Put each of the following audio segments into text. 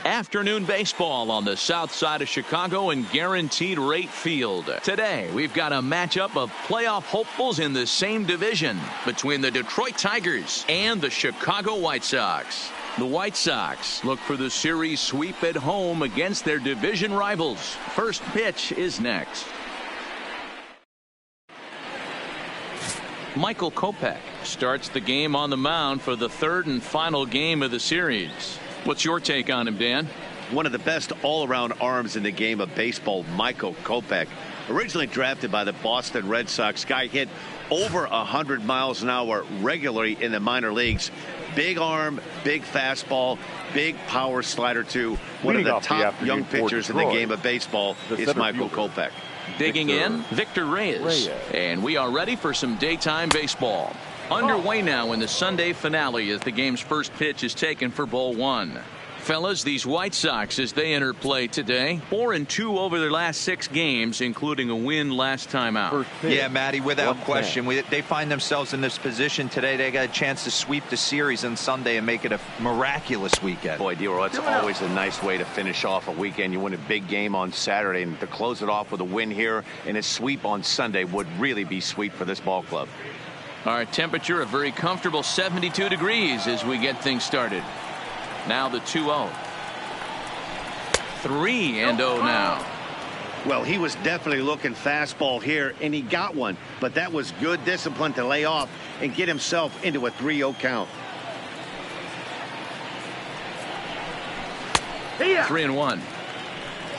Afternoon baseball on the south side of Chicago and Guaranteed Rate Field. Today, we've got a matchup of playoff hopefuls in the same division between the Detroit Tigers and the Chicago White Sox. The White Sox look for the series sweep at home against their division rivals. First pitch is next. Michael Kopech starts the game on the mound for the third and final game of the series. What's your take on him, Dan? One of the best all-around arms in the game of baseball, Michael Kopech. Originally drafted by the Boston Red Sox, guy hit over 100 miles an hour regularly in the minor leagues. Big arm, big fastball, big power slider too. One of the top young pitchers in the game of baseball is Michael Kopech. Digging in, Victor Reyes. And we are ready for some daytime baseball. Underway now in the Sunday finale as the game's first pitch is taken for ball one. Fellas, these White Sox, as they enter play today, 4-2 over their last 6 games, including a win last time out. Yeah, Matty, without question. They find themselves in this position today. They got a chance to sweep the series on Sunday and make it a miraculous weekend. Boy, Dero, that's always a nice way to finish off a weekend. You win a big game on Saturday, and to close it off with a win here and a sweep on Sunday would really be sweet for this ball club. Our temperature a very comfortable 72 degrees as we get things started. Now the 2-0. 3-0 now. Well, he was definitely looking fastball here, and he got one. But that was good discipline to lay off and get himself into a 3-0 count. 3-1.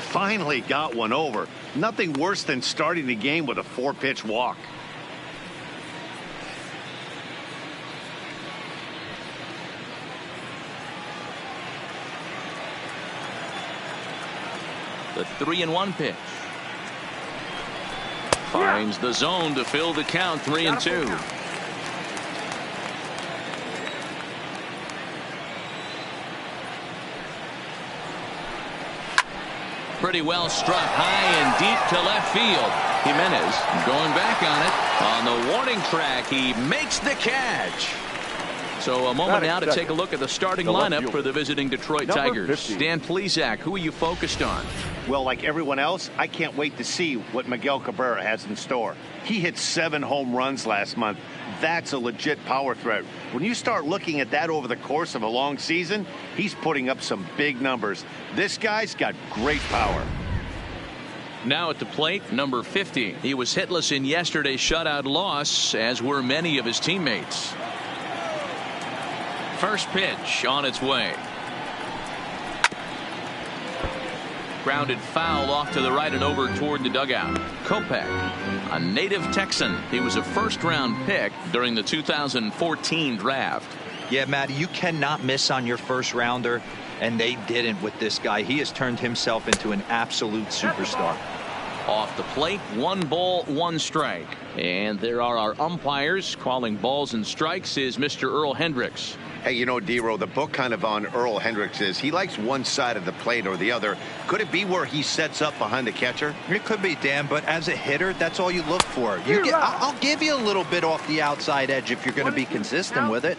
Finally got one over. Nothing worse than starting the game with a 4-pitch walk. The 3-1 pitch. Finds the zone to fill the count. 3-2. Pretty well struck high and deep to left field. Jimenez going back on it. On the warning track, he makes the catch. So a moment now to take a look at the starting lineup for the visiting Detroit Tigers. Dan Plesac, who are you focused on? Well, like everyone else, I can't wait to see what Miguel Cabrera has in store. He hit 7 home runs last month. That's a legit power threat. When you start looking at that over the course of a long season, he's putting up some big numbers. This guy's got great power. Now at the plate, number 50. He was hitless in yesterday's shutout loss, as were many of his teammates. First pitch on its way. Grounded foul off to the right and over toward the dugout. Kopech, a native Texan. He was a first-round pick during the 2014 draft. Yeah, Matty, you cannot miss on your first rounder, and they didn't with this guy. He has turned himself into an absolute superstar. Off the plate, 1 ball, 1 strike. And there are our umpires. Calling balls and strikes is Mr. Earl Hendricks. Hey, you know, Dero, the book kind of on Earl Hendricks is he likes one side of the plate or the other. Could it be where he sets up behind the catcher? It could be, Dan, but as a hitter, that's all you look for. I'll give you a little bit off the outside edge if you're going to be consistent with it.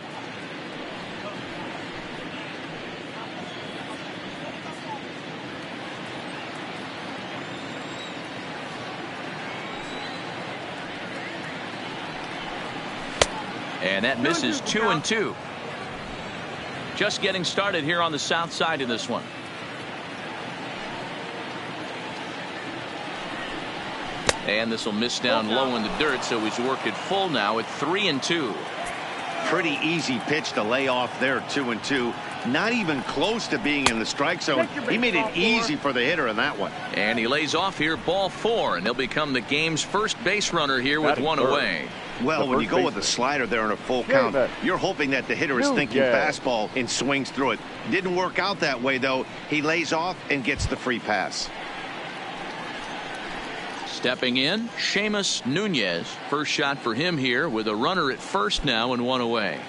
And that misses 2-2. Just getting started here on the south side of this one. And this will miss down low in the dirt, so he's worked it full now at 3-2. Pretty easy pitch to lay off there, 2-2. Not even close to being in the strike zone. He made it easy for the hitter in that one. And he lays off here, ball 4, and he'll become the game's first base runner here with 1 away. Well, when you go with a slider there in a full count, you're hoping that the hitter is thinking fastball and swings through it. Didn't work out that way, though. He lays off and gets the free pass. Stepping in, Seamus Nunez. First shot for him here with a runner at first now and 1 away.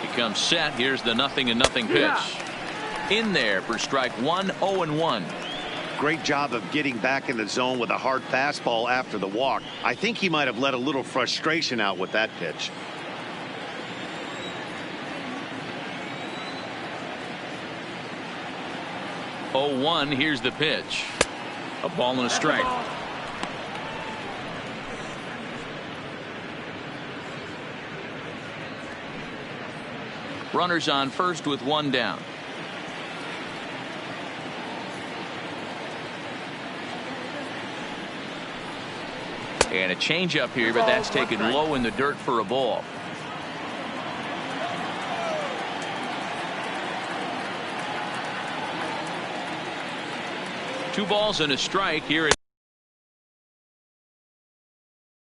He comes set. Here's the 0-0 pitch. In there for strike 1, 0-1. Great job of getting back in the zone with a hard fastball after the walk. I think he might have let a little frustration out with that pitch. Oh, 1, here's the pitch. A ball and a strike. Runners on first with 1 down. And a changeup here, but that's taken low in the dirt for a ball. Two balls and a strike here.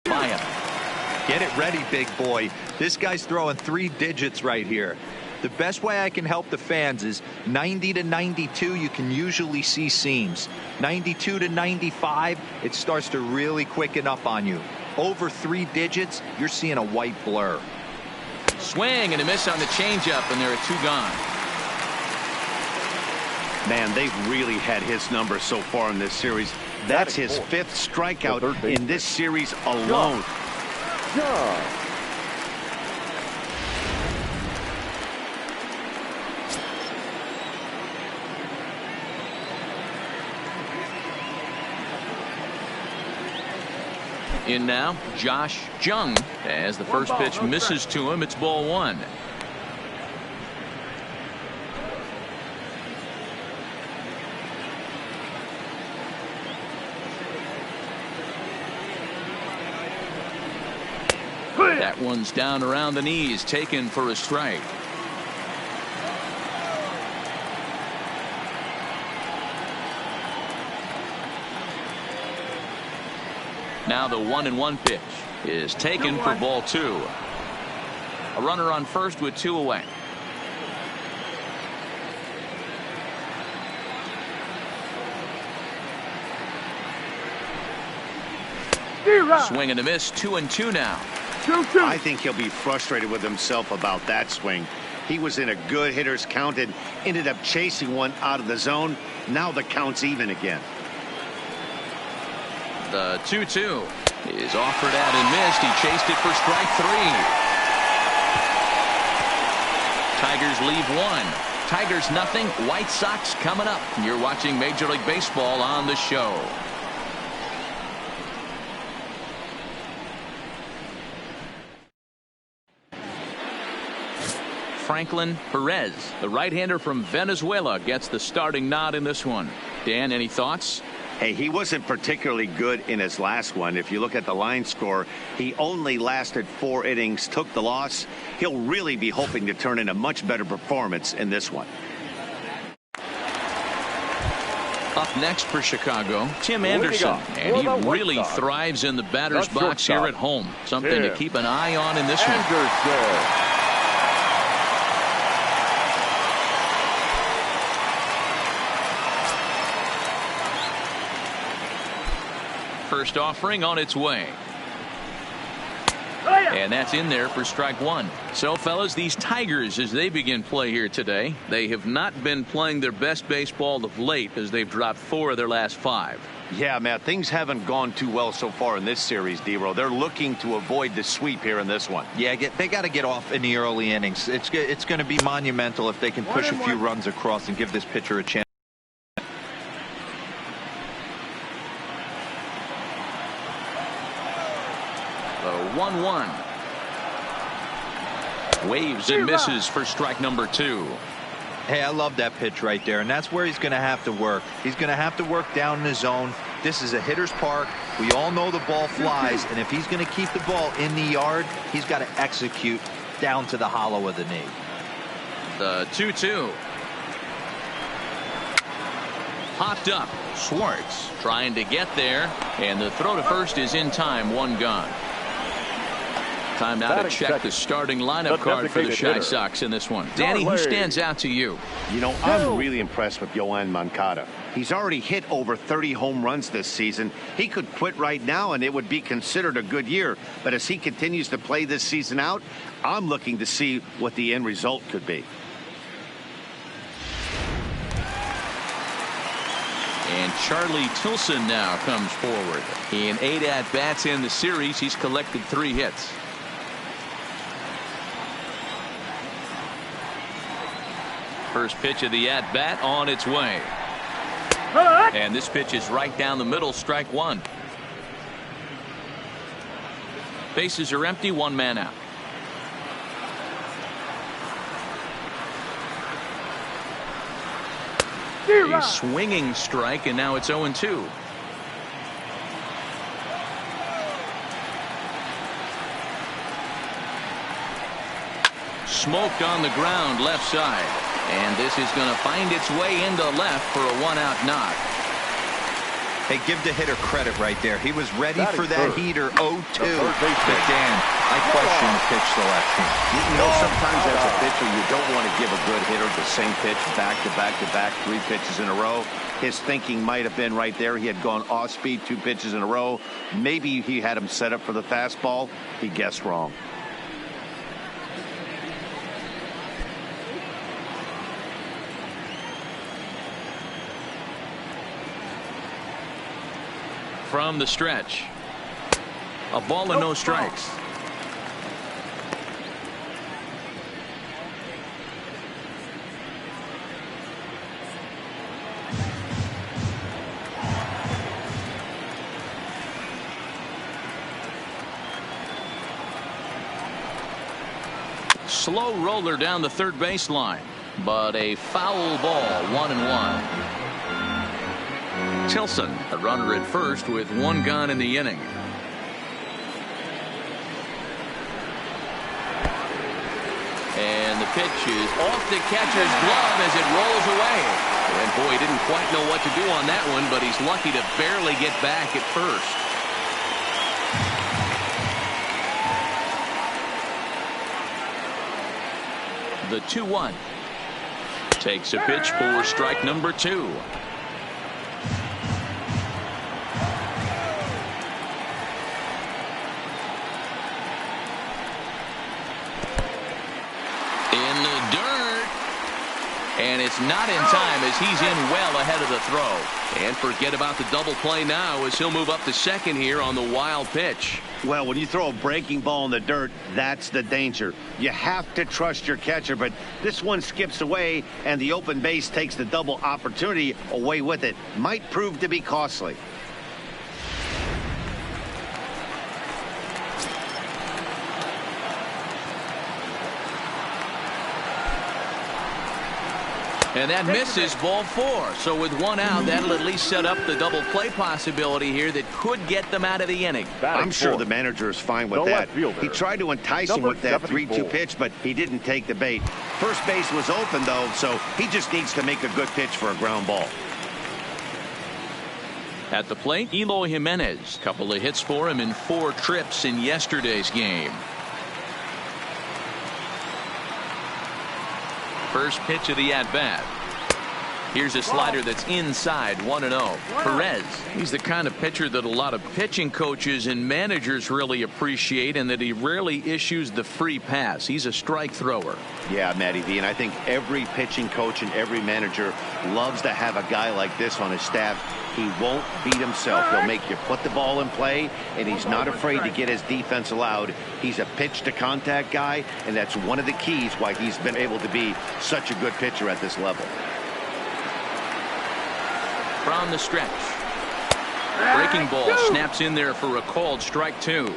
Get it ready, big boy. This guy's throwing 3 digits right here. The best way I can help the fans is 90 to 92, you can usually see seams. 92 to 95, it starts to really quicken up on you. Over 3 digits, you're seeing a white blur. Swing and a miss on the changeup, and there are 2 gone. Man, they've really had his number so far in this series. That's his 5th strikeout in this series alone. In now, Josh Jung. As the first pitch misses to him, it's ball 1. That one's down around the knees, taken for a strike. Now the 1-1 pitch is taken for ball 2. A runner on first with 2 away. Swing and a miss, 2-2 now. I think he'll be frustrated with himself about that swing. He was in a good hitter's count and ended up chasing one out of the zone. Now the count's even again. The 2-2 is offered out and missed. He chased it for strike 3. Tigers leave 1. Tigers nothing. White Sox coming up. You're watching Major League Baseball on the show. Franklin Perez, the right-hander from Venezuela, gets the starting nod in this one. Dan, any thoughts? Hey, he wasn't particularly good in his last one. If you look at the line score, he only lasted 4 innings, took the loss. He'll really be hoping to turn in a much better performance in this one. Up next for Chicago, Tim Anderson, and he really thrives in the batter's box here at home. Something to keep an eye on in this one. First offering on its way. And that's in there for strike 1. So, fellas, these Tigers, as they begin play here today, they have not been playing their best baseball of late as they've dropped 4 of their last 5. Yeah, Matt, things haven't gone too well so far in this series, D-Row. They're looking to avoid the sweep here in this one. Yeah, they got to get off in the early innings. It's going to be monumental if they can push a few runs across and give this pitcher a chance. 1-1. Waves and misses for strike number 2. Hey, I love that pitch right there, and that's where he's going to have to work. He's going to have to work down in the zone. This is a hitter's park. We all know the ball flies, and if he's going to keep the ball in the yard, he's got to execute down to the hollow of the knee. The 2-2. Popped up. Schwartz trying to get there, and the throw to first is in time. 1 gone. Time now to check the starting lineup card for the Chi Sox in this one. Danny, who stands out to you? You know, I'm really impressed with Yoan Moncada. He's already hit over 30 home runs this season. He could quit right now and it would be considered a good year. But as he continues to play this season out, I'm looking to see what the end result could be. And Charlie Tilson now comes forward. In 8 at-bats in the series, he's collected 3 hits. First pitch of the at-bat on its way. And this pitch is right down the middle, strike 1. Bases are empty, 1 man out. A swinging strike, and now it's 0-2. Smoked on the ground left side. And this is going to find its way into left for a 1-out knock. Hey, give the hitter credit right there. He was ready for that heater 0-2. But Dan, I question pitch selection. You know, sometimes as a pitcher, you don't want to give a good hitter the same pitch back to back to back, 3 pitches in a row. His thinking might have been right there. He had gone off speed 2 pitches in a row. Maybe he had him set up for the fastball. He guessed wrong. From the stretch, a ball and no strikes. Slow roller down the third baseline, but a foul ball, 1-1. Tilson, a runner at first with 1 gone in the inning. And the pitch is off the catcher's glove as it rolls away. And boy, he didn't quite know what to do on that one, but he's lucky to barely get back at first. The 2-1. Takes a pitch for strike number 2. And it's not in time as he's in well ahead of the throw. And forget about the double play now as he'll move up to second here on the wild pitch. Well, when you throw a breaking ball in the dirt, that's the danger. You have to trust your catcher, but this one skips away and the open base takes the double opportunity away with it. Might prove to be costly. And that misses, ball 4. So with 1 out, that'll at least set up the double play possibility here that could get them out of the inning. I'm sure the manager is fine with that. He tried to entice him with that 3-2 pitch, but he didn't take the bait. First base was open, though, so he just needs to make a good pitch for a ground ball. At the plate, Eloy Jimenez. Couple of hits for him in 4 trips in yesterday's game. First pitch of the at-bat. Here's a slider that's inside, 1-0. Perez, he's the kind of pitcher that a lot of pitching coaches and managers really appreciate, and that he rarely issues the free pass. He's a strike thrower. Yeah, Matty V, and I think every pitching coach and every manager loves to have a guy like this on his staff. He won't beat himself. He'll make you put the ball in play, and he's not afraid to get his defense allowed. He's a pitch-to-contact guy, and that's one of the keys why he's been able to be such a good pitcher at this level. From the stretch. Breaking ball snaps in there for a called strike 2.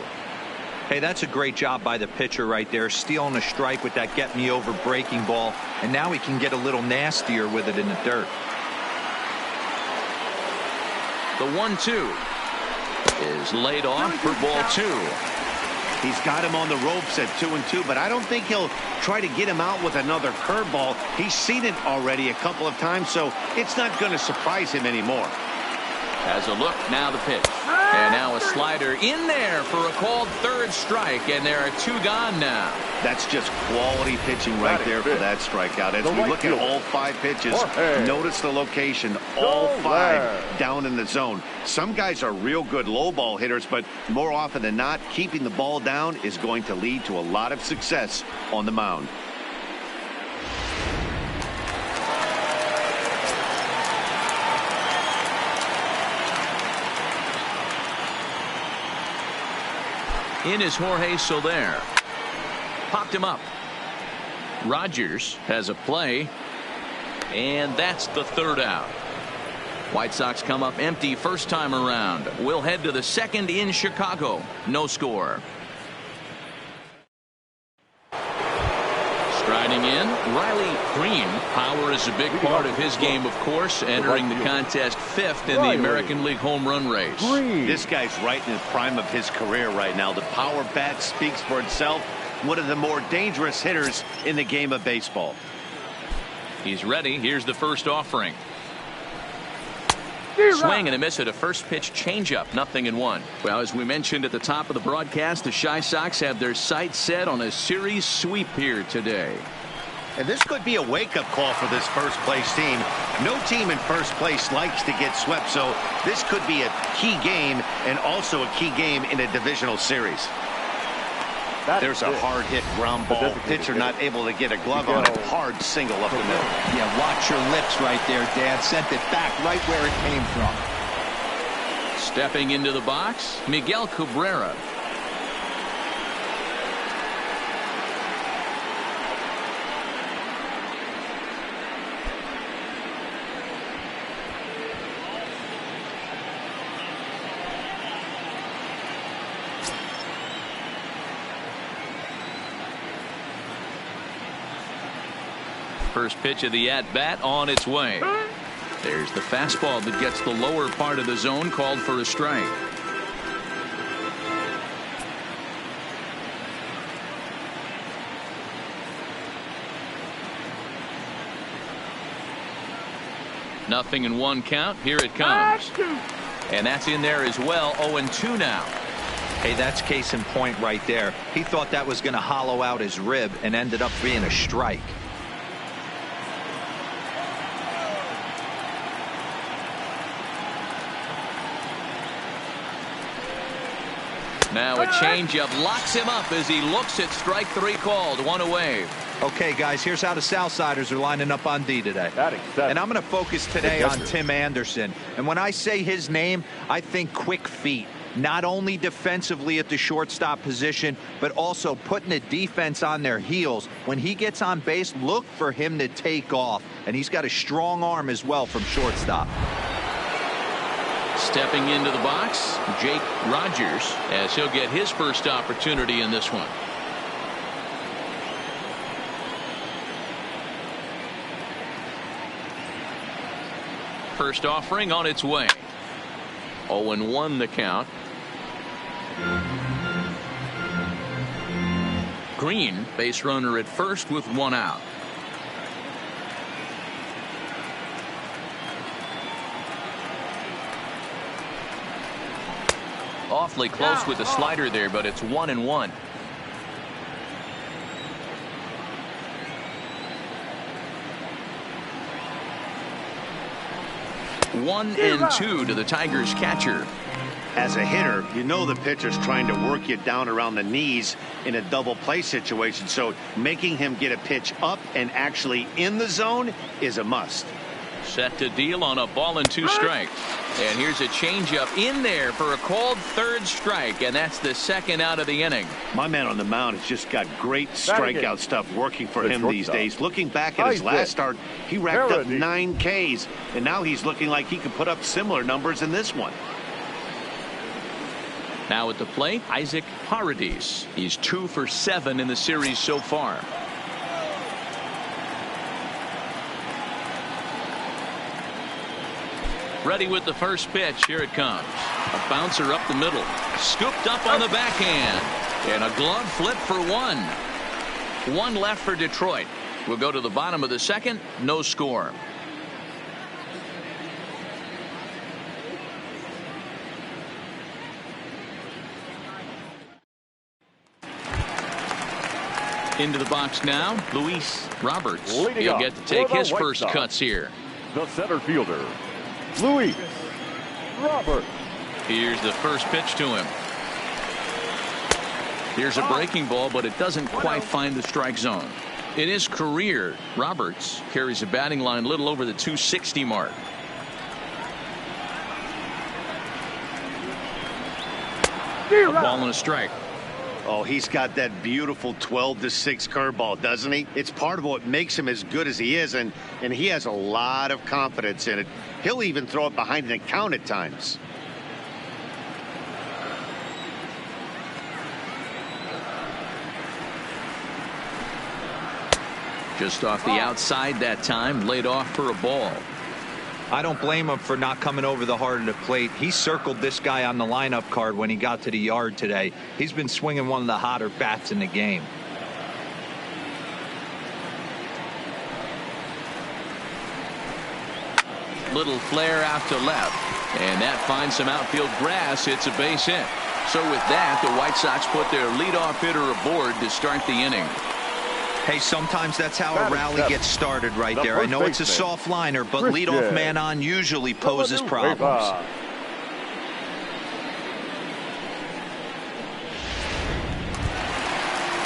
Hey, that's a great job by the pitcher right there, stealing a strike with that get-me-over breaking ball, and now he can get a little nastier with it in the dirt. The 1-2 is laid off for ball 2. He's got him on the ropes at 2-2, but I don't think he'll try to get him out with another curveball. He's seen it already a couple of times, so it's not going to surprise him anymore. Has a look, now the pitch. And now a slider in there for a called 3rd strike, and there are 2 gone now. That's just quality pitching right there for that strikeout. As we look at all 5 pitches, notice the location, all 5 down in the zone. Some guys are real good low ball hitters, but more often than not, keeping the ball down is going to lead to a lot of success on the mound. In is Jorge Soler. Popped him up. Rogers has a play. And that's the third out. White Sox come up empty first time around. We'll head to the second in Chicago. No score. Striding in, Riley Green. Power is a big part of his game, of course, entering the contest fifth in the American League home run race. This guy's right in the prime of his career right now. The power bat speaks for itself. One of the more dangerous hitters in the game of baseball. He's ready. Here's the first offering. Swing and a miss at a first pitch changeup. 0-1. Well, as we mentioned at the top of the broadcast, the Chi Sox have their sights set on a series sweep here today. And this could be a wake-up call for this first-place team. No team in first place likes to get swept, so this could be a key game and also a key game in a divisional series. There's a hard-hit ground ball. Pitcher not able to get a glove on it. Hard single up the middle. Yeah, watch your lips right there, Dad. Sent it back right where it came from. Stepping into the box, Miguel Cabrera. First pitch of the at-bat on its way. There's the fastball that gets the lower part of the zone, called for a strike. Nothing in one count. Here it comes. And that's in there as well. 0-2 now. Hey, that's case in point right there. He thought that was going to hollow out his rib and ended up being a strike. Now a changeup locks him up as he looks at strike three called. One away. Okay, guys, here's how the Southsiders are lining up on D today. And I'm going to focus today on Tim Anderson. And when I say his name, I think quick feet. Not only defensively at the shortstop position, but also putting the defense on their heels. When he gets on base, look for him to take off. And he's got a strong arm as well from shortstop. Stepping into the box, Jake Rogers, as he'll get his first opportunity in this one. First offering on its way. 0-1 the count. Green, base runner at first with one out. Awfully close with the slider there, but it's 1-1. One and two to the Tigers catcher. As a hitter, you know the pitcher's trying to work you down around the knees in a double play situation, so making him get a pitch up and actually in the zone is a must. Set to deal on a ball and two strikes. And here's a changeup in there for a called third strike, and that's the second out of the inning. My man on the mound has just got great strikeout stuff working for him these days. Looking back at his last start, he racked up 9 Ks, and now he's looking like he could put up similar numbers in this one. Now at the plate, Isaac Paredes. He's 2 for 7 in the series so far. Ready with the first pitch. Here it comes. A bouncer up the middle. Scooped up on the backhand. And a glove flip for one. One left for Detroit. We'll go to the bottom of the second. No score. Into the box now, Luis Roberts. He'll get to take his first cuts here. The center fielder, Luis Roberts. Here's the first pitch to him. Here's a breaking ball, but it doesn't quite find the strike zone. In his career, Roberts carries a batting line a little over the 260 mark. A ball and a strike. Oh, he's got that beautiful 12-6 curveball, doesn't he? It's part of what makes him as good as he is, and he has a lot of confidence in it. He'll even throw it behind an account at times. Just off the outside that time, laid off for a ball. I don't blame him for not coming over the heart of the plate. He circled this guy on the lineup card when he got to the yard today. He's been swinging one of the hotter bats in the game. Little flare out to left, and that finds some outfield grass. It's a base hit. So with that, the White Sox put their leadoff hitter aboard to start the inning. Hey, sometimes that's how a rally gets started right there. I know it's a soft liner, but leadoff man on usually poses problems.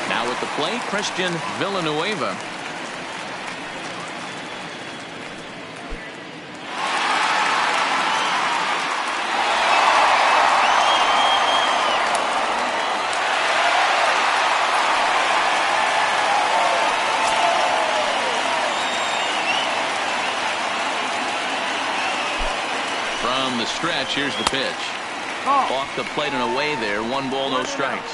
Now at the plate, Christian Villanueva. From the stretch, here's the pitch. Off the plate and away there. 1 ball, no strikes.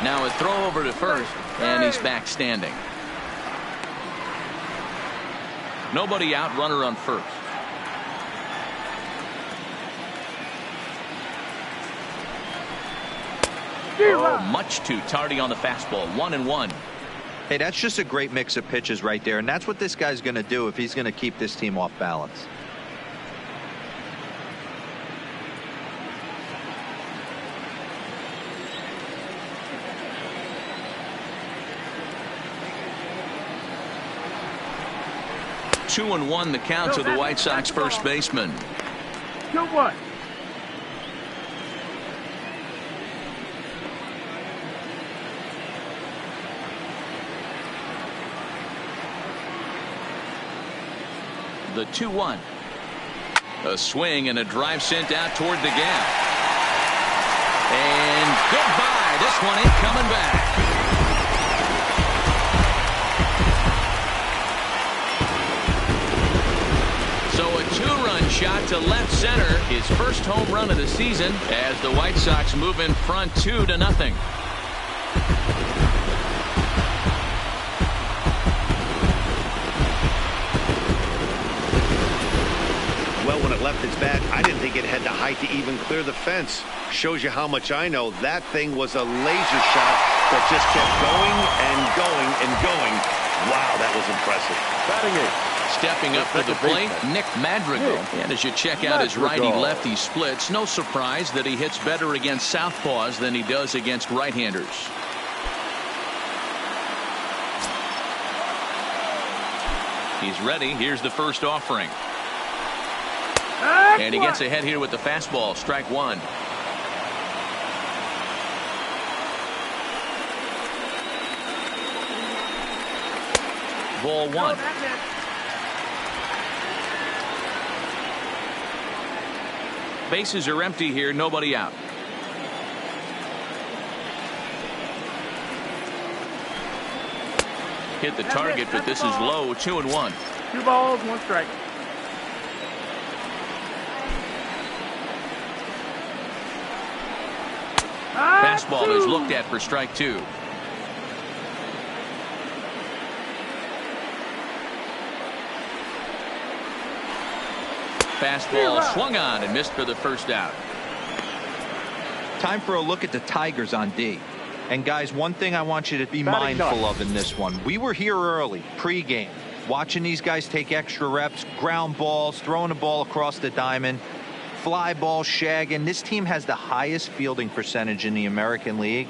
Now a throw over to first, and he's back standing. Nobody out, runner on first. Oh, much too tardy on the fastball. 1-1. Hey, that's just a great mix of pitches right there, and that's what this guy's going to do if he's going to keep this team off balance. Two and 1 the count to the White Sox first baseman. 2-1. The 2-1. A swing and a drive sent out toward the gap. And goodbye. This one ain't coming back. So a 2-run shot to left center. His first home run of the season as the White Sox move in front 2-0. When it left its bat, I didn't think it had the height to even clear the fence. Shows you how much I know. That thing was a laser shot that just kept going and going and going. Wow, that was impressive. Batting eighth. Stepping up to the plate, Nick Madrigal. And as you check out his righty-lefty splits, no surprise that he hits better against southpaws than he does against right-handers. He's ready. Here's the first offering. And he gets ahead here with the fastball. Strike 1. Ball 1. Bases are empty here. Nobody out. Hit the target, but this is low. 2-1. 2 balls, 1 strike. Fastball is looked at for strike 2. Fastball swung on and missed for the first out. Time for a look at the Tigers on D. And guys, one thing I want you to be mindful of in this one. We were here early, pregame, watching these guys take extra reps, ground balls, throwing the ball across the diamond, fly ball, shagging. This team has the highest fielding percentage in the American League,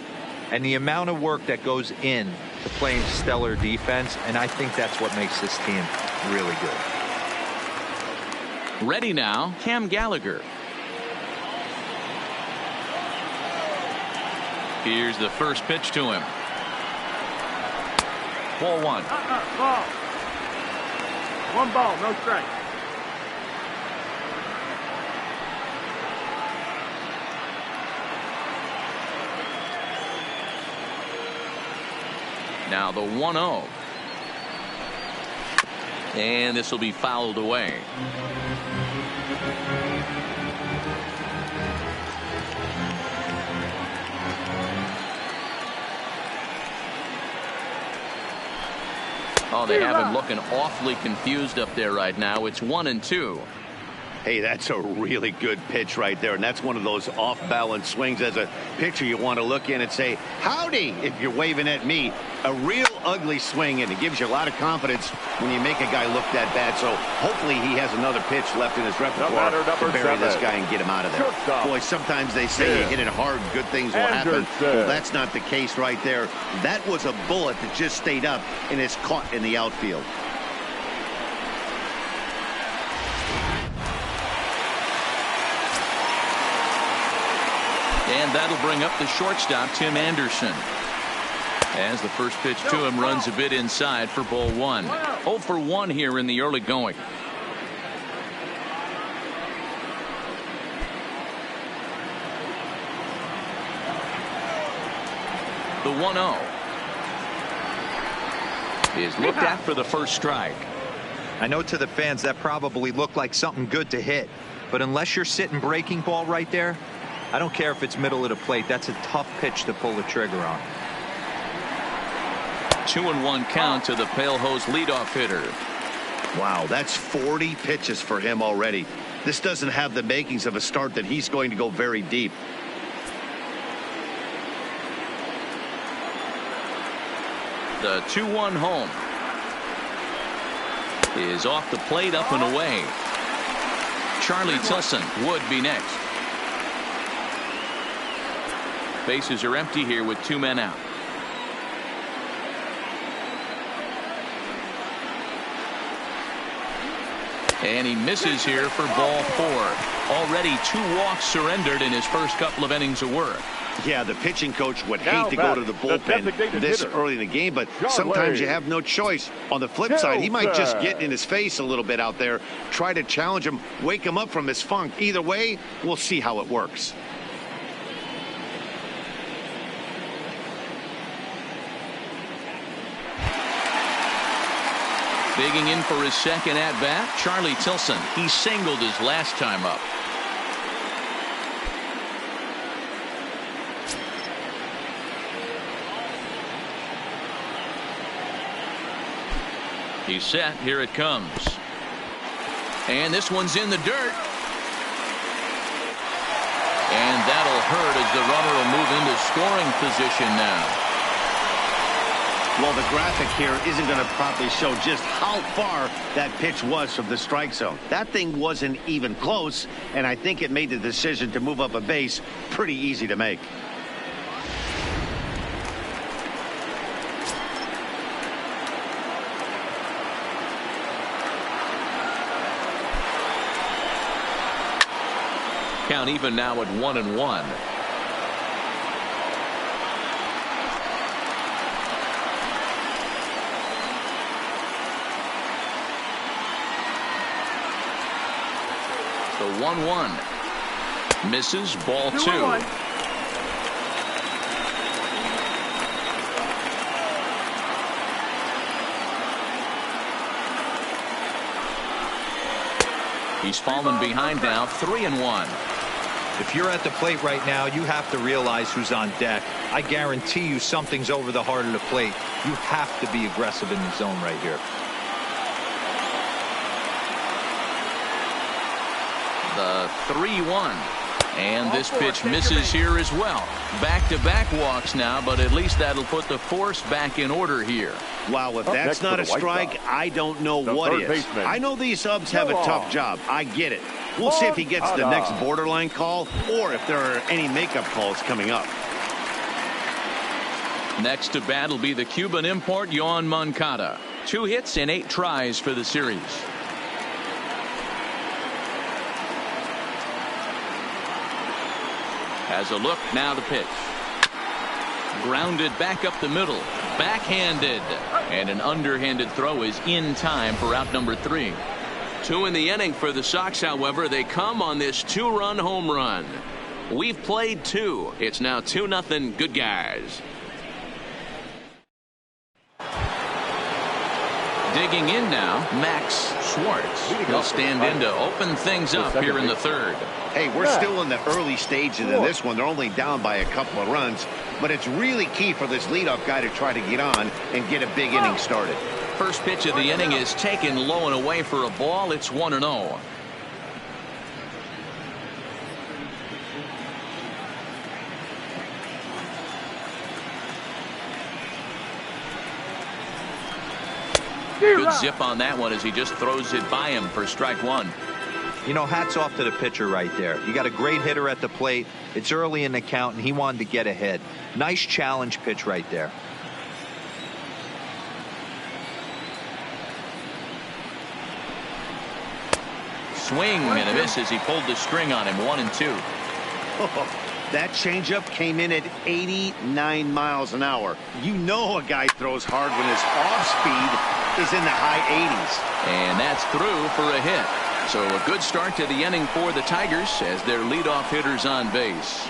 and the amount of work that goes in to playing stellar defense, and I think that's what makes this team really good. Ready now, Cam Gallagher. Here's the first pitch to him. Ball one. Ball. One ball, no strike. Now the 1-0. And this will be fouled away. Oh, they have him looking awfully confused up there right now. It's 1-2. Hey, that's a really good pitch right there, and that's one of those off-balance swings. As a pitcher, you want to look in and say, howdy, if you're waving at me. A real ugly swing, and it gives you a lot of confidence when you make a guy look that bad. So hopefully he has another pitch left in his repertoire to bury this guy and get him out of there. Boy, sometimes they say you hit it hard, good things will happen. Well, that's not the case right there. That was a bullet that just stayed up and is caught in the outfield. And that'll bring up the shortstop, Tim Anderson. As the first pitch to him runs a bit inside for ball one. 0 for 1 here in the early going. The 1-0 is looked at for the first strike. I know to the fans that probably looked like something good to hit, but unless you're sitting breaking ball right there, I don't care if it's middle of the plate. That's a tough pitch to pull the trigger on. 2-1 count to the Pale Hose leadoff hitter. Wow, that's 40 pitches for him already. This doesn't have the makings of a start that he's going to go very deep. The 2-1 home is off the plate, up and away. Charlie Tilson would be next. Bases are empty here with 2 men out. And he misses here for ball 4. Already 2 walks surrendered in his first couple of innings of work. Yeah, the pitching coach would hate to go to the bullpen this early in the game, but sometimes you have no choice. On the flip side, he might just get in his face a little bit out there, try to challenge him, wake him up from his funk. Either way, we'll see how it works. Digging in for his second at-bat, Charlie Tilson. He singled his last time up. He's set. Here it comes. And this one's in the dirt. And that'll hurt as the runner will move into scoring position now. Well, the graphic here isn't going to probably show just how far that pitch was from the strike zone. That thing wasn't even close, and I think it made the decision to move up a base pretty easy to make. Count even now at 1-1. The 1-1 misses, ball 2. He's fallen behind now, 3-1. If you're at the plate right now, you have to realize who's on deck. I guarantee you something's over the heart of the plate. You have to be aggressive in the zone right here. The 3-1. And this pitch misses here as well. Back-to-back walks now, but at least that'll put the force back in order here. Wow, if that's not a strike, I don't know what is. I know these subs have a tough job. I get it. We'll see if he gets the next borderline call or if there are any makeup calls coming up. Next to bat will be the Cuban import, Yoan Moncada. 2 hits and 8 tries for the series. Has a look, now to pitch. Grounded back up the middle. backhanded. And an underhanded throw is in time for out number 3. 2 in the inning for the Sox, however. They come on this 2-run home run. We've played 2. It's now 2-0 good guys. Digging in now, Max Schwartz. He'll stand in to open things up here in the 3rd. Hey, we're still in the early stages of this one. They're only down by a couple of runs, but it's really key for this leadoff guy to try to get on and get a big inning started. First pitch of the inning is taken low and away for a ball. It's 1-0. Good zip on that one as he just throws it by him for strike 1. You know, hats off to the pitcher right there. You got a great hitter at the plate. It's early in the count, and he wanted to get ahead. Nice challenge pitch right there. Swing and a miss as he pulled the string on him. 1-2. That changeup came in at 89 miles an hour. You know a guy throws hard when his off speed is in the high 80s. And that's through for a hit. So a good start to the inning for the Tigers as their leadoff hitter's on base.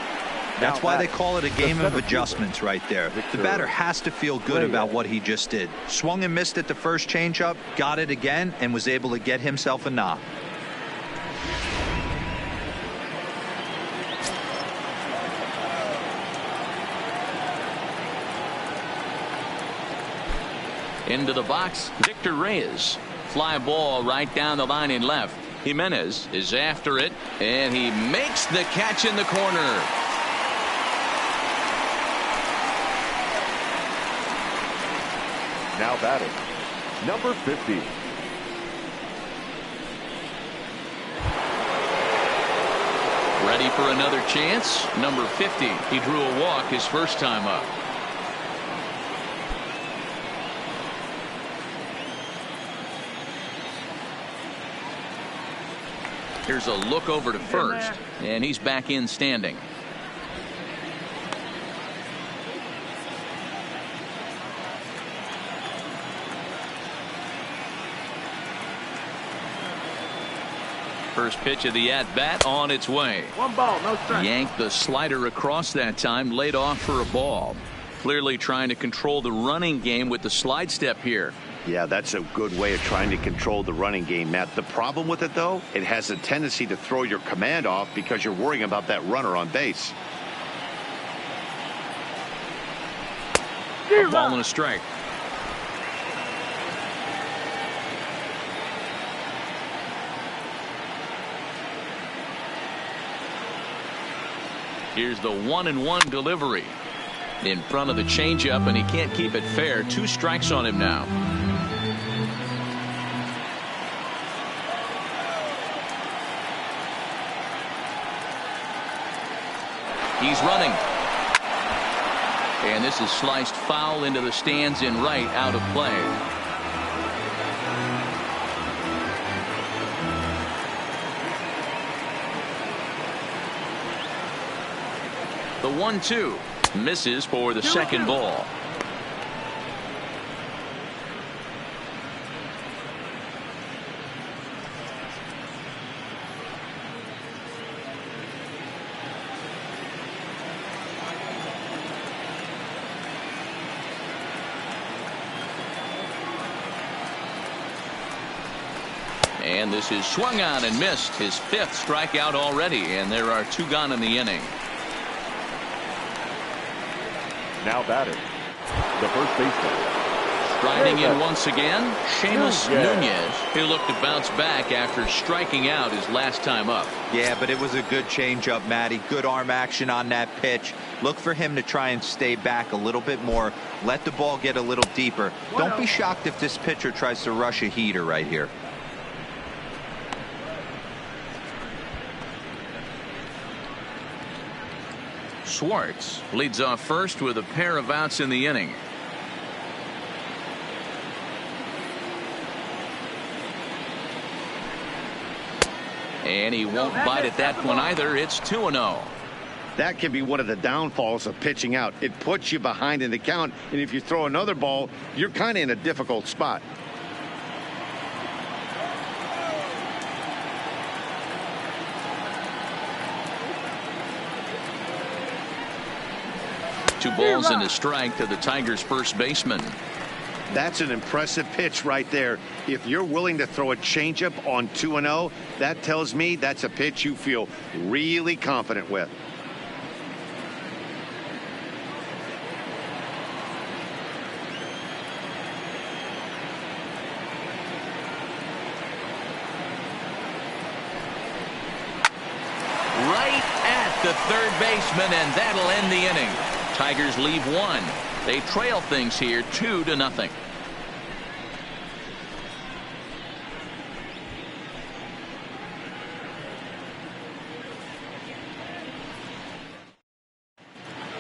That's why they call it a game of adjustments right there. The batter has to feel good about what he just did. Swung and missed at the first changeup, got it again, and was able to get himself a knock. Into the box, Victor Reyes. Fly ball right down the line in left. Jimenez is after it, and he makes the catch in the corner. Now batting, number 50. Ready for another chance? Number 50. He drew a walk his first time up. Here's a look over to first, and he's back in standing. First pitch of the at-bat on its way. 1 ball, no strike. Yanked the slider across that time, laid off for a ball. Clearly trying to control the running game with the slide step here. Yeah, that's a good way of trying to control the running game, Matt. The problem with it, though, it has a tendency to throw your command off because you're worrying about that runner on base. A ball and a strike. Here's the 1-1 delivery. In front of the changeup, and he can't keep it fair. 2 strikes on him now. He's running. And this is sliced foul into the stands in right, out of play. The 1-2 misses for the second ball. And this is swung on and missed. His 5th strikeout already, and there are 2 gone in the inning. Now batting, the first baseman. Striding in once again, Seamus Nunez. He'll look to bounce back after striking out his last time up. Yeah, but it was a good changeup, Matty. Good arm action on that pitch. Look for him to try and stay back a little bit more. Let the ball get a little deeper. Don't be shocked if this pitcher tries to rush a heater right here. Schwartz leads off first with a pair of outs in the inning. And he won't bite at that one either. It's 2-0. That can be one of the downfalls of pitching out. It puts you behind in the count, and if you throw another ball, you're kind of in a difficult spot. Two balls and a strike to the Tigers' first baseman. That's an impressive pitch right there. If you're willing to throw a changeup on 2-0, that tells me that's a pitch you feel really confident with. Right at the third baseman, and that'll end the inning. Tigers leave one. They trail things here 2-0.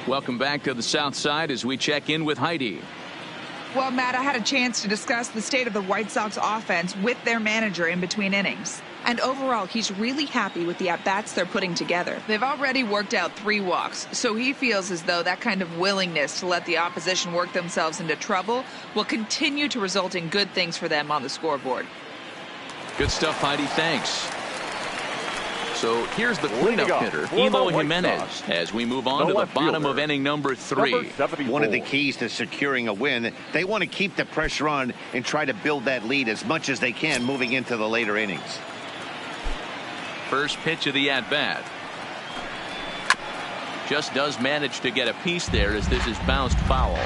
Welcome back to the South Side as we check in with Heidi. Well, Matt, I had a chance to discuss the state of the White Sox offense with their manager in between innings. And overall, he's really happy with the at-bats they're putting together. They've already worked out 3 walks, so he feels as though that kind of willingness to let the opposition work themselves into trouble will continue to result in good things for them on the scoreboard. Good stuff, Heidi. Thanks. So here's the cleanup hitter, Eloy Jimenez, as we move on to the bottom of inning number 3. One of the keys to securing a win, they want to keep the pressure on and try to build that lead as much as they can moving into the later innings. First pitch of the at-bat. Just does manage to get a piece there as this is bounced foul.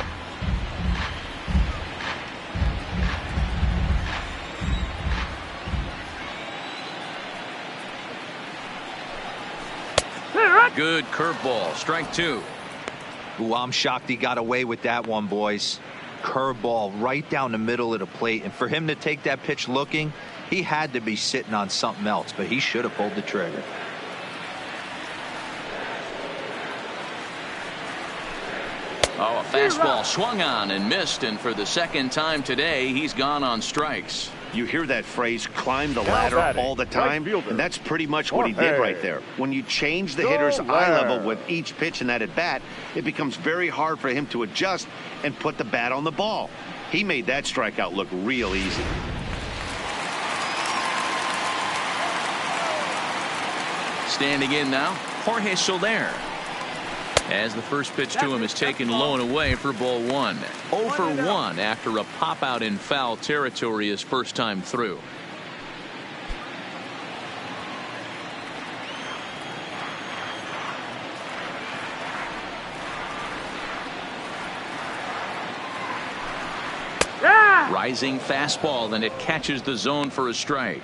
Good curveball, strike 2. Ooh, I'm shocked he got away with that one, boys. Curveball right down the middle of the plate, and for him to take that pitch looking, he had to be sitting on something else, but he should have pulled the trigger. Oh, a fastball swung on and missed, and for the second time today, he's gone on strikes. You hear that phrase, climb the ladder, all the time, and that's pretty much what he did right there. When you change the hitter's eye level with each pitch in that at-bat, it becomes very hard for him to adjust and put the bat on the ball. He made that strikeout look real easy. Standing in now, Jorge Soler. As the first pitch to him is taken low and away for ball 1. 0 for 1 after a pop out in foul territory his first time through. Rising fastball, and it catches the zone for a strike.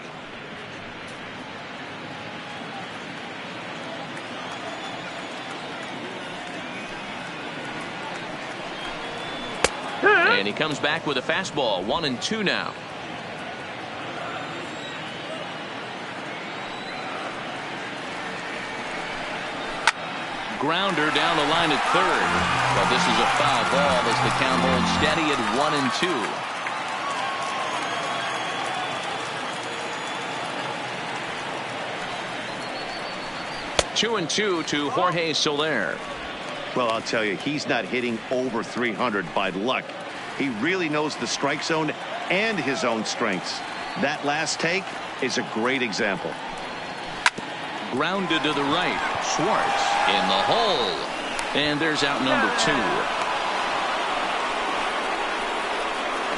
And he comes back with a fastball. 1-2 now. Grounder down the line at third. But this is a foul ball as the count holds steady at 1-2. 2-2 to Jorge Soler. Well, I'll tell you, he's not hitting over 300 by luck. He really knows the strike zone and his own strengths. That last take is a great example. Grounded to the right. Schwartz in the hole. And there's out number 2.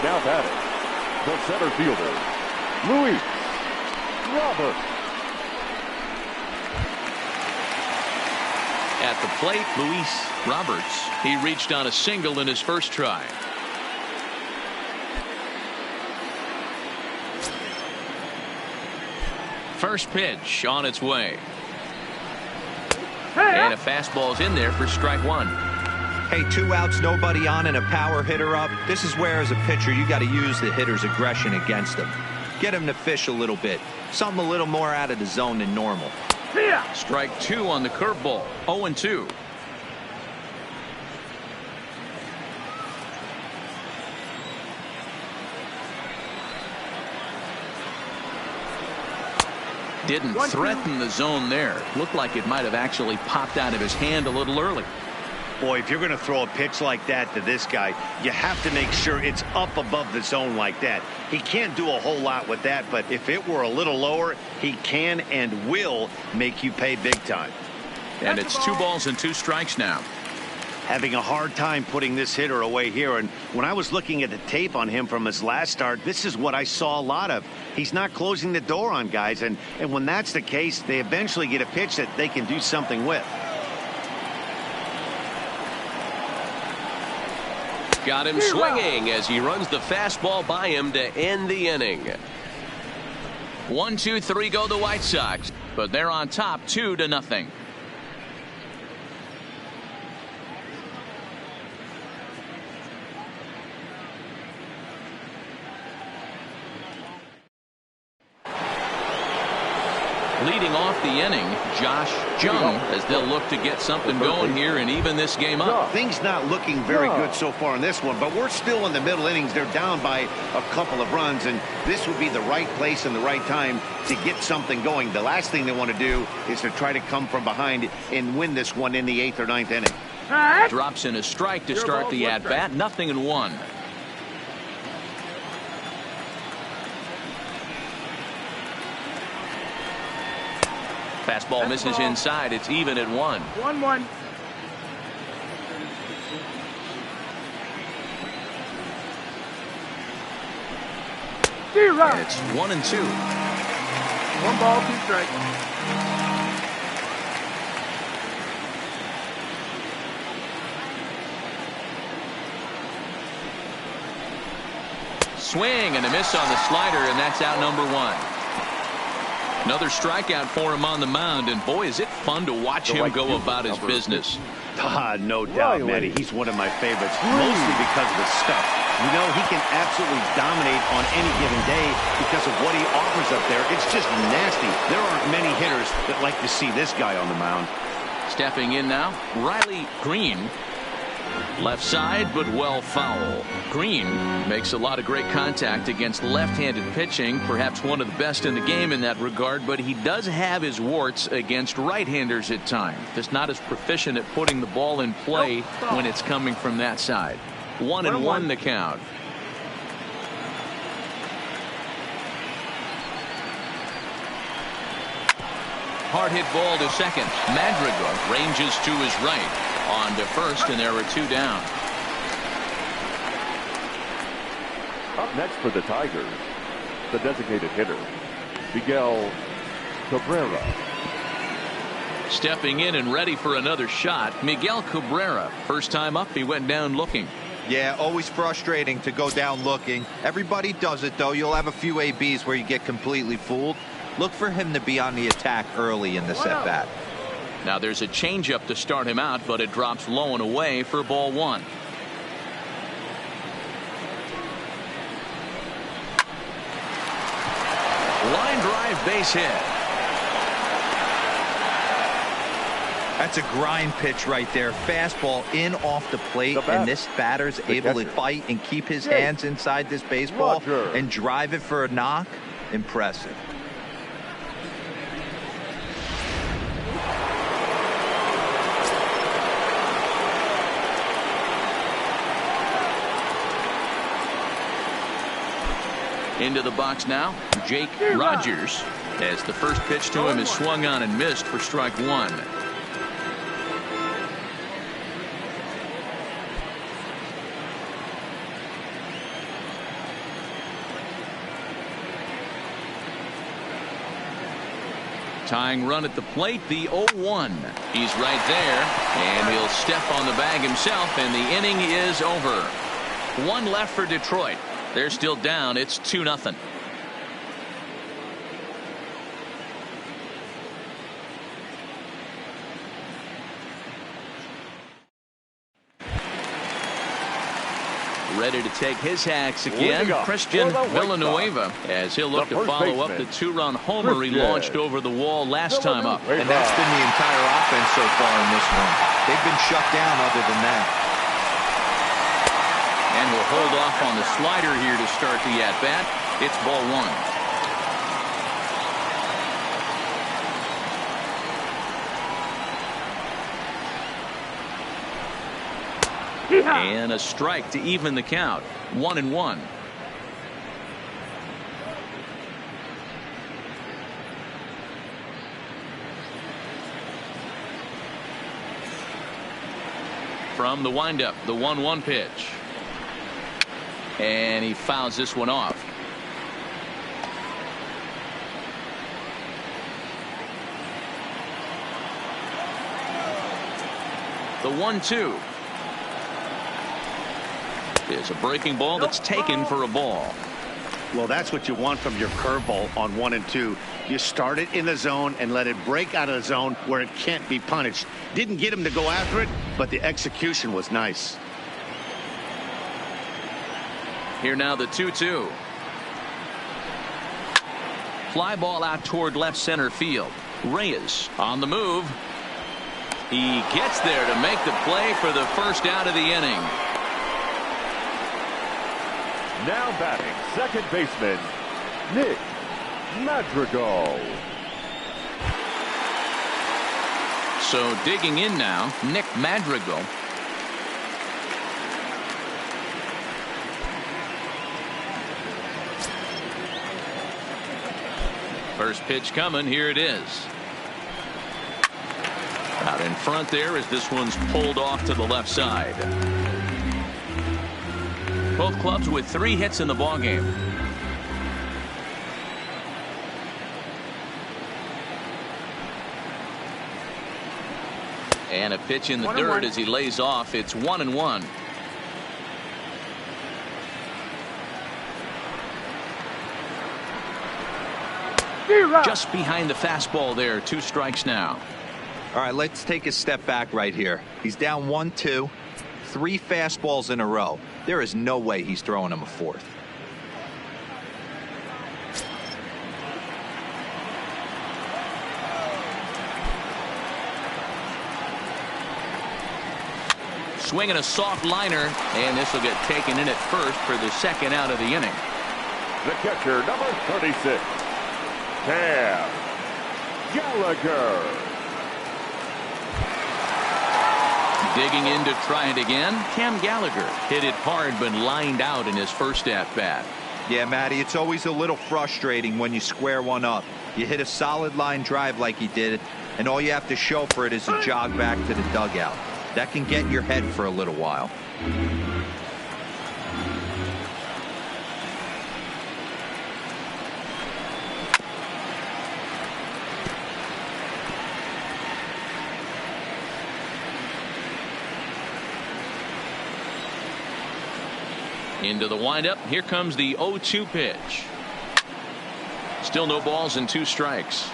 Now batting, the center fielder, Luis Robert. At the plate, Luis Roberts. He reached on a single in his first try. First pitch on its way. And a fastball's in there for strike 1. Hey, 2 outs, nobody on, and a power hitter up. This is where, as a pitcher, you got to use the hitter's aggression against him. Get him to fish a little bit. Something a little more out of the zone than normal. Strike 2 on the curveball. 0-2. didn't threaten the zone there. Looked like it might have actually popped out of his hand a little early. Boy, if you're going to throw a pitch like that to this guy, you have to make sure it's up above the zone like that. He can't do a whole lot with that, but if it were a little lower, he can and will make you pay big time. And it's 2 balls and 2 strikes now. Having a hard time putting this hitter away here, and when I was looking at the tape on him from his last start, this is what I saw a lot of. He's not closing the door on guys, and when that's the case, they eventually get a pitch that they can do something with. Got him swinging as he runs the fastball by him to end the inning. 1, 2, 3 go the White Sox, but they're on top 2-0. Leading off the inning, Josh Jung, as they'll look to get something going here and even this game up. Things not looking very good so far in this one, but we're still in the middle innings. They're down by a couple of runs, and this would be the right place and the right time to get something going. The last thing they want to do is to try to come from behind and win this one in the 8th or 9th inning. Drops in a strike to start the at-bat. 0-1. Fastball misses inside. It's even at 1. 1-1. And it's 1-2. 1 ball, 2 strikes. Swing and a miss on the slider, and that's out number 1. Another strikeout for him on the mound, and boy, is it fun to watch him go about his business. No doubt, Matty. He's one of my favorites, mostly because of his stuff. You know, he can absolutely dominate on any given day because of what he offers up there. It's just nasty. There aren't many hitters that like to see this guy on the mound. Stepping in now, Riley Green. Left side, but well foul. Green makes a lot of great contact against left-handed pitching, perhaps one of the best in the game in that regard, but he does have his warts against right-handers at times. Just not as proficient at putting the ball in play when it's coming from that side. 1-1 the count. Hard hit ball to second. Madrigal ranges to his right. On to first, and there are 2 down. Up next for the Tigers, the designated hitter, Miguel Cabrera. Stepping in and ready for another shot, Miguel Cabrera. First time up, he went down looking. Yeah, always frustrating to go down looking. Everybody does it, though. You'll have a few ABs where you get completely fooled. Look for him to be on the attack early in this at-bat. Now there's a changeup to start him out, but it drops low and away for ball 1. Line drive, base hit. That's a grind pitch right there. Fastball in off the plate, and this batter's able to fight and keep his hands inside this baseball and drive it for a knock. Impressive. Into the box now, Jake Rogers, as the first pitch to him is swung on and missed for strike 1. Tying run at the plate, the 0-1. He's right there, and he'll step on the bag himself, and the inning is over. 1 left for Detroit. They're still down. It's 2-0. Ready to take his hacks again, Christian Villanueva, as he'll look to follow up the 2-run homer he launched over the wall last time up. And that's been the entire offense so far in this one. They've been shut down other than that. And we'll hold off on the slider here to start the at-bat. It's ball 1. And a strike to even the count. 1-1. From the windup, the 1-1 pitch. And he fouls this one off. The 1-2 is a breaking ball that's taken for a ball. Well, that's what you want from your curveball on 1 and 2. You start it in the zone and let it break out of the zone where it can't be punished. Didn't get him to go after it, but the execution was nice. Here now the 2-2. Fly ball out toward left center field. Reyes on the move. He gets there to make the play for the first out of the inning. Now batting, second baseman, Nick Madrigal. So digging in now, Nick Madrigal. First pitch coming. Here it is. Out in front there as this one's pulled off to the left side. Both clubs with 3 hits in the ballgame. And a pitch in the dirt as he lays off. It's 1-1. Just behind the fastball there. 2 strikes now. All right, let's take a step back right here. He's down 1-2, 3 fastballs in a row. There is no way he's throwing him a 4th. Swinging a soft liner, and this will get taken in at first for the second out of the inning. The catcher, number 36, Cam Gallagher. Digging in to try it again. Cam Gallagher hit it hard but lined out in his first at-bat. Yeah, Matty, it's always a little frustrating when you square one up. You hit a solid line drive like he did, and all you have to show for it is a jog back to the dugout. That can get in your head for a little while. Into the windup. Here comes the 0-2 pitch. Still no balls and 2 strikes.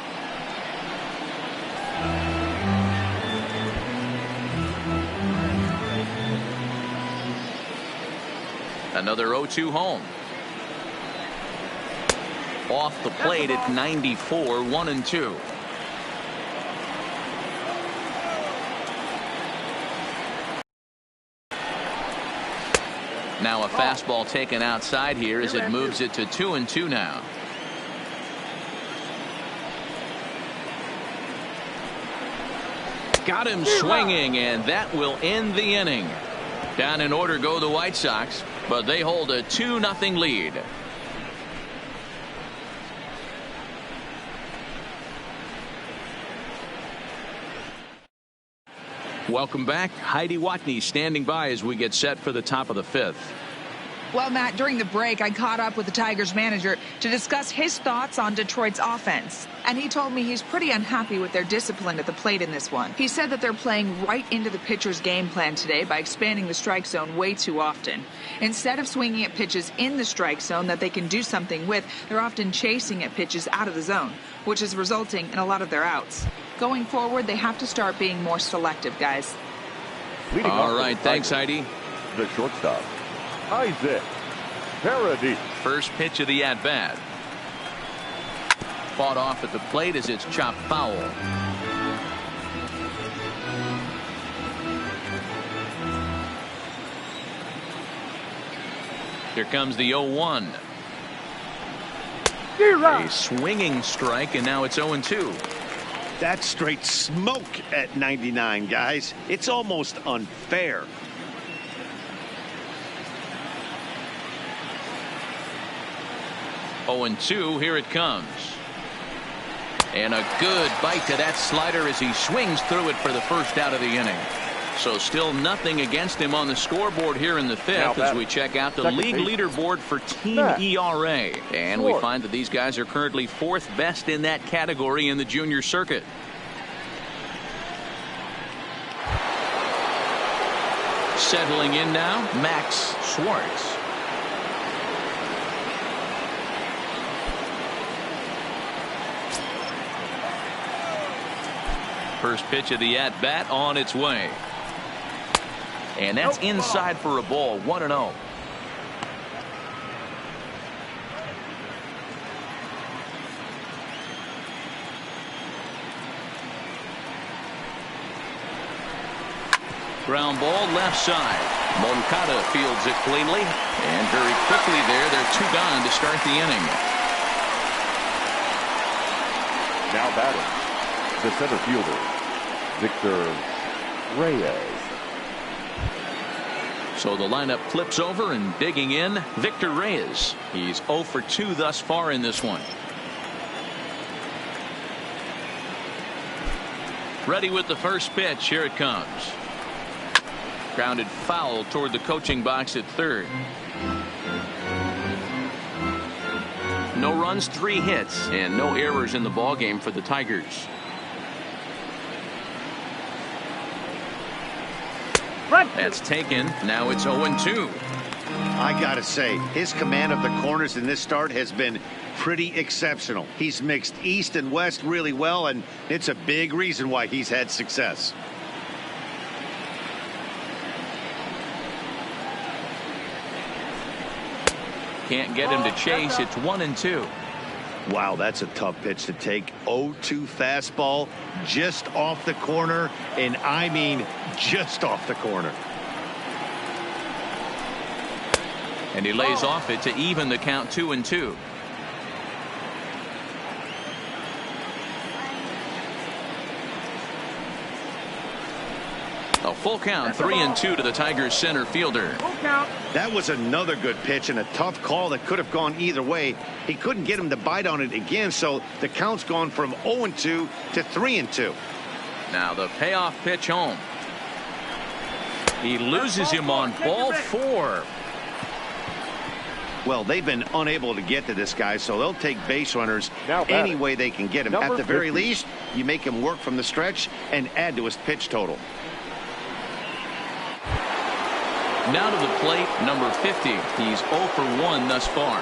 Another 0-2 home. Off the plate at 94, 1-2. Now a fastball taken outside here as it moves it to 2-2 now. Got him swinging, and that will end the inning. Down in order go the White Sox, but they hold a 2-0 lead. Welcome back. Heidi Watney standing by as we get set for the top of the 5th. Well, Matt, during the break, I caught up with the Tigers manager to discuss his thoughts on Detroit's offense. And he told me he's pretty unhappy with their discipline at the plate in this one. He said that they're playing right into the pitcher's game plan today by expanding the strike zone way too often. Instead of swinging at pitches in the strike zone that they can do something with, they're often chasing at pitches out of the zone, which is resulting in a lot of their outs. Going forward, they have to start being more selective, guys. All right, thanks, Heidi. The shortstop, Isaac Paradis. First pitch of the at-bat. Fought off at the plate as it's chopped foul. Here comes the 0-1. A swinging strike, and now it's 0-2. That's straight smoke at 99, guys. It's almost unfair. 0-2, here it comes. And a good bite to that slider as he swings through it for the first out of the inning. So still nothing against him on the scoreboard here in the fifth as we check out the league leaderboard for team ERA. And we find that these guys are currently fourth best in that category in the junior circuit. Settling in now, Max Schwartz. First pitch of the at-bat on its way. And that's inside for a ball, 1-0. Ground ball left side. Moncada fields it cleanly. And very quickly they're two gone to start the inning. Now batting, the center fielder, Victor Reyes. So the lineup flips over and digging in, Victor Reyes. He's 0 for 2 thus far in this one. Ready with the first pitch. Here it comes. Grounded foul toward the coaching box at third. No runs, 3 hits, and no errors in the ballgame for the Tigers. That's taken. Now it's 0-2. I gotta say, his command of the corners in this start has been pretty exceptional. He's mixed east and west really well, and it's a big reason why he's had success. Can't get him to chase. It's 1-2. Wow, that's a tough pitch to take. 0-2 fastball just off the corner, and I mean just off the corner. And he lays off it to even the count, 2-2. A full count, 3-2 to the Tigers center fielder. That was another good pitch and a tough call that could have gone either way. He couldn't get him to bite on it again, so the count's gone from 0-2 to 3-2. Now the payoff pitch home. He loses him on ball 4. Well, they've been unable to get to this guy, so they'll take base runners any way they can get him. At the very least, you make him work from the stretch and add to his pitch total. Now to the plate, number 50. He's 0 for 1 thus far.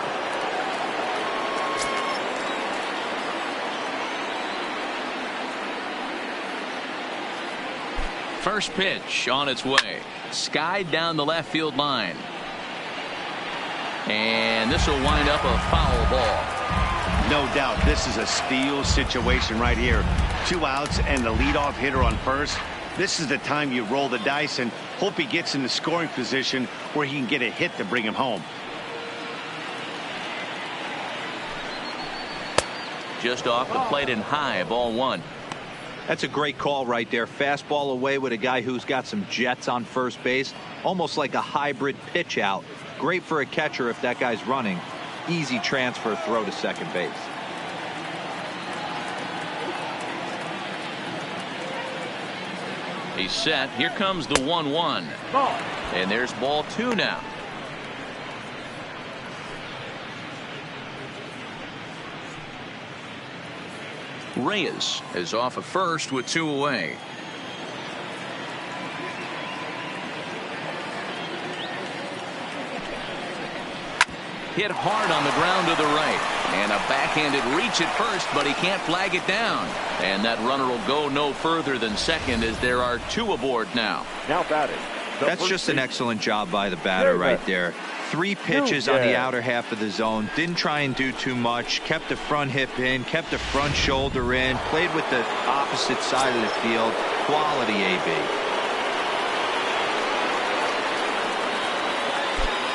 First pitch on its way. Skied down the left field line. And this will wind up a foul ball. No doubt this is a steal situation right here. 2 outs and the leadoff hitter on first. This is the time you roll the dice and hope he gets in the scoring position where he can get a hit to bring him home. Just off the plate and high, ball 1. That's a great call right there. Fastball away with a guy who's got some jets on first base. Almost like a hybrid pitch out. Great for a catcher if that guy's running. Easy transfer throw to second base. He's set. Here comes the 1-1. And there's ball 2 now. Reyes is off at first with 2 away. Hit hard on the ground to the right. And a backhanded reach at first, but he can't flag it down. And that runner will go no further than second as there are 2 aboard now. Now batting. That's just an excellent job by the batter right there. 3 pitches on the outer half of the zone. Didn't try and do too much. Kept the front hip in. Kept the front shoulder in. Played with the opposite side of the field. Quality AB.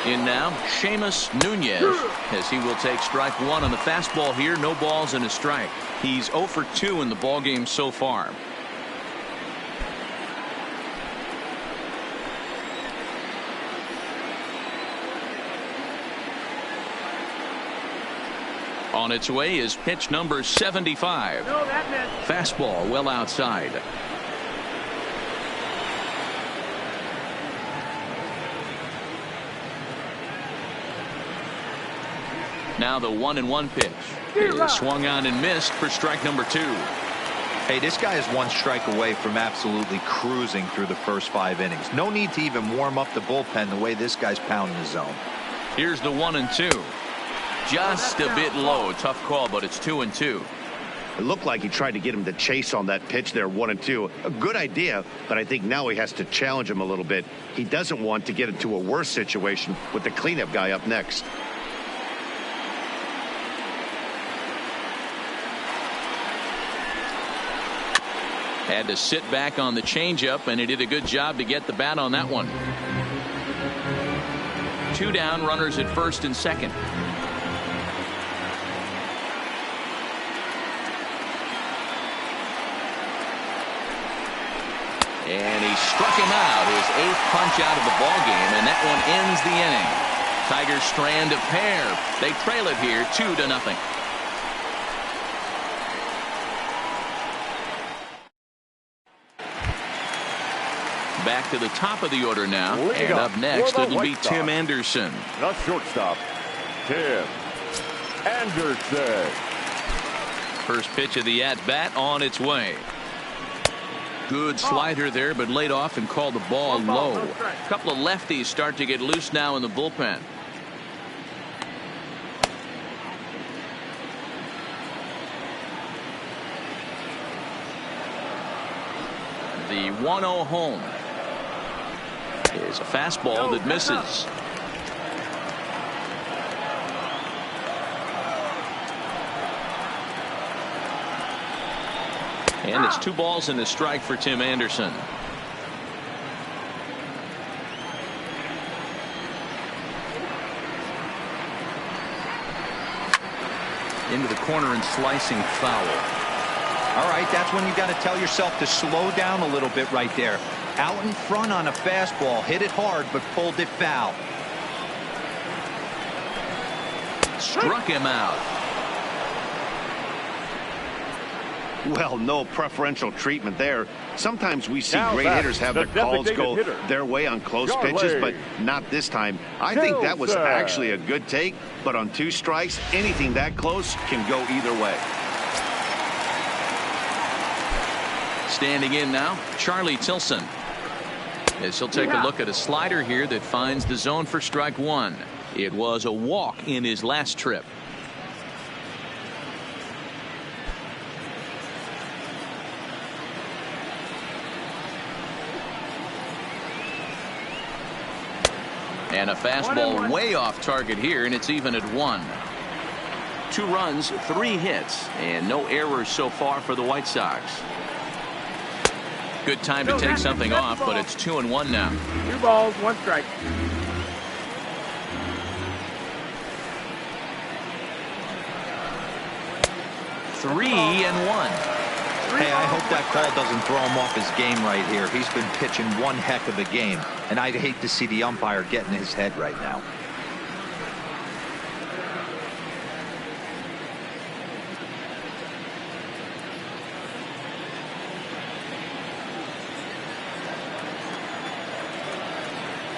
In now, Seamus Nunez, as he will take strike 1 on the fastball here. No balls and a strike. He's 0 for 2 in the ballgame so far. On its way is pitch number 75. Fastball well outside. Now the 1-1 pitch is swung on and missed for strike number 2. Hey, this guy is one strike away from absolutely cruising through the first 5 innings. No need to even warm up the bullpen the way this guy's pounding the zone. Here's the 1-2. Just a bit low. Tough call, but it's 2-2. It looked like he tried to get him to chase on that pitch there, 1-2. A good idea, but I think now he has to challenge him a little bit. He doesn't want to get into a worse situation with the cleanup guy up next. Had to sit back on the changeup, and he did a good job to get the bat on that one. 2 down, runners at first and second. And he struck him out, his 8th punch out of the ballgame, and that one ends the inning. Tigers strand a pair. They trail it here 2-0. Back to the top of the order now, and up next it'll be Tim Anderson. The shortstop, Tim Anderson. First pitch of the at-bat on its way. Good slider there, but laid off and called the ball low. A couple of lefties start to get loose now in the bullpen. The 1-0 home is a fastball that misses. And it's 2 balls and a strike for Tim Anderson. Into the corner and slicing foul. All right, that's when you got to tell yourself to slow down a little bit right there. Out in front on a fastball, hit it hard, but pulled it foul. Struck him out. Well, no preferential treatment there. Sometimes we see great hitters have their calls go their way on close pitches, but not this time. I think that was actually a good take, but on 2 strikes, anything that close can go either way. Standing in now, Charlie Tilson. As he'll take a look at a slider here that finds the zone for strike 1. It was a walk in his last trip. And a fastball way off target here, and it's even at 1. 2 runs, 3 hits, and no errors so far for the White Sox. Good time to take something off, but it's 2-1 now. 2 balls, 1 strike. Three and 1. Hey, I hope that call doesn't throw him off his game right here. He's been pitching one heck of a game, and I'd hate to see the umpire get in his head right now.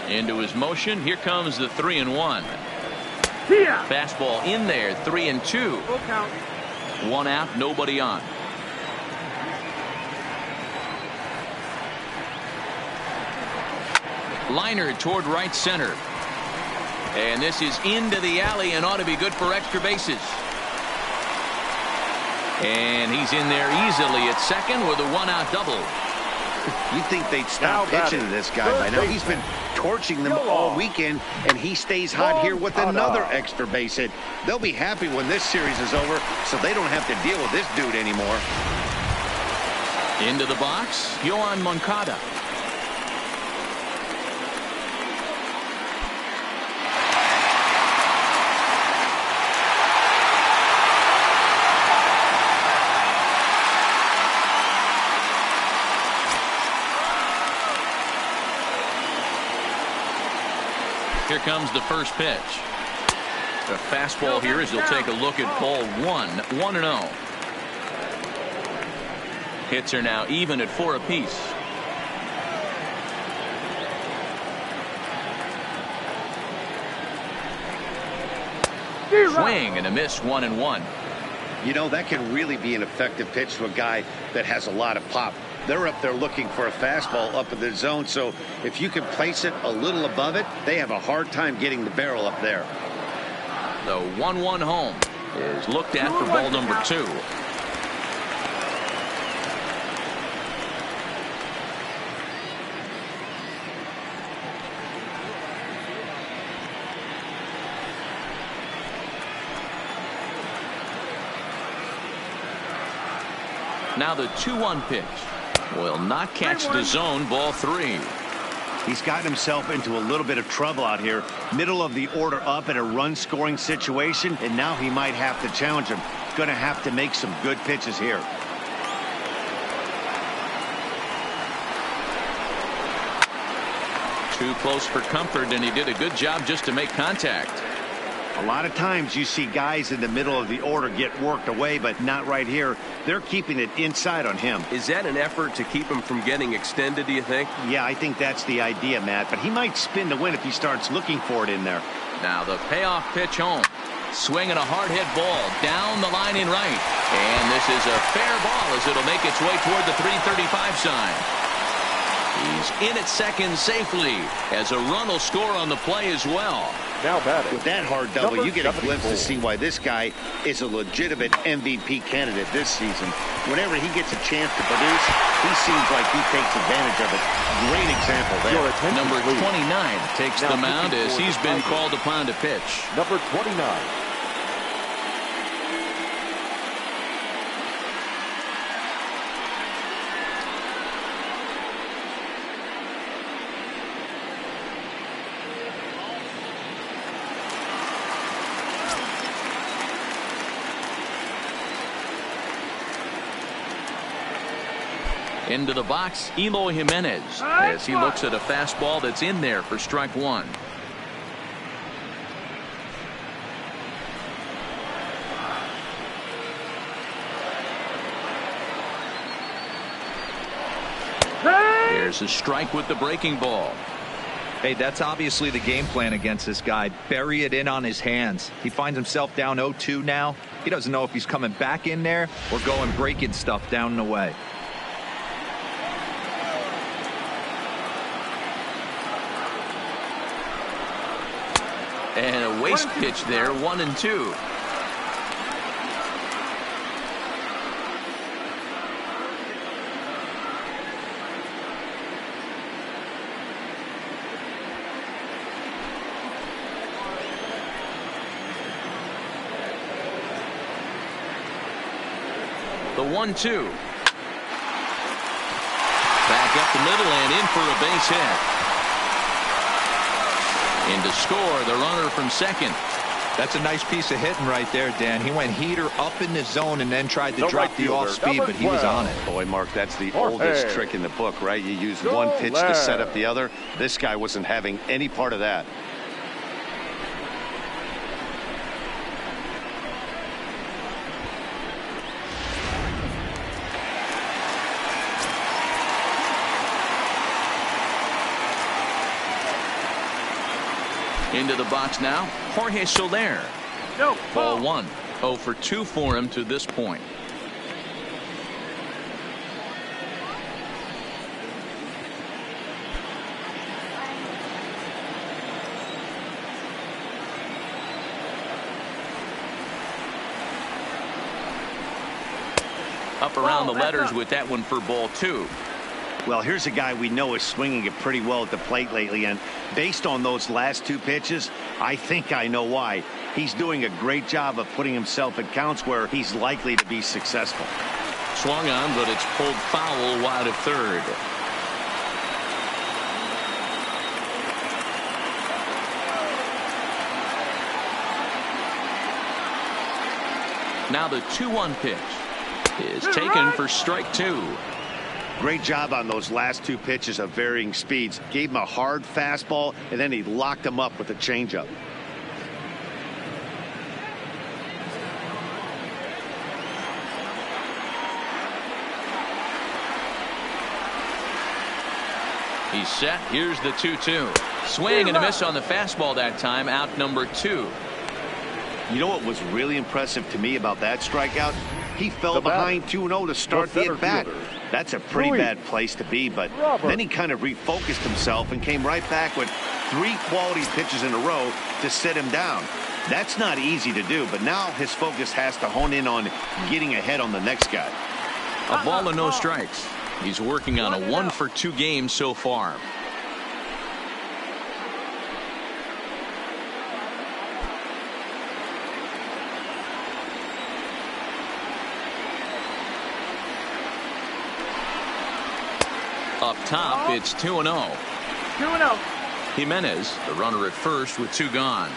Into his motion. Here comes the 3-1. Fastball in there. 3-2. Full count. 1 out, nobody on. Liner toward right center. And this is into the alley and ought to be good for extra bases. And he's in there easily at second with a 1-out double. You'd think they'd stop pitching to this guy by now. He's been torching them all weekend, and he stays hot here with another extra base hit. They'll be happy when this series is over, so they don't have to deal with this dude anymore. Into the box, Yohan Moncada. Here comes the first pitch. The fastball here as he'll take a look at ball 1-0. Hits are now even at 4 apiece. Swing and a miss, 1-1. You know, that can really be an effective pitch to a guy that has a lot of pop. They're up there looking for a fastball up in the zone, so if you can place it a little above it, they have a hard time getting the barrel up there. The 1-1 home is looked at for ball number 2. Now the 2-1 pitch will not catch the zone, ball 3. He's gotten himself into a little bit of trouble out here. Middle of the order up in a run-scoring situation, and now he might have to challenge him. Going to have to make some good pitches here. Too close for comfort, and he did a good job just to make contact. A lot of times you see guys in the middle of the order get worked away, but not right here. They're keeping it inside on him. Is that an effort to keep him from getting extended, do you think? Yeah, I think that's the idea, Matt, but he might spin to win if he starts looking for it in there. Now the payoff pitch home. Swinging a hard hit ball down the line in right. And this is a fair ball as it'll make its way toward the 335 sign. He's in at second safely as a run will score on the play as well. Now batting. With that hard double, you get a glimpse to see why this guy is a legitimate MVP candidate this season. Whenever he gets a chance to produce, he seems like he takes advantage of it. Great example there. Number 29 takes the mound as he's been called upon to pitch. Number 29. Into the box, Eloy Jimenez, as he looks at a fastball that's in there for strike 1. There's a strike with the breaking ball. Hey, that's obviously the game plan against this guy. Bury it in on his hands. He finds himself down 0-2 now. He doesn't know if he's coming back in there or going breaking stuff down and away. And a waste pitch there, 1-2. The 1-2. Back up the middle and in for a base hit. In to score, the runner from second. That's a nice piece of hitting right there, Dan. He went heater up in the zone and then tried to drop the off speed, but he was on it. Boy, Mark, that's the oldest trick in the book, right? You use one pitch to set up the other. This guy wasn't having any part of that. Into the box now, Jorge Soler. Ball 1. 0 for 2 for him to this point. Up around the letters with that one for ball 2. Well, here's a guy we know is swinging it pretty well at the plate lately, and based on those last 2 pitches, I think I know why. He's doing a great job of putting himself in counts where he's likely to be successful. Swung on, but it's pulled foul wide of third. Now the 2-1 pitch is taken for strike 2. Great job on those last 2 pitches of varying speeds. Gave him a hard fastball, and then he locked him up with a changeup. He's set. Here's the 2-2. Swing and a miss on the fastball that time. Out number 2. You know what was really impressive to me about that strikeout? He fell behind 2-0 to start the at-bat. That's a pretty bad place to be, but then he kind of refocused himself and came right back with 3 quality pitches in a row to sit him down. That's not easy to do, but now his focus has to hone in on getting ahead on the next guy. A ball and no strikes. He's working on a 1-for-2 game so far. Up top, it's 2-0. 2-0. Jimenez, the runner at first with 2 gone.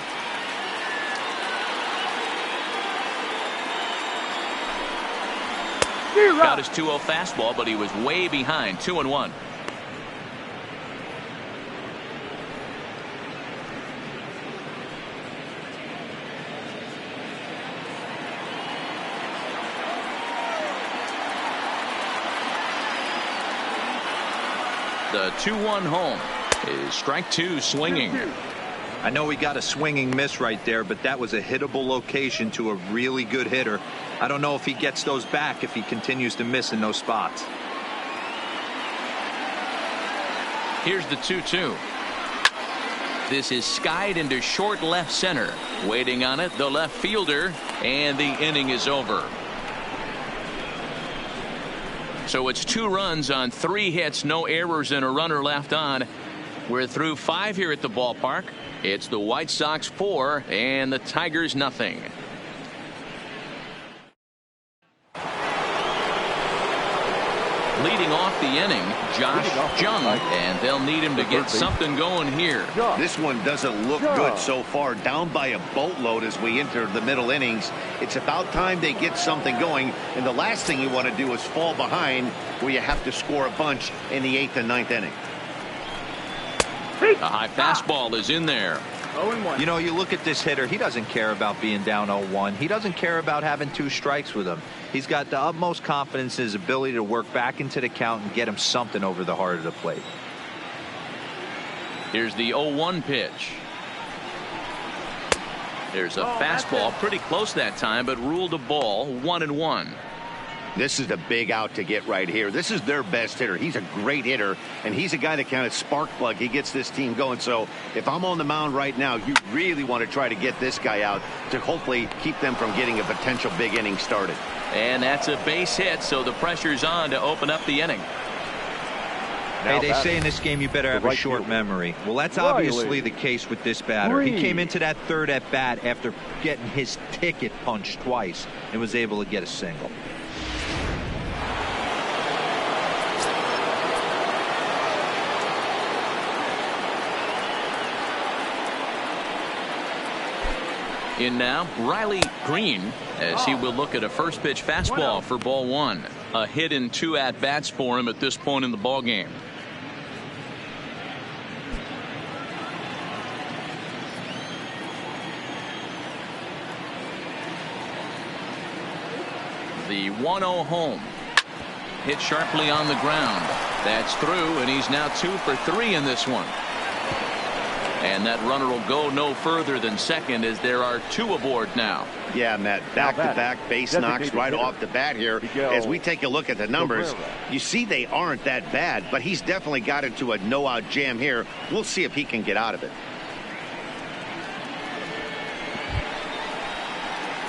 Got his 2-0 fastball, but he was way behind. 2-1. The 2-1 home is strike 2 swinging. I know he got a swinging miss right there, but that was a hittable location to a really good hitter. I don't know if he gets those back if he continues to miss in those spots. Here's the 2-2. This is skied into short left center. Waiting on it, the left fielder, and the inning is over. So it's 2 runs on 3 hits, no errors, and a runner left on. We're through 5 here at the ballpark. It's the White Sox 4 and the Tigers nothing. Leading off the inning, Josh Jung, and they'll need him to get something going here. This one doesn't look good so far. Down by a boatload as we enter the middle innings. It's about time they get something going, and the last thing you want to do is fall behind where you have to score a bunch in the 8th and 9th inning. A high fastball is in there. 0-1. You know, you look at this hitter, he doesn't care about being down 0-1. He doesn't care about having 2 strikes with him. He's got the utmost confidence in his ability to work back into the count and get him something over the heart of the plate. Here's the 0-1 pitch. There's a fastball pretty close that time, but ruled a ball. 1-1. This is the big out to get right here. This is their best hitter. He's a great hitter, and he's a guy that kind of spark plug. He gets this team going. So if I'm on the mound right now, you really want to try to get this guy out to hopefully keep them from getting a potential big inning started. And that's a base hit, so the pressure's on to open up the inning. Hey, they say in this game you better have a short memory. Well, that's obviously the case with this batter. He came into that 3rd at bat after getting his ticket punched twice and was able to get a single. In now, Riley Green, as he will look at a first pitch fastball for ball 1. A hit in 2 at-bats for him at this point in the ball game. The 1-0 home. Hit sharply on the ground. That's through, and he's now 2 for 3 in this one. And that runner will go no further than second as there are 2 aboard now. Yeah, Matt, back-to-back base knocks right off the bat here. As we take a look at the numbers, you see they aren't that bad, but he's definitely got into a no-out jam here. We'll see if he can get out of it.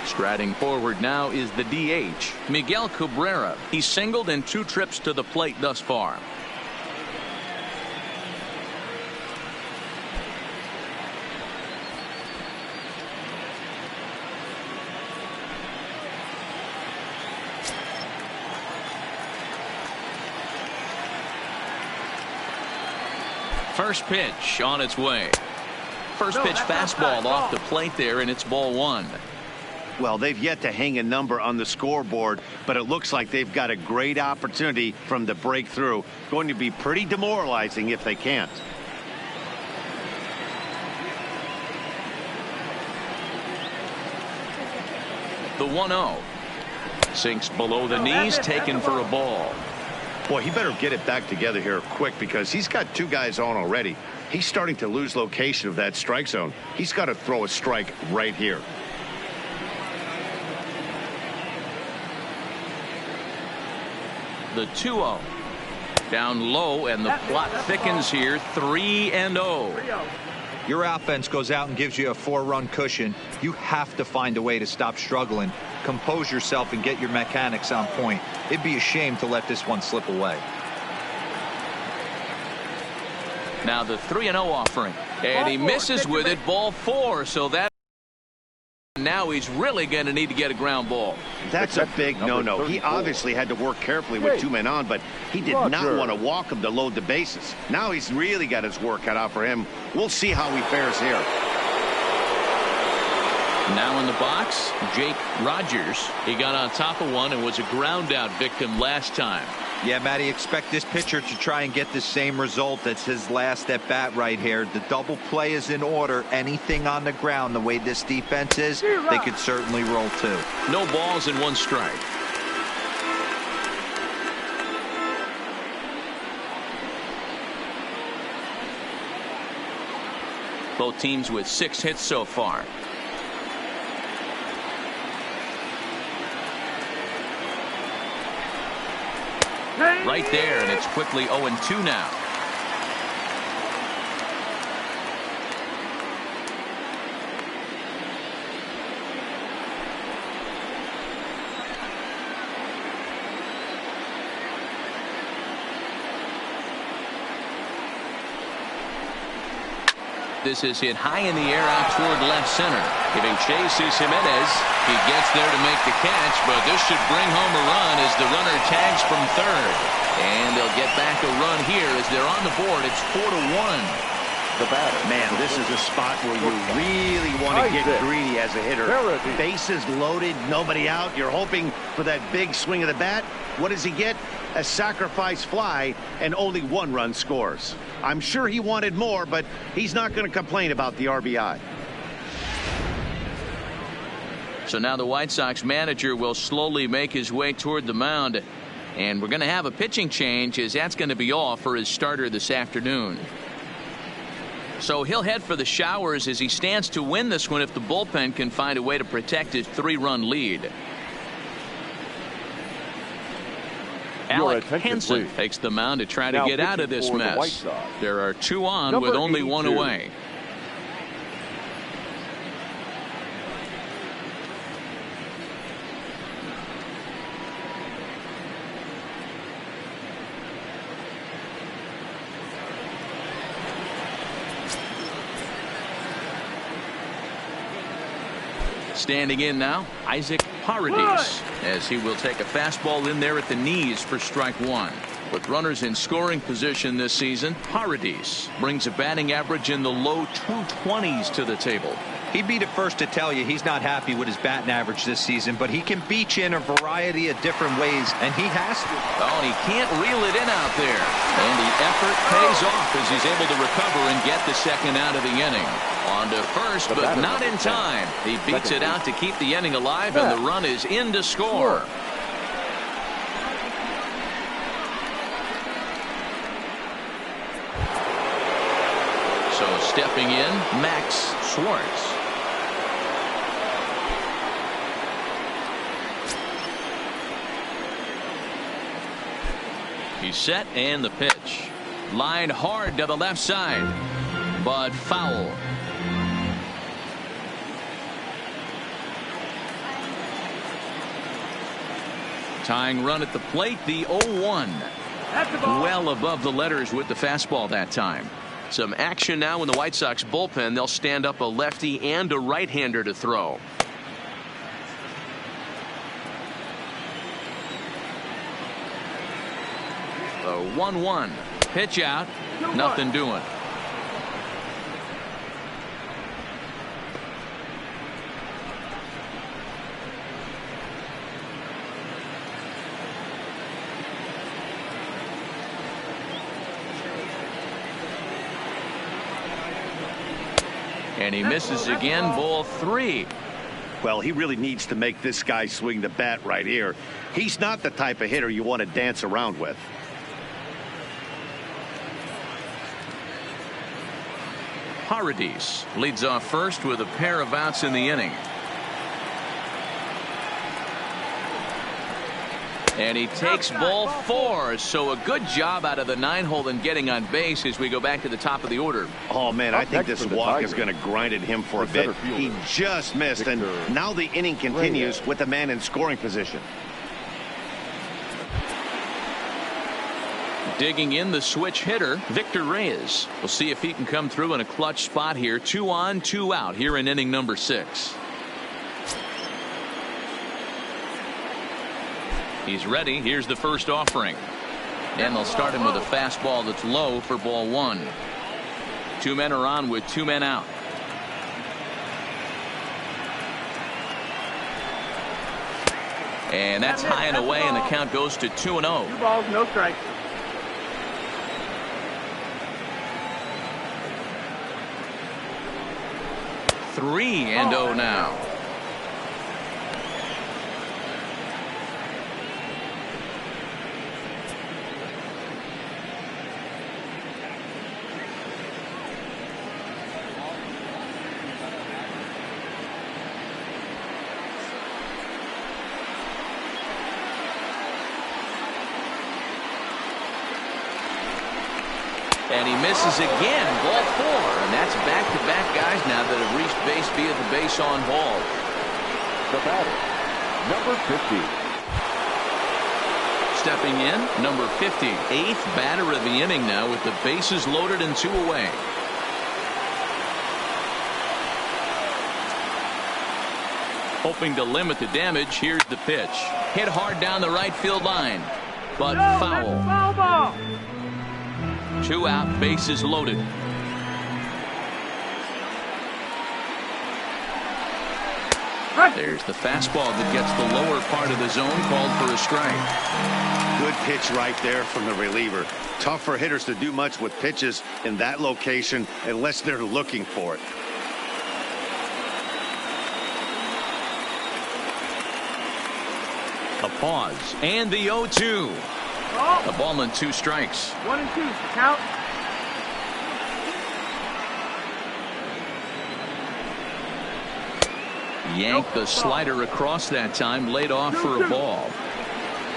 Striding forward now is the DH, Miguel Cabrera. He's singled in 2 trips to the plate thus far. First pitch on its way. First pitch fastball off the plate there, and it's ball 1. Well, they've yet to hang a number on the scoreboard, but it looks like they've got a great opportunity from the breakthrough. Going to be pretty demoralizing if they can't. The 1-0. Sinks below the knees, taken for a ball. Boy, he better get it back together here quick because he's got two guys on already. He's starting to lose location of that strike zone. He's got to throw a strike right here. The 2-0. Down low, and the plot thickens here. 3-0. Your offense goes out and gives you a 4-run cushion. You have to find a way to stop struggling, compose yourself, and get your mechanics on point. It'd be a shame to let this one slip away. Now the 3-0 offering, and he misses with it. Ball 4. So that now he's really going to need to get a ground ball. That's a big no-no. He obviously had to work carefully with two men on, but he did not want to walk him to load the bases. Now he's really got his work cut out for him. We'll see how he fares here. Now in the box, Jake Rogers. He got on top of one and was a ground out victim last time. Yeah, Matty, expect this pitcher to try and get the same result. That's his last at bat right here. The double play is in order. Anything on the ground, the way this defense is, they could certainly roll too. No balls and 1 strike. Both teams with 6 hits so far. Right there, and it's quickly 0-2 now. This is hit high in the air out toward left center. Giving chase is Jimenez. He gets there to make the catch, but this should bring home a run as the runner tags from third. And they'll get back a run here as they're on the board. It's 4-1. The batter. Man, this is a spot where you really want to get greedy as a hitter. Bases loaded, nobody out. You're hoping for that big swing of the bat. What does he get? A sacrifice fly, and only 1 run scores. I'm sure he wanted more, but he's not going to complain about the RBI. So now the White Sox manager will slowly make his way toward the mound. And we're going to have a pitching change, as that's going to be all for his starter this afternoon. So he'll head for the showers as he stands to win this one if the bullpen can find a way to protect his 3-run lead. Alec Hansen takes the mound to try to get out of this mess. There are 2 on with only 1 away. Standing in now, Isaac Paredes, as he will take a fastball in there at the knees for strike 1. With runners in scoring position this season, Paredes brings a batting average in the low 220s to the table. He'd be the first to tell you he's not happy with his batting average this season, but he can beat you in a variety of different ways, and he has to. Oh, and he can't reel it in out there. And the effort pays off as he's able to recover and get the second out of the inning. On to first, but not in time. He beats it out to keep the inning alive, and the run is in to score. So stepping in, Max Schwartz. He's set, and the pitch. Line hard to the left side, but foul. Tying run at the plate, the 0-1. Well above the letters with the fastball that time. Some action now in the White Sox bullpen. They'll stand up a lefty and a right-hander to throw. The 1-1. Pitch out. Nothing doing. And he misses again, ball 3. Well, he really needs to make this guy swing the bat right here. He's not the type of hitter you want to dance around with. Paradis leads off first with a pair of outs in the inning. And he takes ball 4. So a good job out of the 9-hole in getting on base as we go back to the top of the order. Oh, man, I think this walk is going to grind at him for a bit. He just missed, and now the inning continues with a man in scoring position. Digging in the switch hitter, Victor Reyes. We'll see if he can come through in a clutch spot here. 2 on, 2 out here in inning number 6. He's ready. Here's the first offering. And they'll start him with a fastball that's low for ball 1. 2 men are on with 2 men out. And that's high and away, and the count goes to 2-0. 2 balls, no strikes. Three and 0 now. And he misses again, ball 4, and that's back-to-back guys now that have reached base via the base on ball. The batter, number 50. Stepping in, number 50, 8th batter of the inning now with the bases loaded and 2 away. Hoping to limit the damage, here's the pitch. Hit hard down the right field line, but foul. Foul ball. 2 out, bases loaded. There's the fastball that gets the lower part of the zone, called for a strike. Good pitch right there from the reliever. Tough for hitters to do much with pitches in that location unless they're looking for it. A pause and the 0-2. A ball and 2 strikes. 1 and 2. Count. Yanked the slider across that time, laid off for a ball.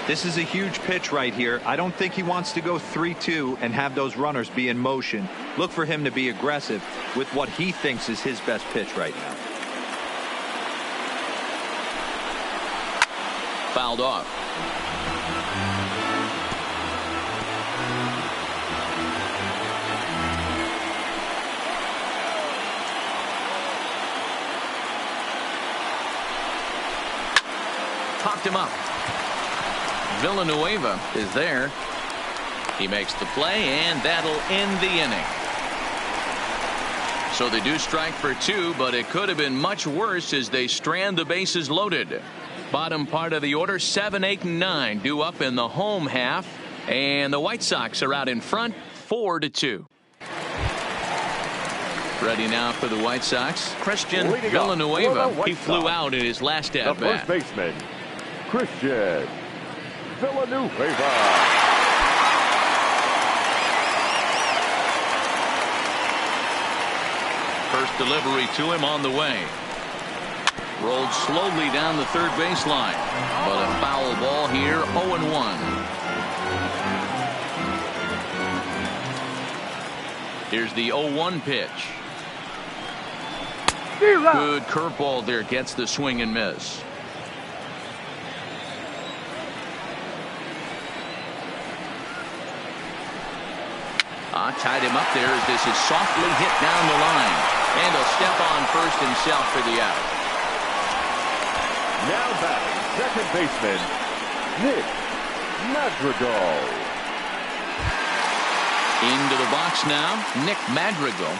This is a huge pitch right here. I don't think he wants to go 3-2 and have those runners be in motion. Look for him to be aggressive with what he thinks is his best pitch right now. Fouled off. Popped him up. Villanueva is there. He makes the play, and that'll end the inning. So they do strike for 2, but it could have been much worse as they strand the bases loaded. Bottom part of the order, 7, 8, and 9 due up in the home half, and the White Sox are out in front, 4-2. Ready now for the White Sox, Christian Villanueva. He flew out in his last at bat. The first baseman, Christian Villanueva. First delivery to him on the way. Rolled slowly down the third baseline, but a foul ball here, 0-1. Here's the 0-1 pitch. Good curveball there, gets the swing and miss. Tied him up there as this is softly hit down the line. And he'll step on first himself for the out. Now batting, second baseman, Nick Madrigal. Into the box now, Nick Madrigal.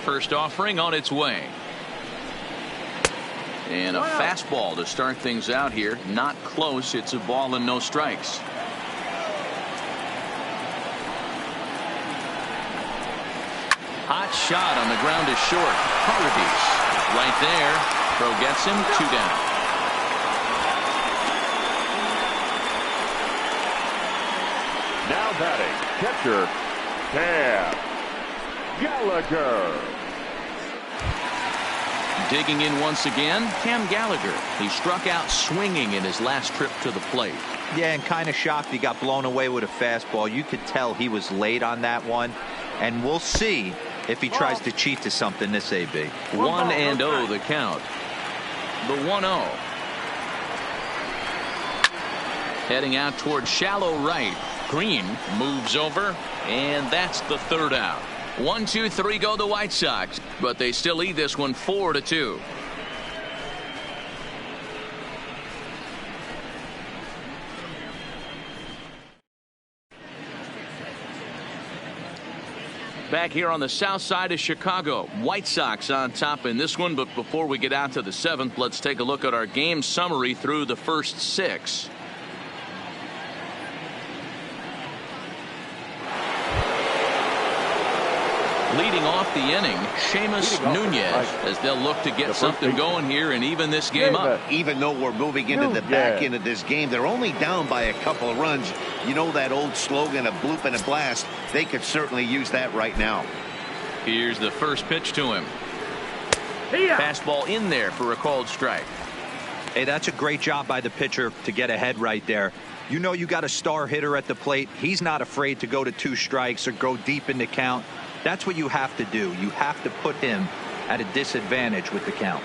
First offering on its way. And a fastball to start things out here. Not close. It's a ball and no strikes. Hot shot on the ground is short. Paradis right there. Throw gets him, 2 down. Now batting, catcher, Cam Gallagher. Digging in once again, Cam Gallagher. He struck out swinging in his last trip to the plate. Yeah, and kind of shocked he got blown away with a fastball. You could tell he was late on that one. And we'll see if he tries to cheat to something this AB. 1-0 the count. The 1-0. Heading out toward shallow right. Green moves over, and that's the third out. 1-2-3 go the White Sox, but they still lead this one 4-2. Back here on the south side of Chicago, White Sox on top in this one. But before we get out to the seventh, let's take a look at our game summary through the first 6. Leading off the inning, Seamus Nunez, as they'll look to get something going here and even this game up. Even though we're moving into the back end of this game, they're only down by a couple of runs. You know that old slogan, a bloop and a blast. They could certainly use that right now. Here's the first pitch to him. Fastball in there for a called strike. Hey, that's a great job by the pitcher to get ahead right there. You know you got a star hitter at the plate. He's not afraid to go to 2 strikes or go deep in the count. That's what you have to do. You have to put him at a disadvantage with the count.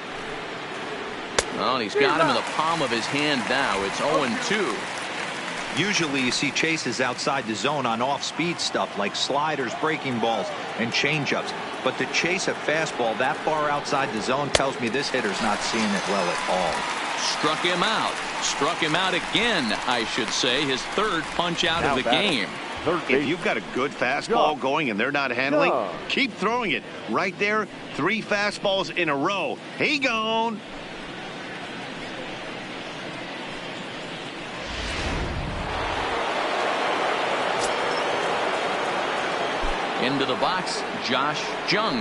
Well, he's got him in the palm of his hand now. It's 0-2. Usually you see chases outside the zone on off-speed stuff like sliders, breaking balls, and changeups. But to chase a fastball that far outside the zone tells me this hitter's not seeing it well at all. Struck him out. Struck him out again, I should say. His third punch out of the game. If you've got a good fastball going and they're not handling, keep throwing it. Right there, 3 fastballs in a row. He gone. Into the box, Josh Jung,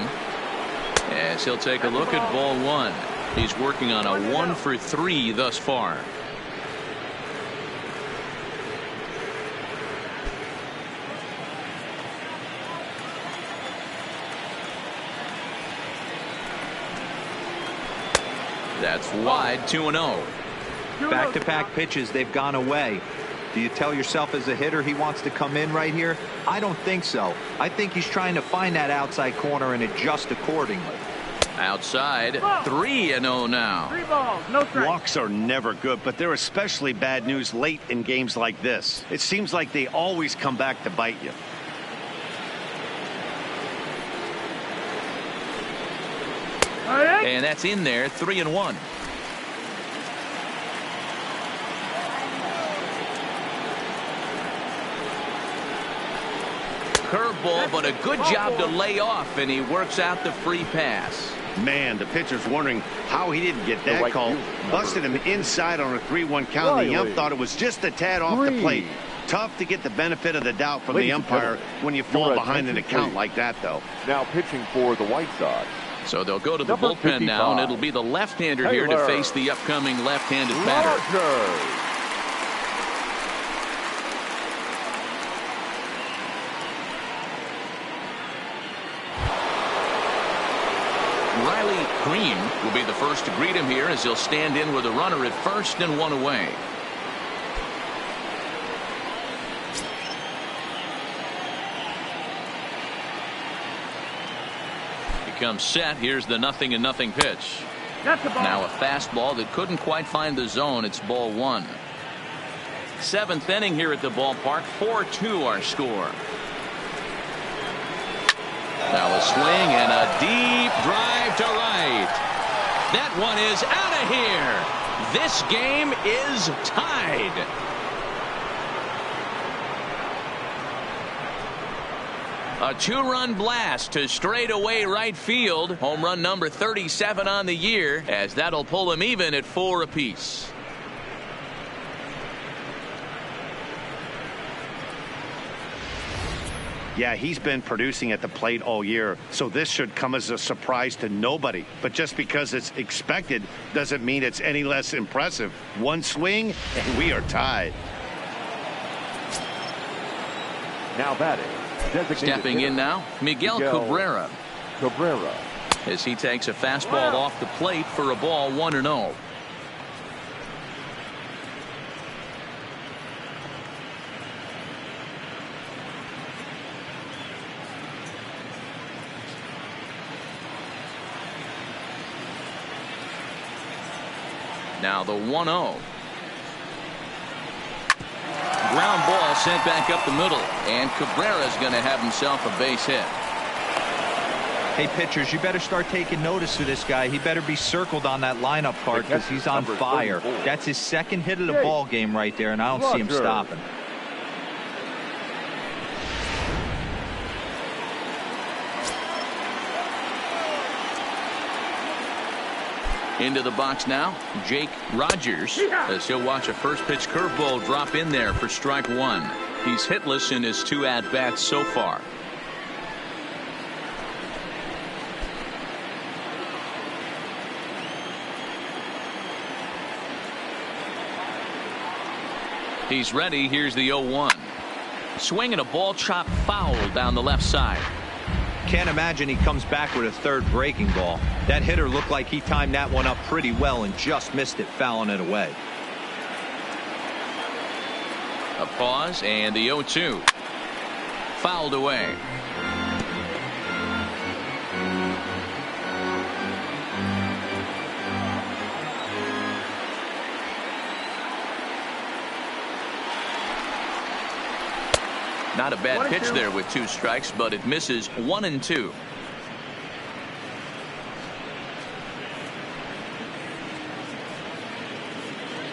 as he'll take a look at ball 1. He's working on a 1 for 3 thus far. That's wide, 2-0. Back-to-back pitches, they've gone away. Do you tell yourself as a hitter he wants to come in right here? I don't think so. I think he's trying to find that outside corner and adjust accordingly. Outside, 3-0 now. 3 balls, no strikes. Walks are never good, but they're especially bad news late in games like this. It seems like they always come back to bite you. And that's in there, 3-1. Curveball, but a good job to lay off, and he works out the free pass. Man, the pitcher's wondering how he didn't get that call. Busted him inside on a 3-1 count. The ump thought it was just a tad off the plate. Tough to get the benefit of the doubt from the umpire when you fall behind an account like that, though. Now pitching for the White Sox. So they'll go to the bullpen now, and it'll be the left-hander here to face the upcoming left-handed batter. Riley Green will be the first to greet him here as he'll stand in with a runner at first and 1 away. Comes set. Here's the 0-0 pitch. Now a fastball that couldn't quite find the zone. It's ball 1. 7th inning here at the ballpark. 4-2 our score. Now a swing and a deep drive to right. That one is out of here. This game is tied. A 2-run blast to straightaway right field. Home run number 37 on the year, as that'll pull him even at 4 apiece. Yeah, he's been producing at the plate all year, so this should come as a surprise to nobody. But just because it's expected doesn't mean it's any less impressive. One swing, and we are tied. Now batting. Stepping in now, Miguel Cabrera. As he takes a fastball off the plate for a ball 1-0. Now the 1-0. Ground ball sent back up the middle, and Cabrera's going to have himself a base hit. Hey, pitchers, you better start taking notice of this guy. He better be circled on that lineup card because he's on fire. That's his second hit of the ball game right there, and I don't see him stopping. Into the box now, Jake Rogers, as he'll watch a first pitch curveball drop in there for strike one. He's hitless in his 2 at-bats so far. He's ready. Here's the 0-1. Swinging a ball chopped foul down the left side. Can't imagine he comes back with a third breaking ball. That hitter looked like he timed that one up pretty well and just missed it, fouling it away. A pause and the 0-2. Fouled away. Not a bad pitch there with 2 strikes, but it misses 1-2.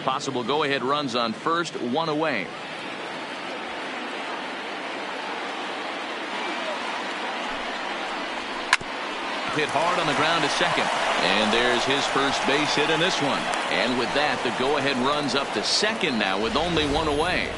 Possible go-ahead runs on first, 1 away. Hit hard on the ground to second. And there's his first base hit in this one. And with that, the go-ahead runs up to second now with only 1 away.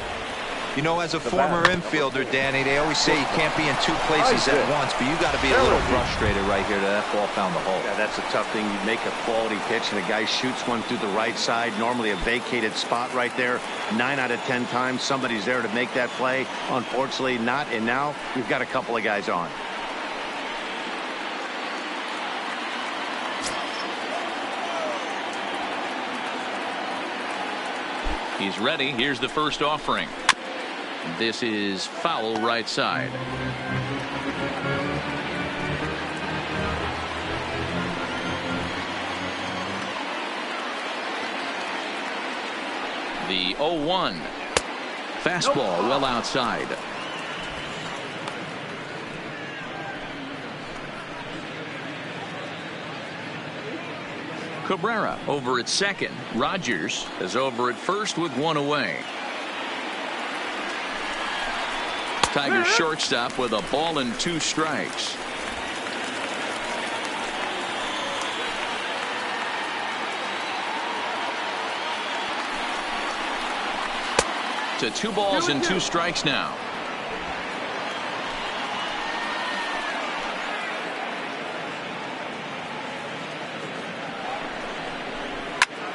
You know, as a former infielder, Danny, they always say you can't be in 2 places at once, but you got to be a little frustrated right here that ball found the hole. Yeah, that's a tough thing. You make a quality pitch and the guy shoots one through the right side, normally a vacated spot right there. 9 out of 10 times somebody's there to make that play. Unfortunately not, and now you've got a couple of guys on. He's ready. Here's the first offering. This is foul right side. The 0-1. Fastball well outside. Cabrera over at second. Rogers is over at first with 1 away. Tigers shortstop with a ball and 2 strikes. To 2 balls and 2 strikes now.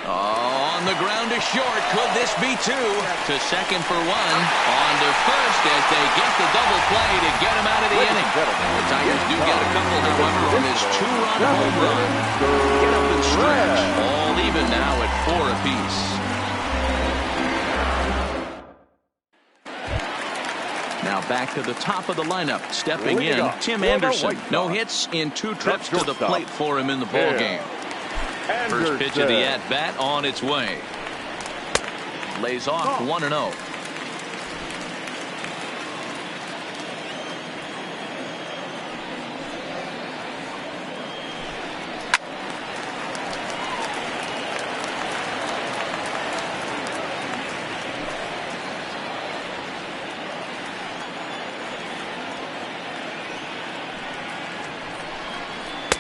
On the ground to short. Could this be 2? To second for 1. On to first as they get the double play to get him out of the inning. The Tigers do get a couple, however, on this 2-run home run. Get up and stretch. All even now at 4 apiece. Now back to the top of the lineup. Stepping in, Tim Anderson. No hits in 2 trips to the plate for him in the ball game. First pitch of the at-bat on its way. Lays off 1-0.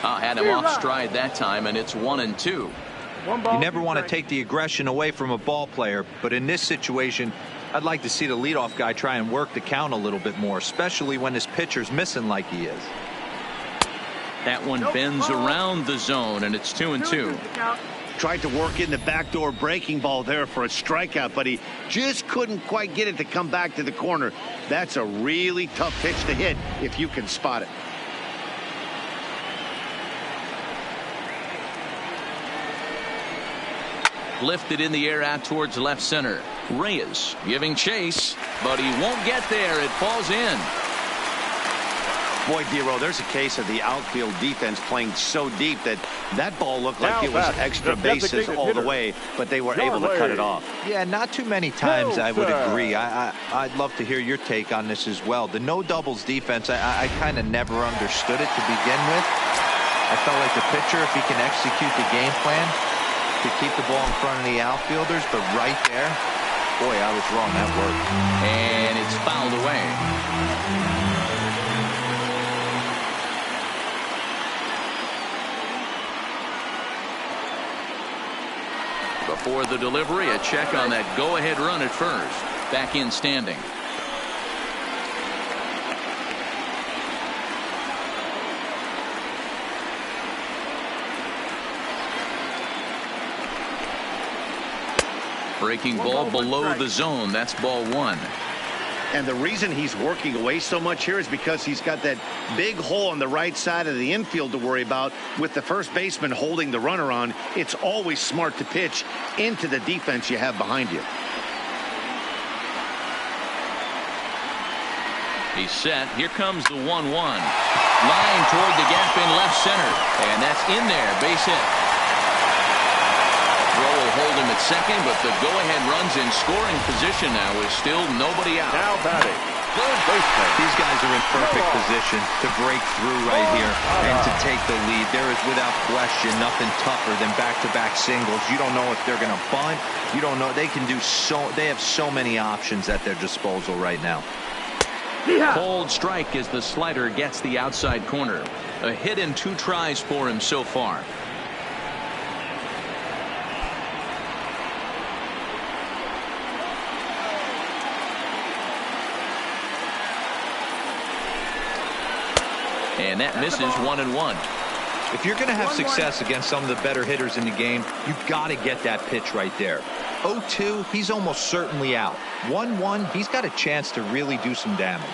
Had him off stride that time, and it's 1-2. You never want to take the aggression away from a ball player, but in this situation, I'd like to see the leadoff guy try and work the count a little bit more, especially when his pitcher's missing like he is. That one bends around the zone, and it's 2-2. Tried to work in the backdoor breaking ball there for a strikeout, but he just couldn't quite get it to come back to the corner. That's a really tough pitch to hit if you can spot it. Lifted in the air out towards left center. Reyes giving chase, but he won't get there. It falls in. Boy, Dero, there's a case of the outfield defense playing so deep that ball looked like it was extra bases all the way, but they were able to cut it off. Yeah, not too many times I would agree. I'd love to hear your take on this as well. The no doubles defense, I kind of never understood it to begin with. I felt like the pitcher, if he can execute the game plan, to keep the ball in front of the outfielders, but right there, boy, I was wrong. That worked. And it's fouled away. Before the delivery, a check on that go-ahead run at first. Back in standing. Breaking ball below the zone. That's ball one. And the reason he's working away so much here is because he's got that big hole on the right side of the infield to worry about. With the first baseman holding the runner on, it's always smart to pitch into the defense you have behind you. He's set. Here comes the 1-1. Line toward the gap in left center. And that's in there. Base hit. Throw will hold him at second, but the go-ahead runs in scoring position now with still nobody out. Now batting, third baseman. These guys are in perfect position to break through right here and to take the lead. There is without question nothing tougher than back-to-back singles. You don't know if they're going to bunt. You don't know. They can do so. They have so many options at their disposal right now. Cold strike as the slider gets the outside corner. A hit in 2 tries for him so far. And that misses 1-1. If you're going to have success against some of the better hitters in the game, you've got to get that pitch right there. 0-2, he's almost certainly out. 1-1, he's got a chance to really do some damage.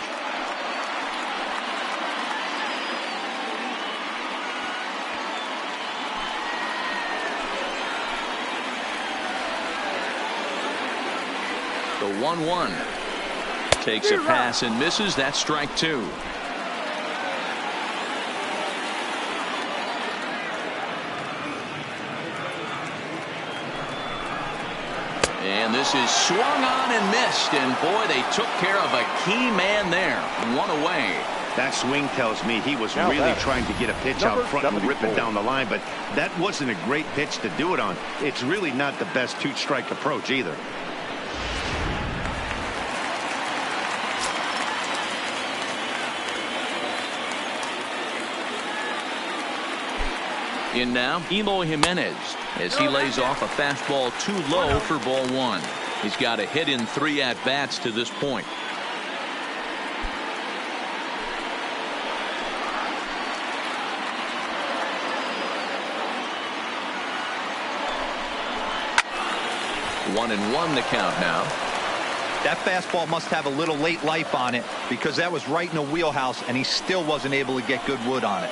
The 1-1 takes a pass and misses. That's strike 2. And this is swung on and missed. And boy, they took care of a key man there. 1 away. That swing tells me he was really trying to get a pitch out front and rip it down the line, but that wasn't a great pitch to do it on. It's really not the best 2-strike approach either. In now, Eloy Jimenez as he lays off a fastball too low for ball 1. He's got a hit in 3 at-bats to this point. One and one the count now. That fastball must have a little late life on it because that was right in the wheelhouse and he still wasn't able to get good wood on it.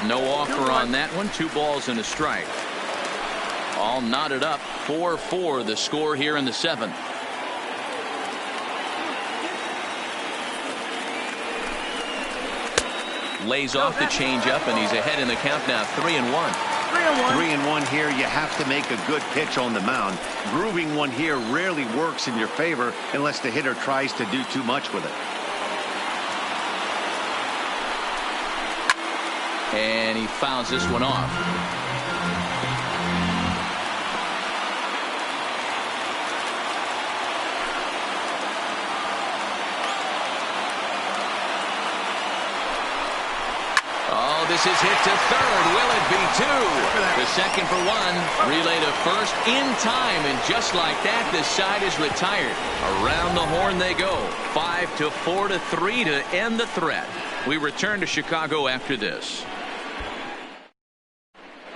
No offer on that one. 2 balls and a strike. All knotted up. 4-4 the score here in the 7th. Lays off the changeup and he's ahead in the count now. 3-1. 3-1 here. You have to make a good pitch on the mound. Grooving one here rarely works in your favor unless the hitter tries to do too much with it. And he fouls this one off. Oh, This is hit to third. Will it be two? The second for one. Relay to first in time. And just like that, this side is retired. Around the horn they go. 5-4 to 3 to end the threat. We return to Chicago after this.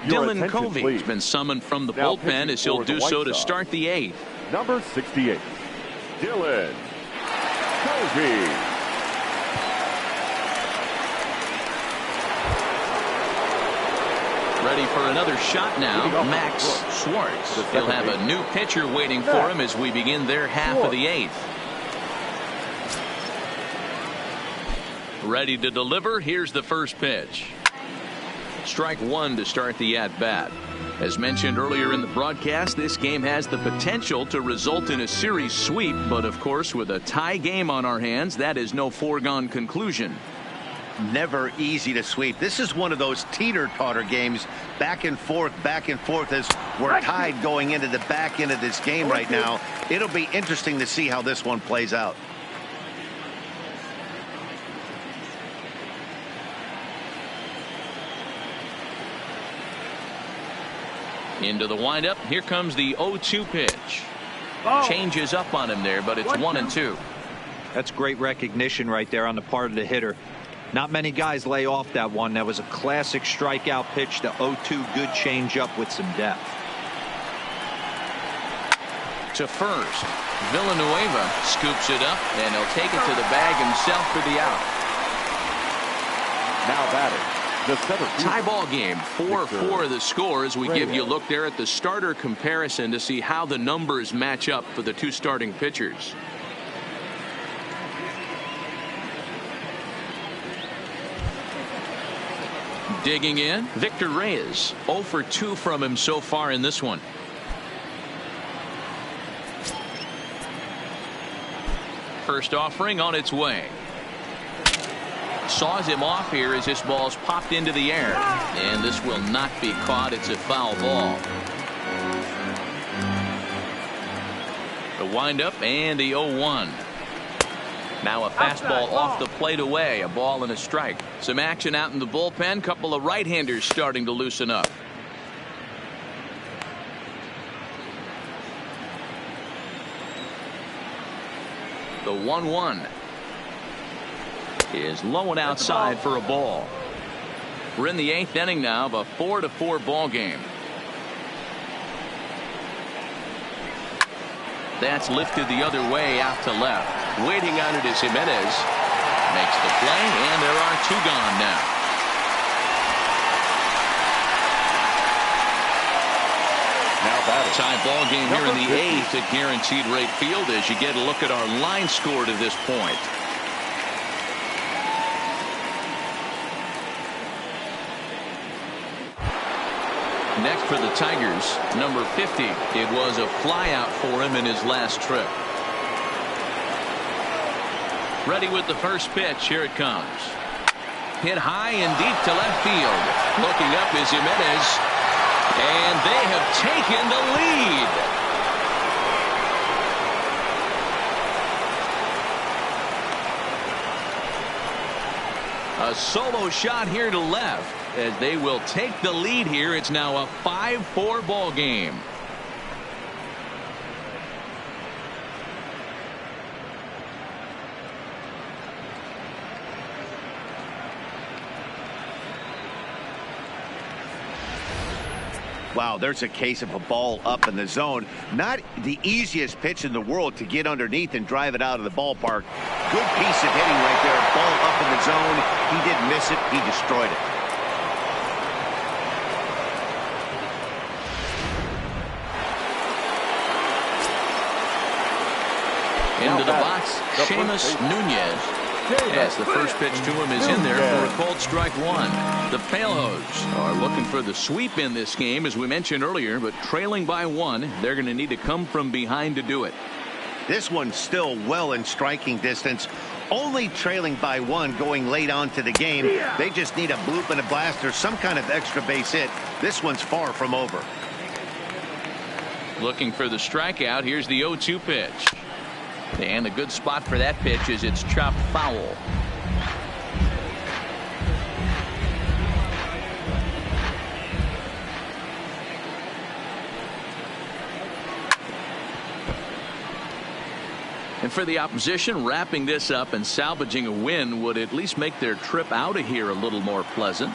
Dylan Covey's been summoned from the bullpen as he'll do so to start the eighth. Number 68, Dylan Covey. Ready for another shot now, Max Schwartz. He'll have a new pitcher waiting for him as we begin their half of the eighth. Ready to deliver. Here's the first pitch. Strike one to start the at-bat. As mentioned earlier in the broadcast, this game has the potential to result in a series sweep, but of course with a tie game on our hands, that is no foregone conclusion. Never easy to sweep. This is one of those teeter-totter games, back and forth as we're tied going into the back end of this game right now. It'll be interesting to see how this one plays out. Into the windup. Here comes the 0-2 pitch. Changes up on him there, but it's 1-2. That's great recognition right there on the part of the hitter. Not many guys lay off that one. That was a classic strikeout pitch. The 0-2, good changeup with some depth. To first. Villanueva scoops it up, and he'll take it to the bag himself for the out. Now batting, the center field. Tie ball game, 4-4 the score as we give you a look there at the starter comparison to see how the numbers match up for the two starting pitchers. Digging in, Victor Reyes. 0 for 2 from him so far in this one. First offering on its way. Saws him off here as this ball's popped into the air. And this will not be caught. It's a foul ball. The windup and the 0-1. Now a fastball off the plate away. A ball and a strike. Some action out in the bullpen. Couple of right-handers starting to loosen up. The 1-1 is low and outside for a ball. We're in the eighth inning now of a 4-4 ball game. That's lifted the other way out to left. Waiting on it is Jimenez. Makes the play, and there are two gone now. Tie ball game here in the eighth at Guaranteed Rate Field as you get a look at our line score to this point. Next for the Tigers, number 50. It was a flyout for him in his last trip. Ready with the first pitch. Here it comes. Hit high and deep to left field. Looking up is Jimenez. And they have taken the lead. A solo shot here to left as they will take the lead here. It's now a 5-4 ball game. Wow, there's a case of a ball up in the zone. Not the easiest pitch in the world to get underneath and drive it out of the ballpark. Good piece of hitting right there. Ball up in the zone. He didn't miss it. He destroyed it. Into the box, Seamus Nunez. Yes, the first pitch to him is in there for a called strike one. The Pailhos are looking for the sweep in this game, as we mentioned earlier, but trailing by one, they're going to need to come from behind to do it. This one's still well in striking distance. Only trailing by one going late on to the game. They just need a bloop and a blast or some kind of extra base hit. This one's far from over. Looking for the strikeout. Here's the 0-2 pitch. And a good spot for that pitch is it's chopped foul. And for the opposition, wrapping this up and salvaging a win would at least make their trip out of here a little more pleasant.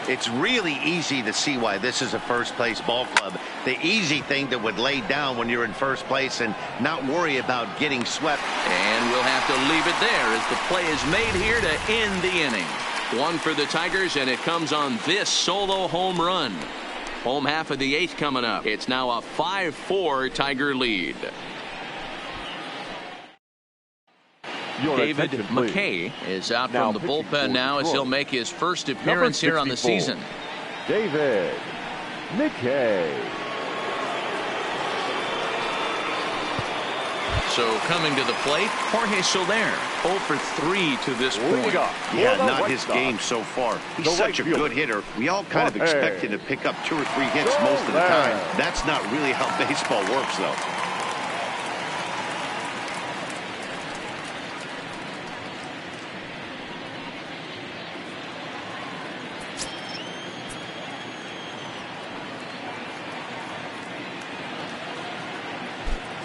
It's really easy to see why this is a first-place ball club. The easy thing that would lay down when you're in first place and not worry about getting swept. And we'll have to leave it there as the play is made here to end the inning. One for the Tigers, and it comes on this solo home run. Home half of the 8th coming up. It's now a 5-4 Tiger lead. David McKay is out from the bullpen now as he'll make his first appearance here on the season. David McKay. So coming to the plate, Jorge Soler, 0 for 3 to this point. Yeah, not his game so far. He's such a good hitter. We all kind of expect him to pick up 2 or 3 hits most of the time. That's not really how baseball works, though.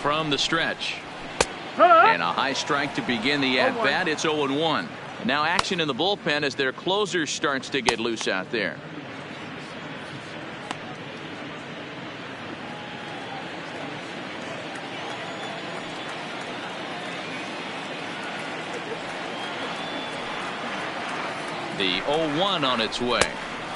From the stretch. And a high strike to begin the at-bat. It's 0-1. Now action in the bullpen as their closer starts to get loose out there. The 0-1 on its way.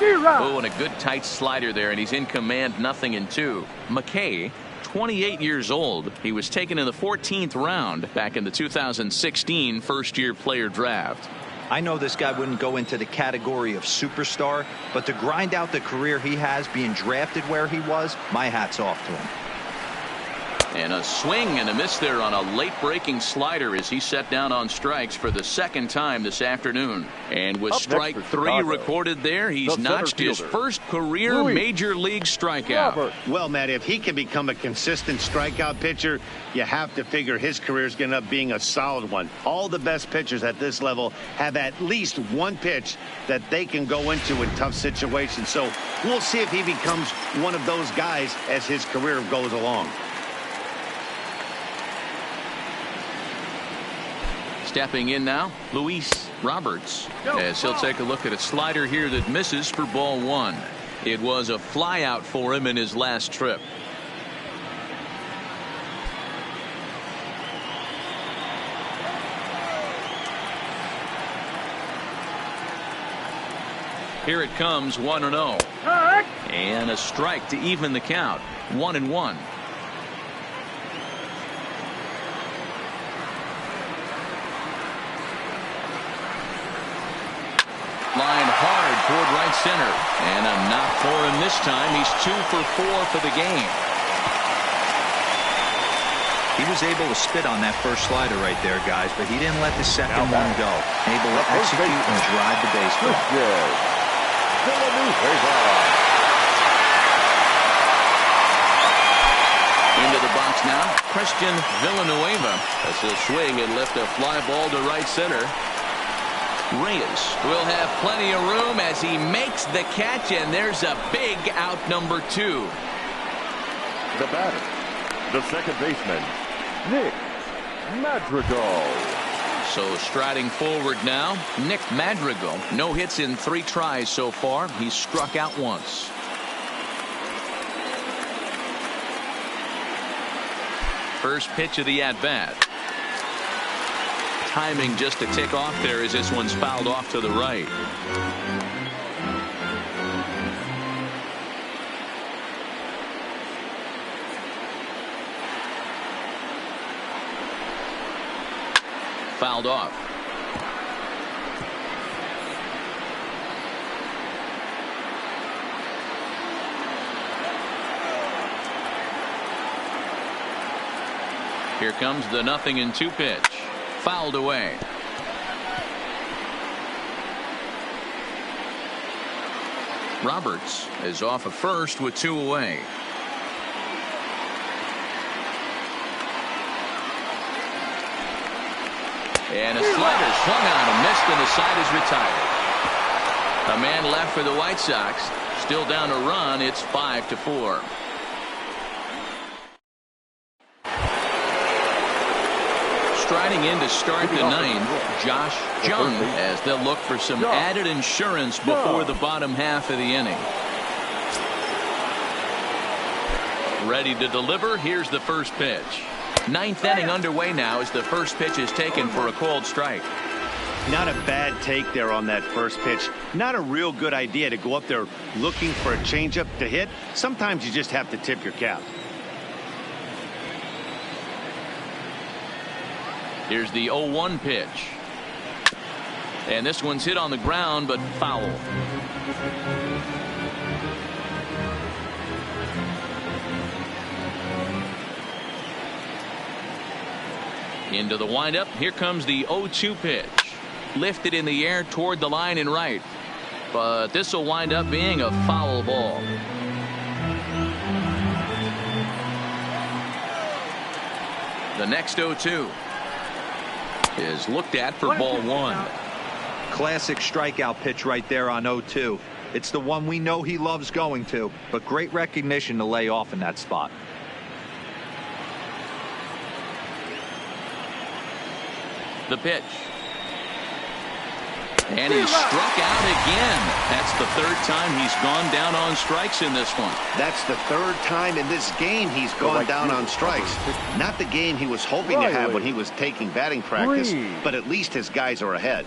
Oh, and a good tight slider there, and he's in command, 0-2. McKay, 28 years old. He was taken in the 14th round back in the 2016 first-year player draft. I know this guy wouldn't go into the category of superstar, but to grind out the career he has being drafted where he was, my hat's off to him. And a swing and a miss there on a late breaking slider as he set down on strikes for the second time this afternoon. And with strike 3 recorded there, he's notched his first career major league strikeout. Well, Matt, if he can become a consistent strikeout pitcher, you have to figure his career is going to end up being a solid one. All the best pitchers at this level have at least one pitch that they can go into in tough situations. So we'll see if he becomes one of those guys as his career goes along. Stepping in now, Luis Roberts, as he'll take a look at a slider here that misses for ball 1. It was a flyout for him in his last trip. Here it comes, 1-0. And a strike to even the count, 1-1. Line hard toward right center. And a knock for him this time. He's 2 for 4 for the game. He was able to spit on that first slider right there, guys, but he didn't let the second one go. Able to execute and drive the baseball. Into the box now, Christian Villanueva. As he'll swing and lift a fly ball to right center. Reyes will have plenty of room as he makes the catch, and there's a big out, number 2. The batter, the second baseman, Nick Madrigal. So striding forward now, Nick Madrigal. No hits in 3 tries so far. He's struck out once. First pitch of the at-bat. Timing just to tick off there as this one's fouled off to the right. Fouled off. Here comes the 0-2 pitch. Fouled away. Roberts is off at first with 2 away. And a slider swung on and missed, and the side is retired. A man left for the White Sox. Still down a run. It's 5-4. striding in to start the ninth, Josh Jung, as they'll look for some added insurance before the bottom half of the inning. Ready to deliver. Here's the first pitch. Ninth inning underway now as the first pitch is taken for a called strike. Not a bad take there on that first pitch. Not a real good idea to go up there looking for a changeup to hit. Sometimes you just have to tip your cap. Here's the 0-1 pitch. And this one's hit on the ground, but foul. Into the windup. Here comes the 0-2 pitch. Lifted in the air toward the line and right. But this will wind up being a foul ball. The next 0-2 is looked at for ball one. Classic strikeout pitch right there on 0-2. It's the one we know he loves going to, but great recognition to lay off in that spot. The pitch. And he struck out again. That's the third time he's gone down on strikes in this one. That's the third time in this game he's gone down on strikes. Not the game he was hoping to have when he was taking batting practice, but at least his guys are ahead.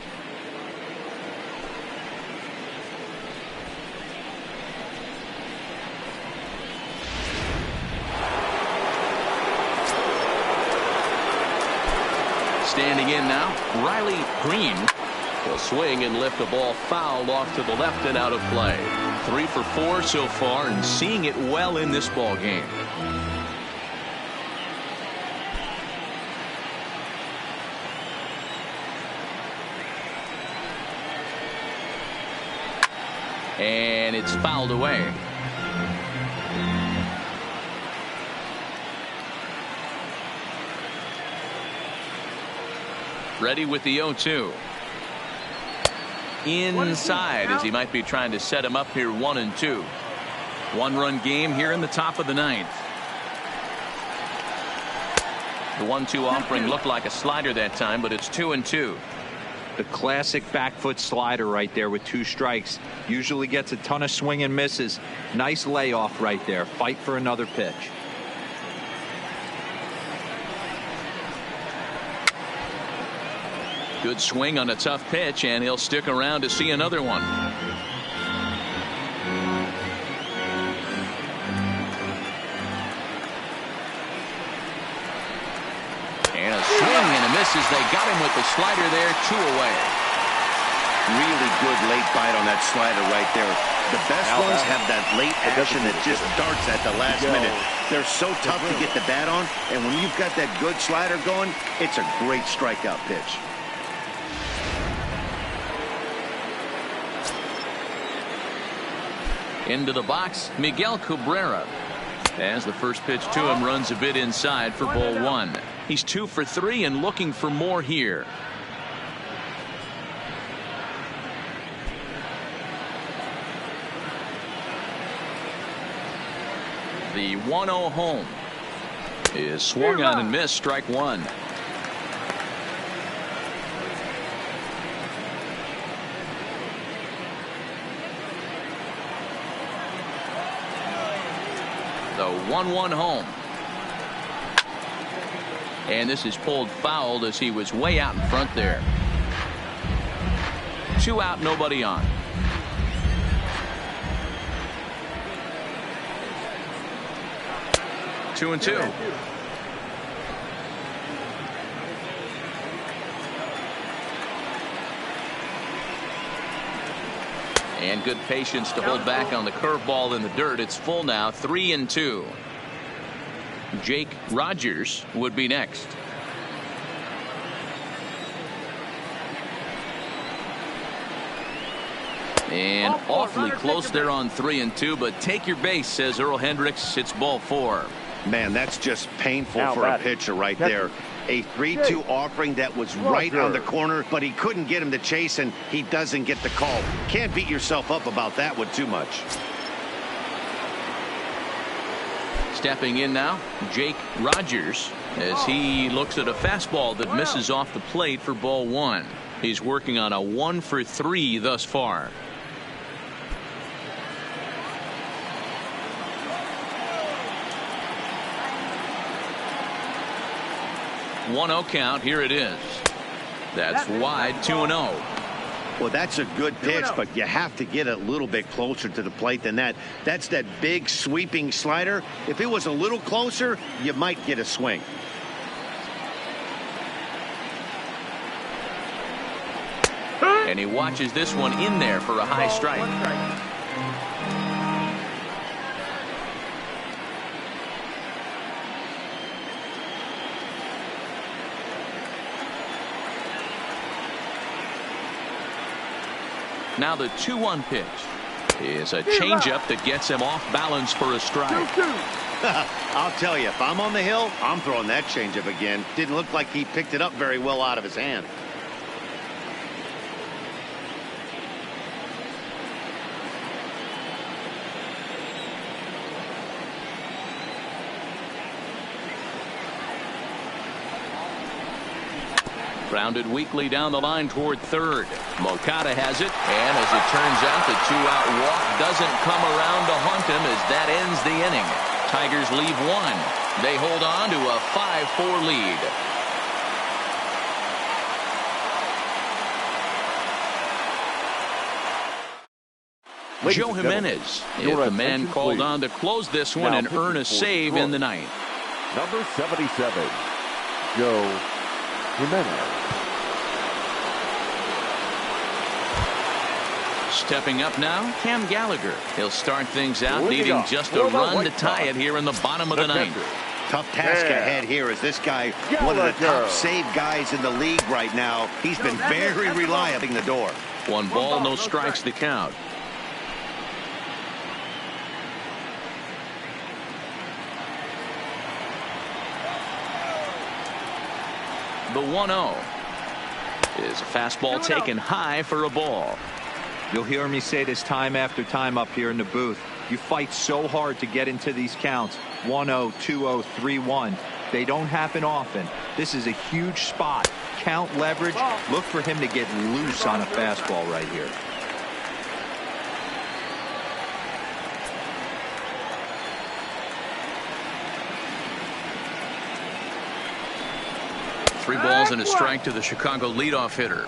Standing in now, Riley Green. He'll swing and lift the ball foul off to the left and out of play. 3 for 4 so far and seeing it well in this ball game. And it's fouled away. Ready with the 0-2. Inside as he might be trying to set him up here 1-2. 1-run game here in the top of the ninth. The 1-2 offering looked like a slider that time, but it's 2-2. The classic back foot slider right there with 2 strikes. Usually gets a ton of swing and misses. Nice layoff right there. Fight for another pitch. Good swing on a tough pitch, and he'll stick around to see another one. And a swing and a miss as they got him with the slider there, 2 away. Really good late bite on that slider right there. The best ones have that late action that just darts at the last minute. They're so tough to get the bat on, and when you've got that good slider going, it's a great strikeout pitch. Into the box, Miguel Cabrera. As the first pitch to him runs a bit inside for ball 1. He's 2 for 3 and looking for more here. The 1-0 home is swung on and missed, strike 1. The 1-1 home. And this is pulled fouled as he was way out in front there. 2 out, nobody on. Two and 2. And good patience to hold back on the curveball in the dirt. It's full now, 3-2. Jake Rogers would be next. And awfully close there on 3-2, but take your base, says Earl Hendricks. It's ball 4. Man, that's just painful for a pitcher right there. A 3-2 offering that was right on the corner, but he couldn't get him to chase, and he doesn't get the call. Can't beat yourself up about that one too much. Stepping in now, Jake Rogers, as he looks at a fastball that misses off the plate for ball one. He's working on a 1 for 3 thus far. One 0 count. Here it is. That's wide. 2-0. Well, that's a good pitch, but you have to get a little bit closer to the plate than that. That's that big sweeping slider. If it was a little closer, you might get a swing. And he watches this one in there for a high strike. Now the 2-1 pitch is a changeup that gets him off balance for a strike. I'll tell you, if I'm on the hill, I'm throwing that changeup again. Didn't look like he picked it up very well out of his hand. Grounded weakly down the line toward third. Moncada has it, and as it turns out, the 2-out walk doesn't come around to haunt him as that ends the inning. Tigers leave one. They hold on to a 5-4 lead. Joe Jimenez is the man called on to close this one and earn a save in the ninth. Number 77, Joe Jimenez. Stepping up now, Cam Gallagher. He'll start things out, needing just a run to tie it here in the bottom of the ninth. Tough task ahead here as this guy, one of the top save guys in the league right now. He's been very reliable in the door. 1 ball, no strikes to count. The 1-0 is a fastball taken high for a ball. You'll hear me say this time after time up here in the booth. You fight so hard to get into these counts. 1-0, 2-0, 3-1. They don't happen often. This is a huge spot. Count leverage. Look for him to get loose on a fastball right here. Three balls and a strike to the Chicago leadoff hitter.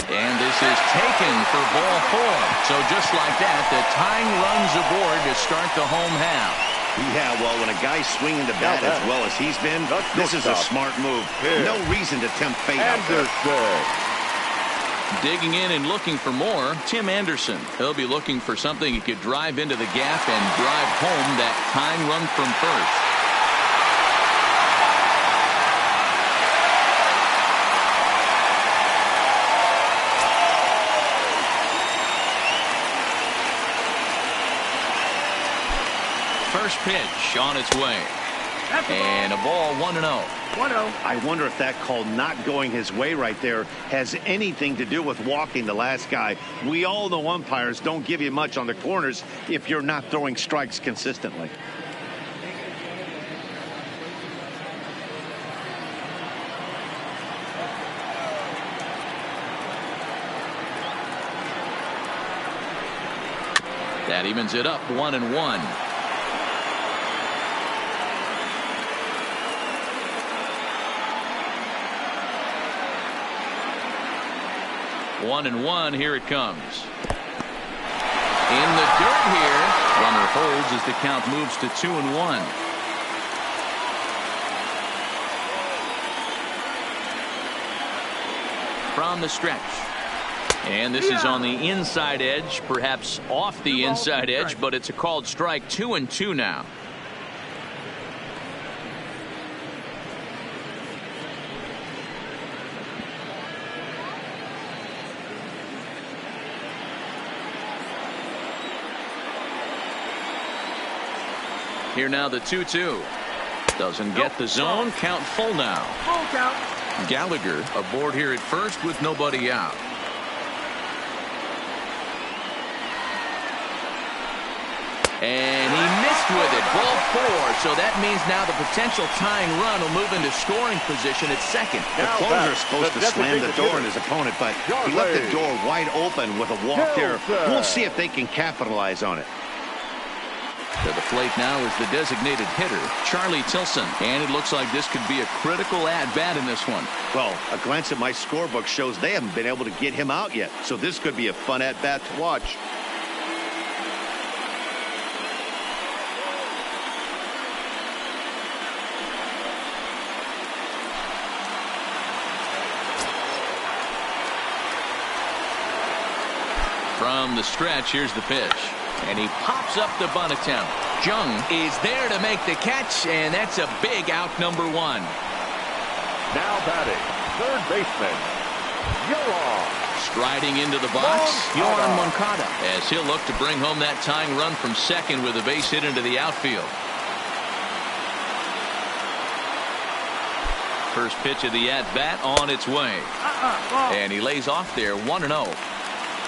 And this is taken for ball 4. So just like that, the tying runs aboard to start the home half. Yeah, well, when a guy's swinging the bat as well as he's been, this is a smart move. No reason to tempt fate out there. Digging in and looking for more, Tim Anderson. He'll be looking for something he could drive into the gap and drive home that tying run from first. First pitch on its way. And a ball 1-0. 1-0. I wonder if that call not going his way right there has anything to do with walking the last guy. We all know umpires don't give you much on the corners if you're not throwing strikes consistently. That evens it up 1-1. 1-1. Here it comes. In the dirt here. Runner holds as the count moves to 2-1. From the stretch. And this is on the inside edge, perhaps off the inside edge, but it's a called strike. 2-2 now. Here now the 2-2. Doesn't get the zone. Count full now. Full count. Gallagher aboard here at first with nobody out. And he missed with it. Ball 4. So that means now the potential tying run will move into scoring position at second. The closer is supposed to slam the door on his opponent, but he left the door wide open with a walk there. We'll see if they can capitalize on it. To the plate now is the designated hitter, Charlie Tilson. And it looks like this could be a critical at-bat in this one. Well, a glance at my scorebook shows they haven't been able to get him out yet. So this could be a fun at-bat to watch. From the stretch, here's the pitch. And he pops up the bunt attempt. Jung is there to make the catch, and that's a big out, number 1. Now batting, third baseman, Yohan. Striding into the box, Yohan Moncada, as he'll look to bring home that tying run from second with a base hit into the outfield. First pitch of the at-bat on its way. And he lays off there, 1-0.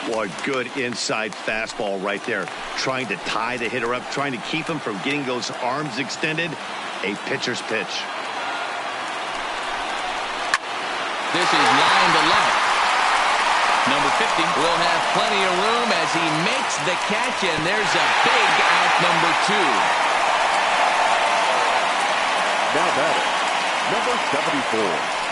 Boy, good inside fastball right there. Trying to tie the hitter up, trying to keep him from getting those arms extended. A pitcher's pitch. This is line to left. Number 50 will have plenty of room as he makes the catch, and there's a big out, number 2. Now batting, number 74.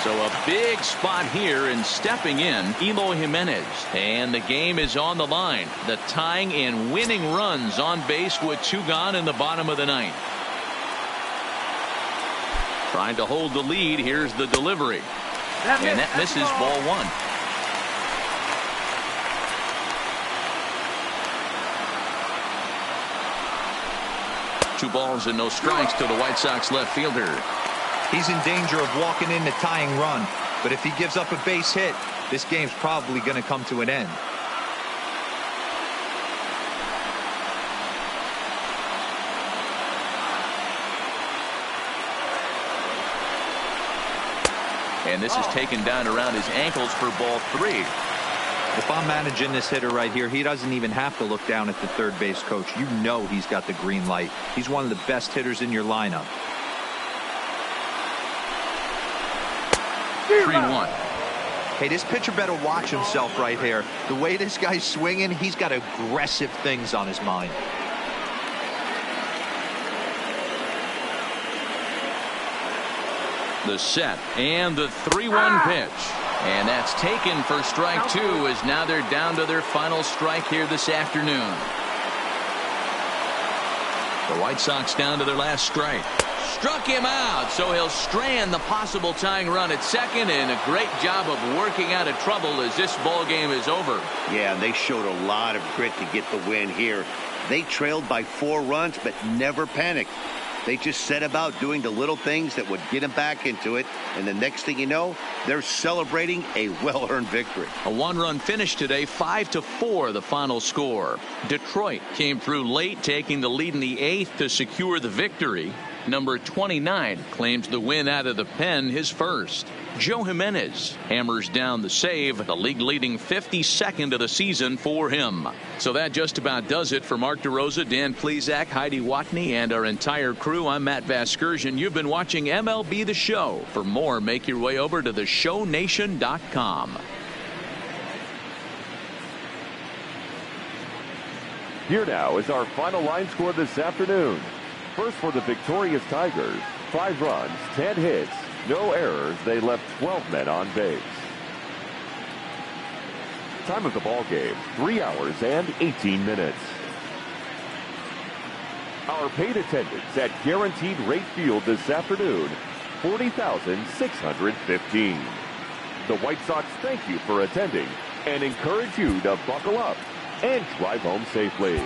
So a big spot here, and stepping in, Eloy Jimenez. And the game is on the line. The tying and winning runs on base with 2 gone in the bottom of the 9th. Trying to hold the lead. Here's the delivery. And that misses, ball 1. 2 balls and no strikes to the White Sox left fielder. He's in danger of walking in the tying run, but if he gives up a base hit, this game's probably going to come to an end. And this is taken down around his ankles for ball 3. If I'm managing this hitter right here, he doesn't even have to look down at the third base coach. You know he's got the green light. He's one of the best hitters in your lineup. 3-1. Hey, this pitcher better watch himself right here. The way this guy's swinging, he's got aggressive things on his mind. The set and the 3-1 pitch. And that's taken for strike 2, as now they're down to their final strike here this afternoon. The White Sox down to their last strike. Struck him out, so he'll strand the possible tying run at second, and a great job of working out of trouble as this ball game is over. Yeah, they showed a lot of grit to get the win here. They trailed by 4 runs, but never panicked. They just set about doing the little things that would get them back into it, and the next thing you know, they're celebrating a well-earned victory. A 1-run finish today, 5-4 the final score. Detroit came through late, taking the lead in the 8th to secure the victory. Number 29 claims the win out of the pen, his first. Joe Jimenez hammers down the save, the league-leading 52nd of the season for him. So that just about does it for Mark DeRosa, Dan Plesac, Heidi Watney, and our entire crew. I'm Matt Vasgersian. You've been watching MLB The Show. For more, make your way over to theshownation.com. Here now is our final line score this afternoon. First for the victorious Tigers, 5 runs, 10 hits, no errors. They left 12 men on base. Time of the ball game, 3 hours and 18 minutes. Our paid attendance at Guaranteed Rate Field this afternoon, 40,615. The White Sox thank you for attending and encourage you to buckle up and drive home safely.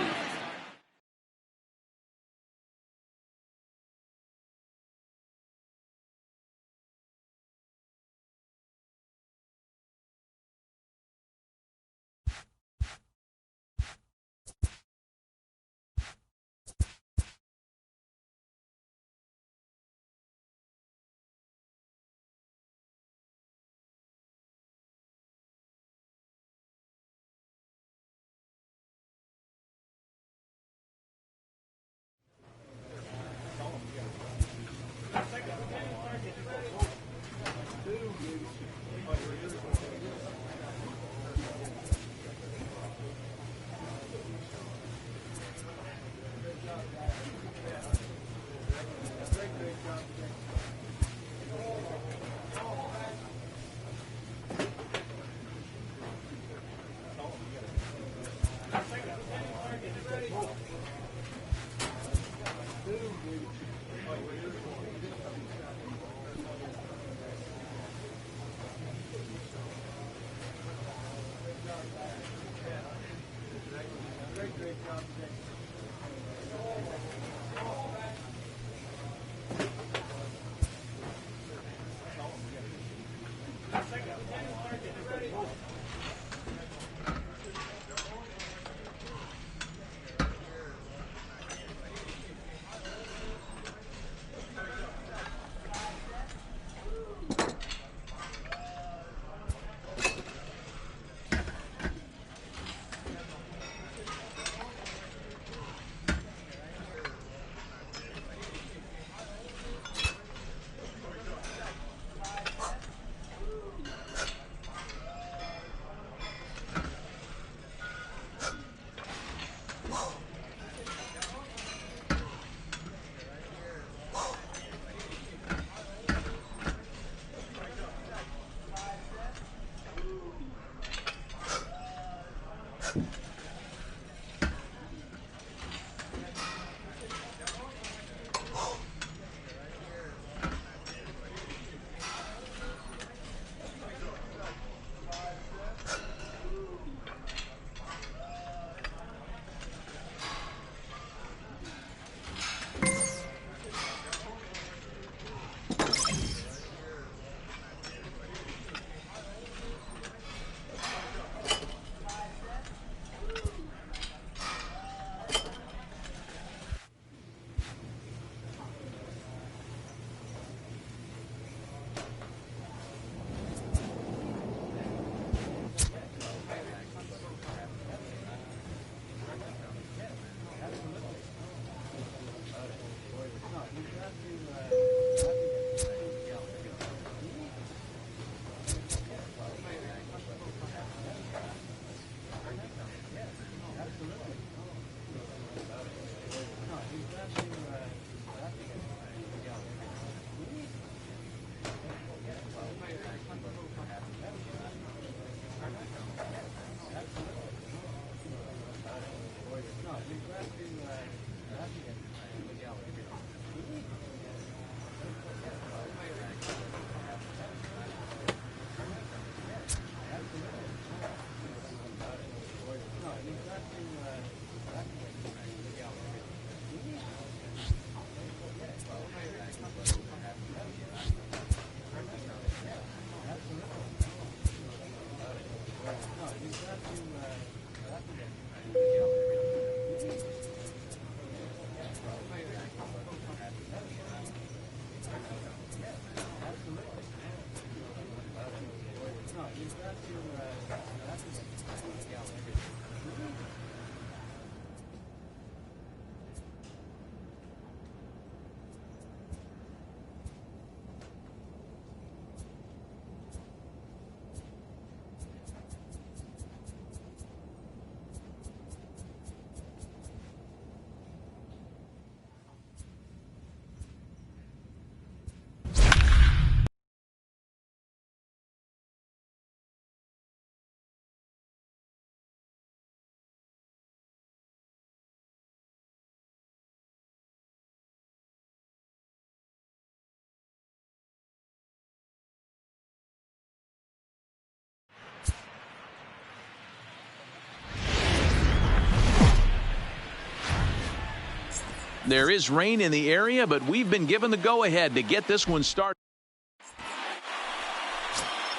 There is rain in the area, but we've been given the go-ahead to get this one started.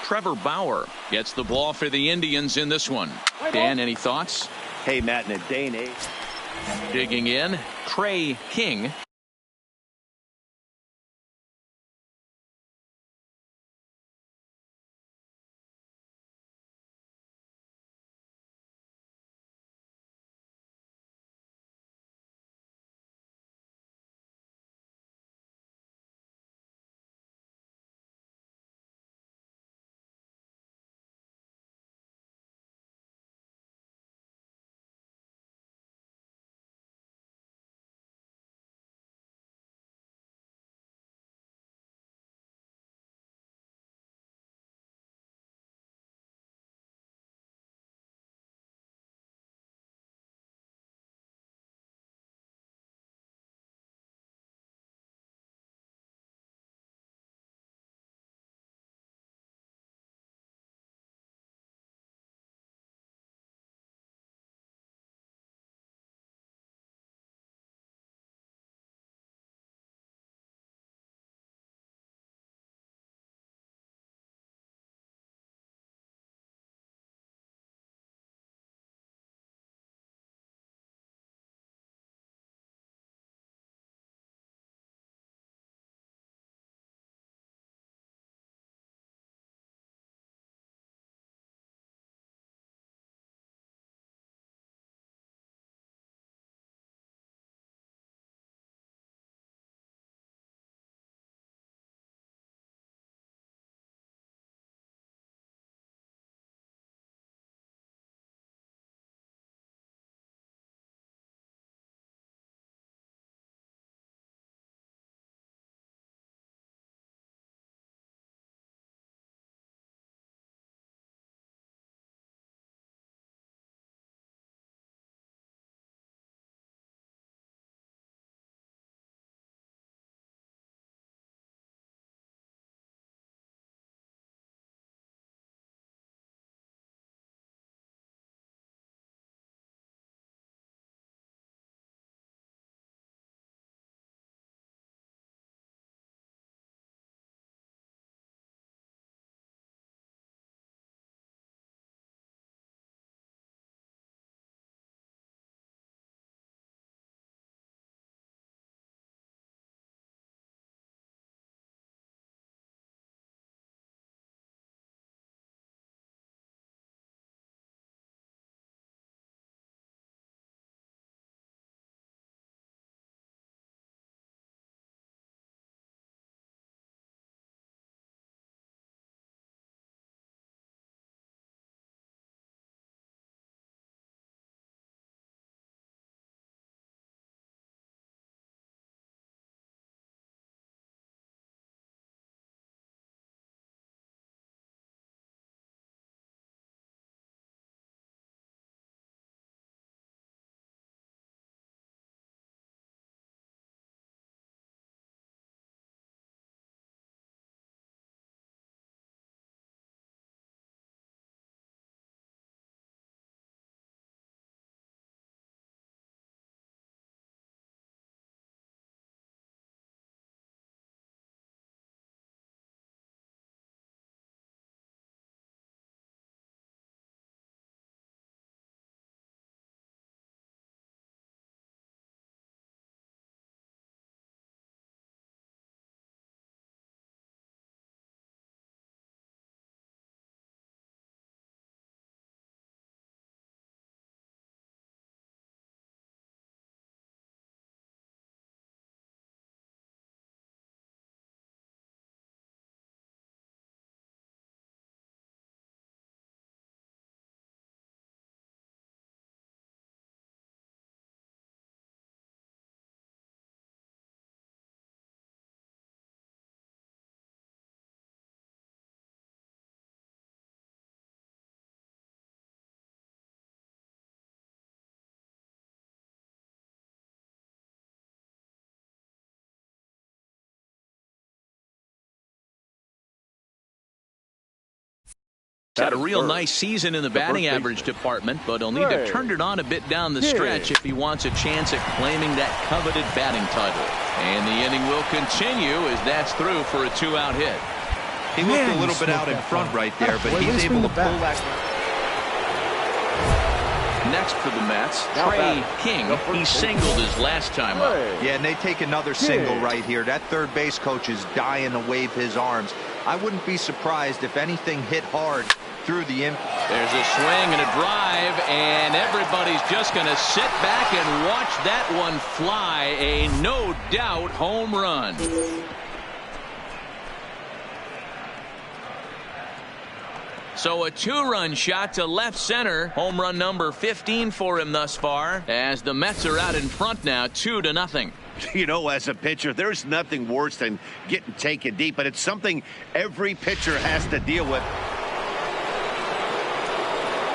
Trevor Bauer gets the ball for the Indians in this one. Dan, any thoughts? Hey, Matt, in a day and age. Digging in, Trey King. Had a real nice season in the batting average department, but he'll need to turn it on a bit down the stretch if he wants a chance at claiming that coveted batting title. And the inning will continue as that's through for a 2-out hit. He looked a little bit out in front right there, but he's able to pull that. Next for the Mets, Trey King. He singled his last time up. Yeah, and they take another single right here. That third base coach is dying to wave his arms. I wouldn't be surprised if anything hit hard through the impact. There's a swing and a drive, and everybody's just going to sit back and watch that one fly. A no-doubt home run. So a 2-run shot to left center. Home run number 15 for him thus far, as the Mets are out in front now 2-0. You know, as a pitcher, there's nothing worse than getting taken deep, but it's something every pitcher has to deal with.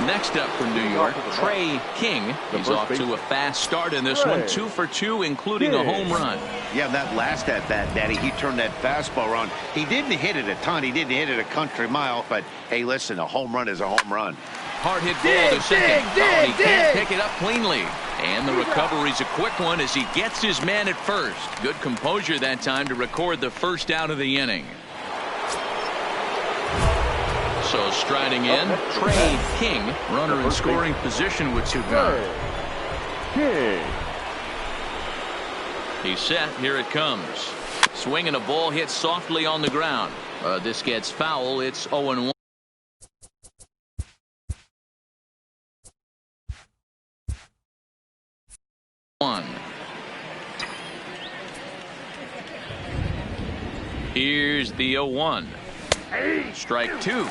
Next up from New York, Trey King. He's off to a fast start in this one, 2 for 2, including a home run. Yeah, that last at-bat, Daddy, he turned that fastball around. He didn't hit it a ton. He didn't hit it a country mile, but, hey, listen, a home run is a home run. Hard hit ball to second. He can't pick it up cleanly. And the recovery's a quick one as he gets his man at first. Good composure that time to record the first out of the inning. So striding in, Trey King, runner in scoring position with 2 gone. He's set. Here it comes. Swing and a ball hit softly on the ground. This gets foul. It's 0-1. Here's the 0-1. Strike 2.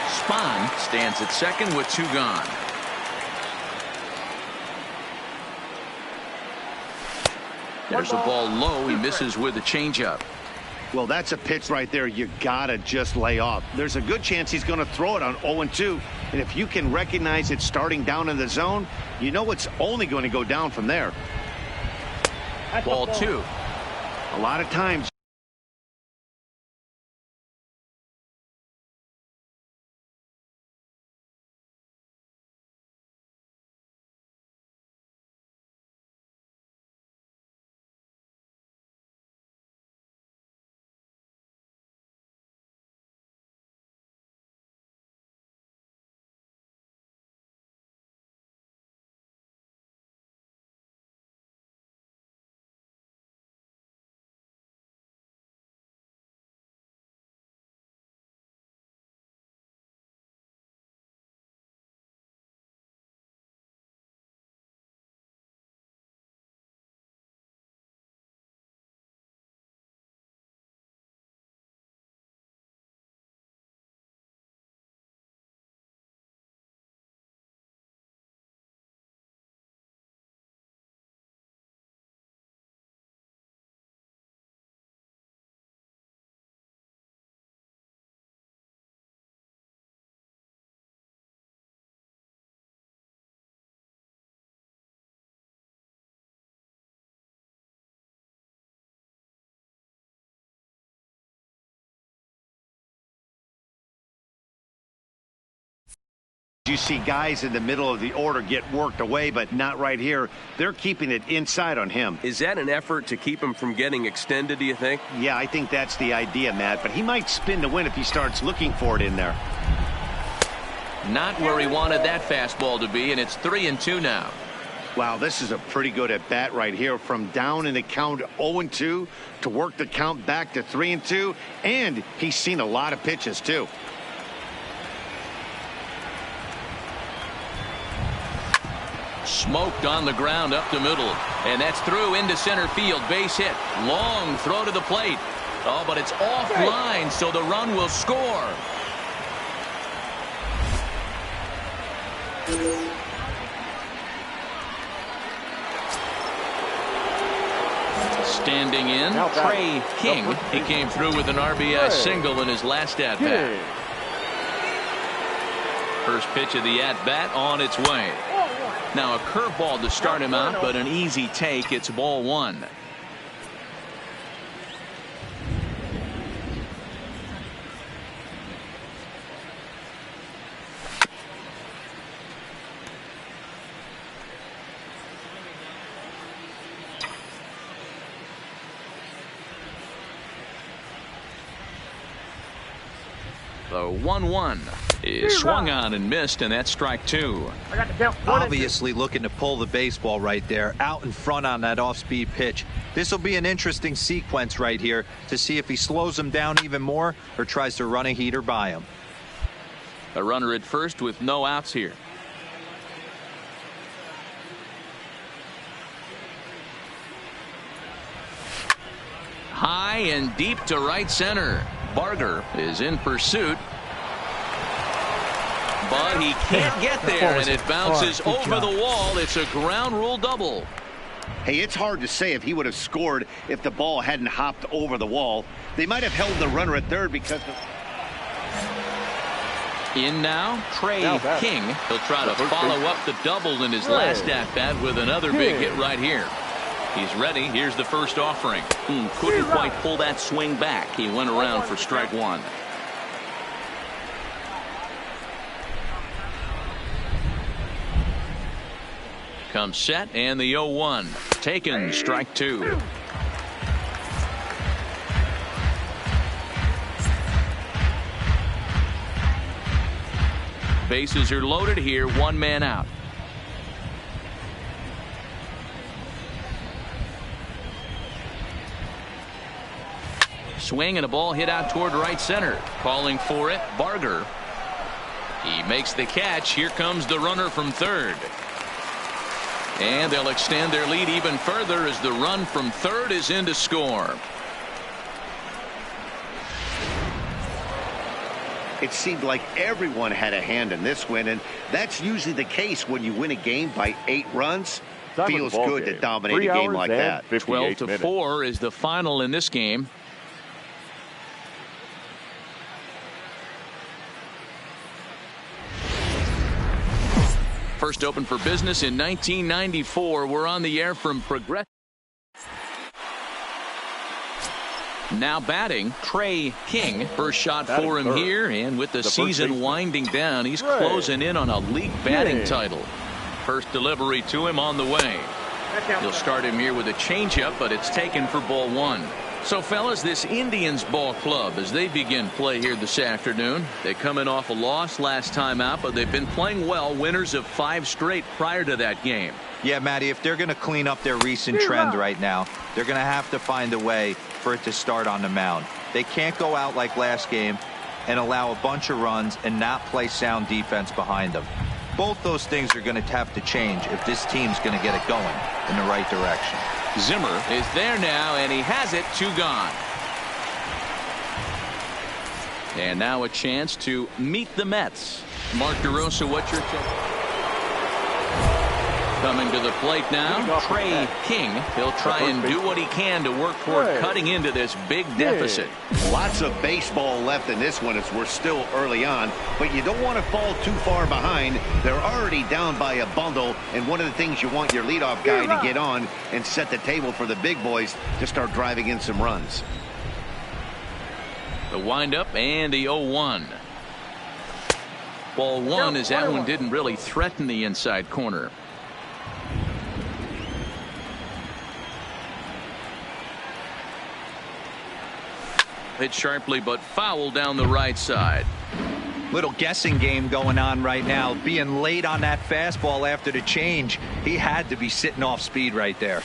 Spahn stands at second with 2 gone. There's a ball low. He misses with a changeup. Well, that's a pitch right there you gotta just lay off. There's a good chance he's going to throw it on 0-2, and if you can recognize it starting down in the zone, you know it's only going to go down from there. Ball 2. A lot of times you see guys in the middle of the order get worked away, but not right here. They're keeping it inside on him. Is that an effort to keep him from getting extended, do you think? Yeah, I think that's the idea, Matt, but he might spin to win if he starts looking for it in there. Not where he wanted that fastball to be, and it's 3-2 now. Wow, this is a pretty good at bat right here, from down in the count 0-2 to work the count back to 3-2, and he's seen a lot of pitches too. Smoked on the ground up the middle, and that's through into center field. Base hit. Long throw to the plate. Oh, but it's offline, so the run will score. Standing in, Trey King. He came through with an RBI single in his last at-bat. First pitch of the at-bat on its way. Now a curveball to start him out, but an easy take. It's ball 1. The 1-1 is swung on and missed, and that's strike two. I got the count. Obviously looking to pull the baseball right there, out in front on that off-speed pitch. This will be an interesting sequence right here to see if he slows him down even more or tries to run a heater by him. A runner at first with no outs here. High and deep to right center. Barger is in pursuit, but he can't get there, and it bounces over the wall. It's a ground rule double. Hey, it's hard to say if he would have scored if the ball hadn't hopped over the wall. They might have held the runner at third because of... In now, Trey King. He'll try to follow up the double in his last at-bat with another big hit right here. He's ready. Here's the first offering. Couldn't quite pull that swing back. He went around for strike one. Comes set, and the 0-1. Taken, strike two. Bases are loaded here, one man out. Swing and a ball hit out toward right center. Calling for it, Barger. He makes the catch. Here comes the runner from third. And they'll extend their lead even further as the run from third is in to score. It seemed like everyone had a hand in this win, and that's usually the case when you win a game by 8 runs. Feels good to dominate a game like that. 12-4 is the final in this game. First opened for business in 1994. We're on the air from Progress. Now batting, Trey King. First shot for him here, and with the season winding down, he's closing in on a league batting title. First delivery to him on the way. He'll start him here with a changeup, but it's taken for ball one. So, fellas, this Indians ball club, as they begin play here this afternoon, they're coming off a loss last time out, but they've been playing well, winners of 5 straight prior to that game. Yeah, Matty, if they're going to clean up their recent trend right now, they're going to have to find a way for it to start on the mound. They can't go out like last game and allow a bunch of runs and not play sound defense behind them. Both those things are going to have to change if this team's going to get it going in the right direction. Zimmer is there now, and he has it. 2 gone. And now a chance to meet the Mets. Mark DeRosa, what's your take? Coming to the plate now, Trey King. He'll try and do what he can to work toward cutting into this big deficit. Lots of baseball left in this one as we're still early on, but you don't want to fall too far behind. They're already down by a bundle, and one of the things you want your leadoff guy to get on and set the table for the big boys to start driving in some runs. The windup and the 0-1. Ball one as that one didn't really threaten the inside corner. Hit sharply but foul down the right side. Little guessing game going on right now. Being late on that fastball after the change, he had to be sitting off speed right there.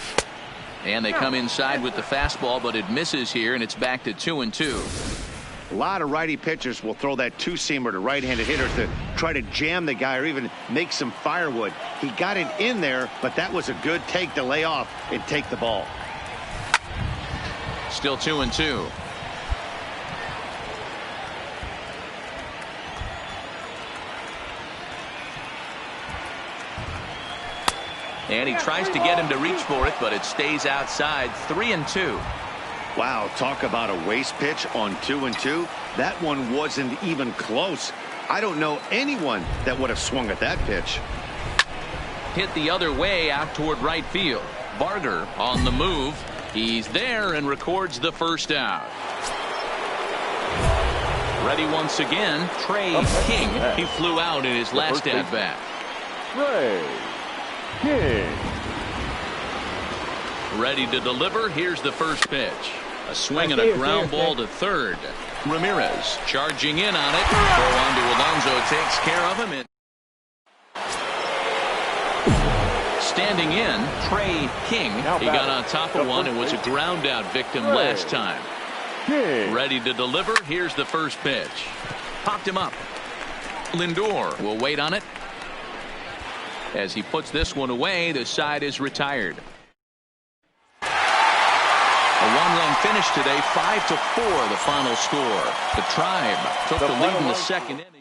And they come inside with the fastball, but it misses here, and it's back to 2-2. A lot of righty pitchers will throw that two-seamer to right-handed hitters to try to jam the guy or even make some firewood. He got it in there, but that was a good take to lay off and take the ball. Still 2-2. And he tries to get him to reach for it, but it stays outside. 3-2. Wow, talk about a waste pitch on 2-2. That one wasn't even close. I don't know anyone that would have swung at that pitch. Hit the other way out toward right field. Barger on the move. He's there and records the first out. Ready once again, Trey King. He flew out in his last at-bat. Trey King. Ready to deliver. Here's the first pitch. A swing and a ground ball to third. Ramirez charging in on it. Throw on to Alonso takes care of him. And standing in, Trey King. He got on top of one and was a ground out victim last time. Ready to deliver. Here's the first pitch. Popped him up. Lindor will wait on it. As he puts this one away, the side is retired. A one-run finish today, 5-4 the final score. The Tribe took the lead in the second inning.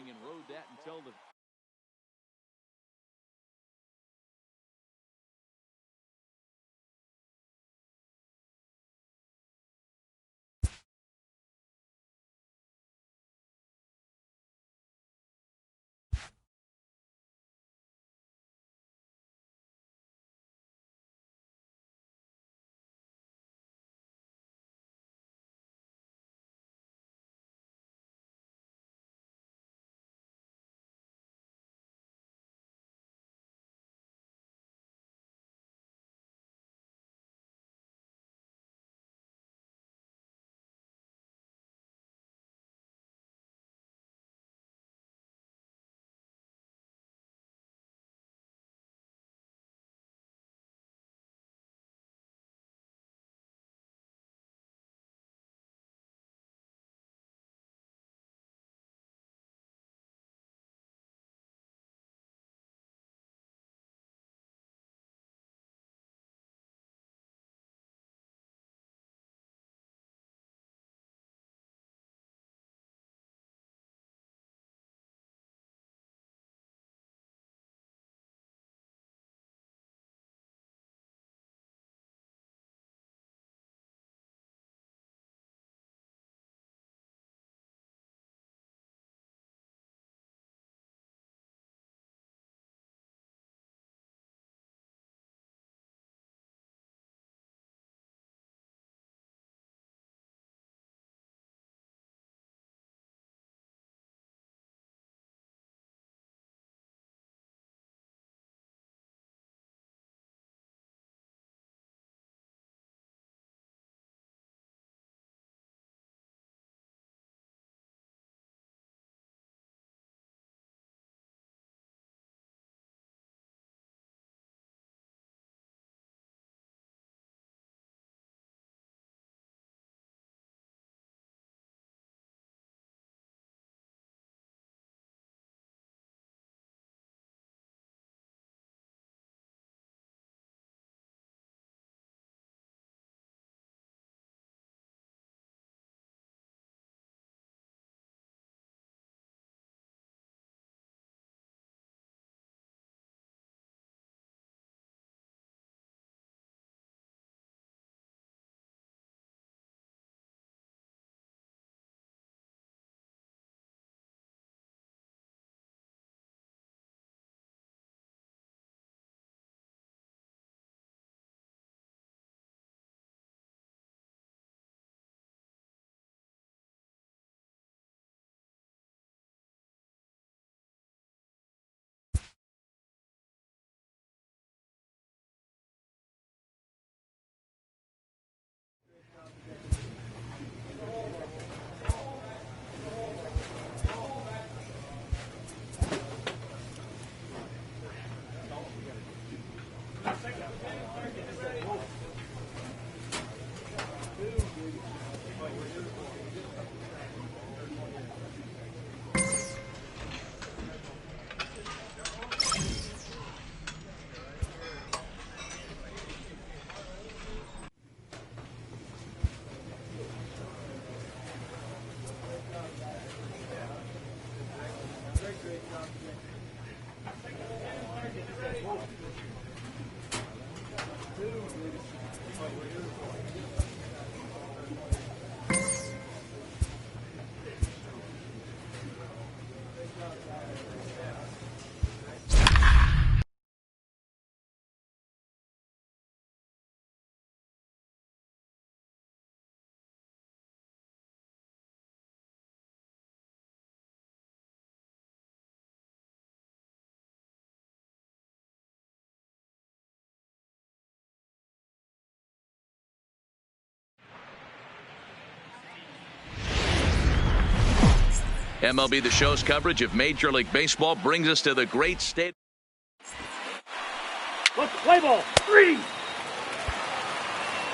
MLB The Show's coverage of Major League Baseball brings us to the great state. Let's play ball. 3.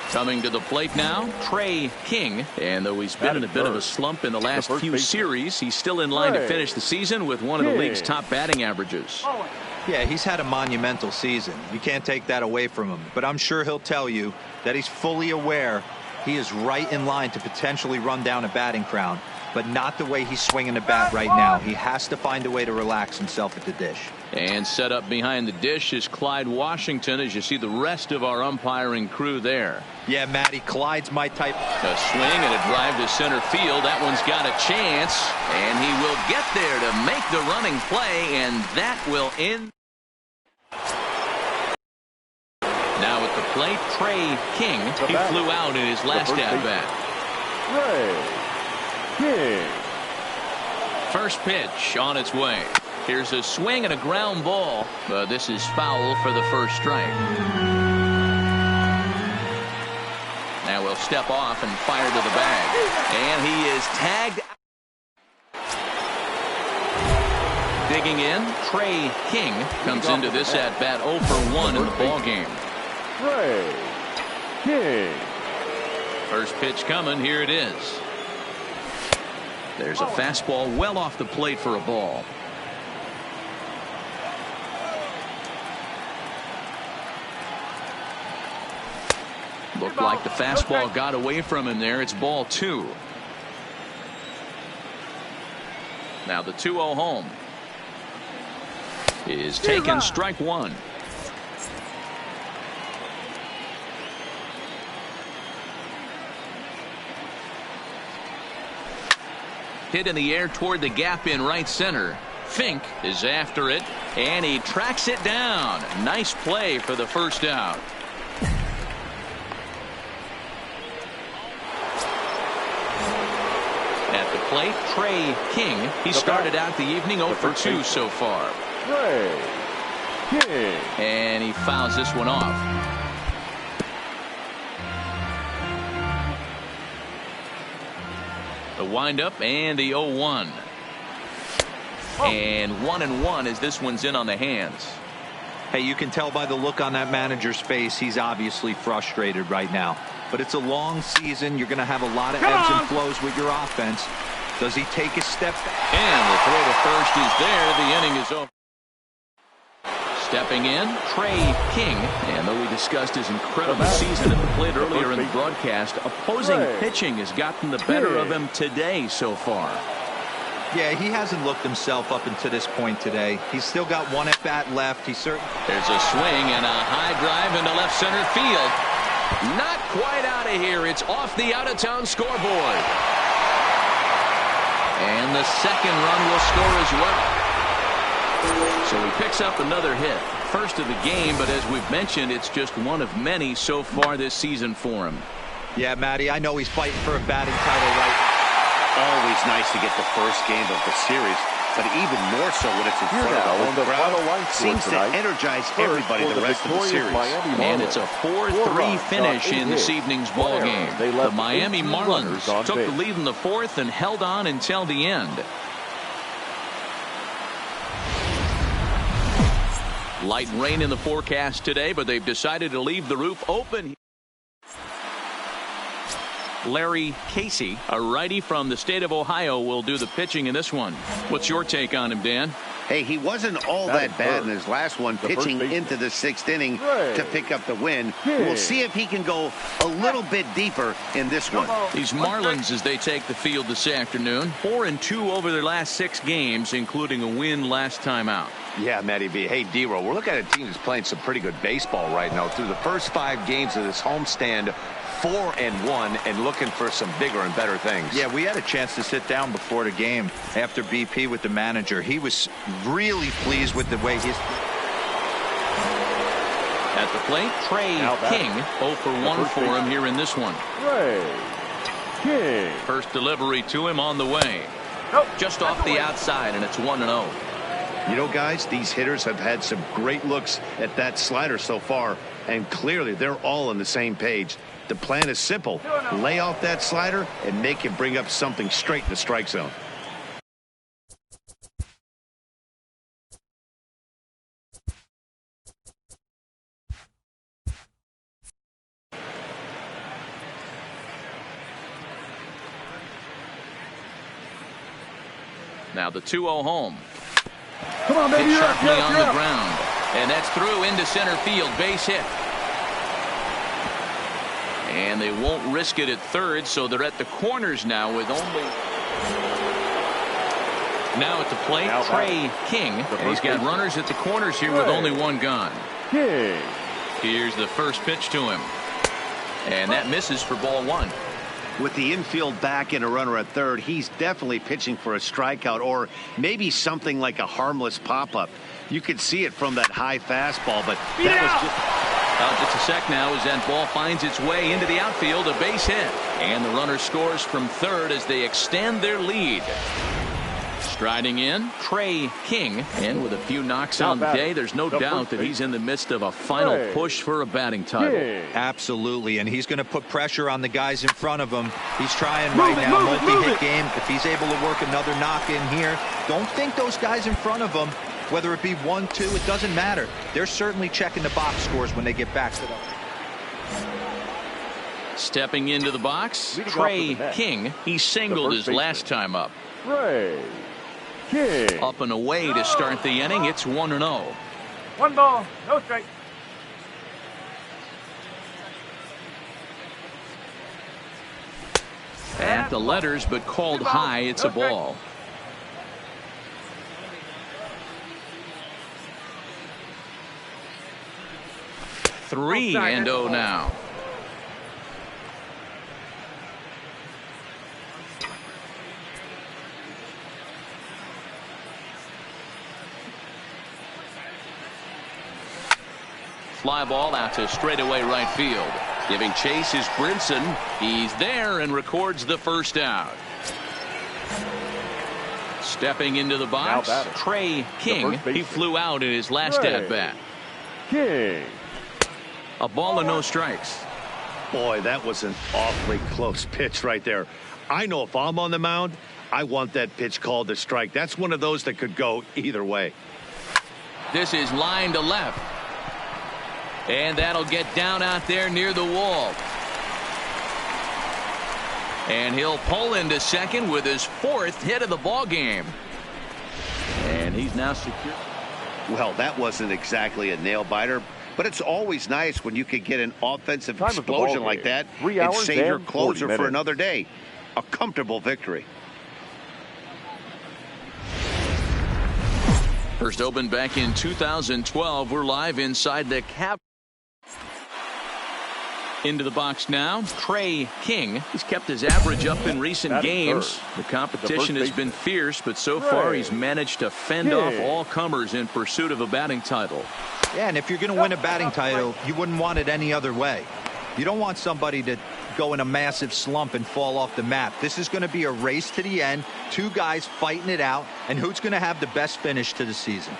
Coming to the plate now, Trey King. And though he's been in a bit of a slump in the last few series, he's still in line to finish the season with one of the league's top batting averages. Yeah, he's had a monumental season. You can't take that away from him. But I'm sure he'll tell you that he's fully aware he is right in line to potentially run down a batting crown, but not the way he's swinging the bat right now. He has to find a way to relax himself at the dish. And set up behind the dish is Clyde Washington, as you see the rest of our umpiring crew there. Yeah, Matty, Clyde's my type. A swing and a drive to center field. That one's got a chance, and he will get there to make the running play, and that will end. Now at the plate, Trey King. He flew out in his last at-bat. Trey King. First pitch on its way. Here's a swing and a ground ball, but this is foul for the first strike. Now we'll step off and fire to the bag. And he is tagged. Digging in, Trey King comes into this at-bat 0 for 1 in the ballgame. Trey King. First pitch coming. Here it is. There's a fastball well off the plate for a ball. Looked like the fastball got away from him there. It's ball 2. Now the 2-0 home is taken, strike 1. Hit in the air toward the gap in right center. Fink is after it, and he tracks it down. Nice play for the first out. At the plate, Trey King. He started out the evening 0 for 2 so far. Trey King. And he fouls this one off. The windup and the 0-1. And 1-1 as this one's in on the hands. Hey, you can tell by the look on that manager's face, he's obviously frustrated right now. But it's a long season. You're going to have a lot of ebbs and flows with your offense. Does he take a step back? And the throw to first is there. The inning is over. Stepping in, Trey King. And though we discussed his incredible season at the plate earlier in the broadcast, opposing pitching has gotten the better of him today so far. Yeah, he hasn't looked himself up until this point today. He's still got one at-bat left. There's a swing and a high drive into left center field. Not quite out of here. It's off the out-of-town scoreboard. And the second run will score as well. So he picks up another hit. First of the game, but as we've mentioned, it's just one of many so far this season for him. Yeah, Matty, I know he's fighting for a batting title right now. Always nice to get the first game of the series, but even more so when it's in front of the home crowd. Seems to energize everybody the rest of the series. And it's a 4-3 finish in this evening's ball game. The Miami Marlins took the lead in the fourth and held on until the end. Light rain in the forecast today, but they've decided to leave the roof open. Larry Casey, a righty from the state of Ohio, will do the pitching in this one. What's your take on him, Dan? Hey, he wasn't all that bad in his last one, pitching into the 6th inning to pick up the win. We'll see if he can go a little bit deeper in this one. These Marlins, as they take the field this afternoon, 4-2 over their last 6 games, including a win last time out. Yeah, Matty B. Hey, D-Roll, we're looking at a team that's playing some pretty good baseball right now. Through the first 5 games of this homestand, 4-1 and looking for some bigger and better things. Yeah, we had a chance to sit down before the game after BP with the manager. He was really pleased with the way he's... At the plate, Trey King, 0 for 1 for him here in this one. Trey King. First delivery to him on the way. Just off the outside, and it's 1-0. You know, guys, these hitters have had some great looks at that slider so far, and clearly they're all on the same page. The plan is simple. Lay off that slider and make him bring up something straight in the strike zone. Now the 2-0 home. Come on, baby. Hit You're up, sharply you're up, on you're the up. ground. And that's through into center field. Base hit. And they won't risk it at third, so they're at the corners now with only... Now at the plate, Trey King. And he's got runners at the corners here with only one gone. Here's the first pitch to him. And that misses for ball one. With the infield back and a runner at third, he's definitely pitching for a strikeout or maybe something like a harmless pop-up. You could see it from that high fastball, but that was just... Just a sec now as that ball finds its way into the outfield, a base hit. And the runner scores from third as they extend their lead. Striding in, Trey King. And with a few knocks on the day, there's no doubt that he's in the midst of a final push for a batting title. Absolutely, and he's going to put pressure on the guys in front of him. He's trying right now, multi-hit game. If he's able to work another knock in here, don't think those guys in front of him, whether it be 1-2, it doesn't matter. They're certainly checking the box scores when they get back to them. Stepping into the box, Trey King. He singled his last time up. Trey King. Up and away to start the inning. It's 1-0. 1 ball, no strike. At the letters, but called high. It's a ball. Three and 0 now. Fly ball out to straightaway right field. Giving chase is Brinson. He's there and records the first out. Stepping into the box, Trey King. He flew out in his last at-bat. King. A ball and no strikes. Boy, that was an awfully close pitch right there. I know if I'm on the mound, I want that pitch called a strike. That's one of those that could go either way. This is line to left. And that'll get down out there near the wall. And he'll pull into second with his 4th hit of the ball game. And he's now secure. Well, that wasn't exactly a nail-biter, but it's always nice when you can get an offensive explosion like that and save your closer for another day. A comfortable victory. First opened back in 2012. We're live inside the cap. Into the box now, Trey King. He's kept his average up in recent games. The competition has been fierce, but so far he's managed to fend off all comers in pursuit of a batting title. Yeah, and if you're going to win a batting title, you wouldn't want it any other way. You don't want somebody to go in a massive slump and fall off the map. This is going to be a race to the end, 2 guys fighting it out, and who's going to have the best finish to the season.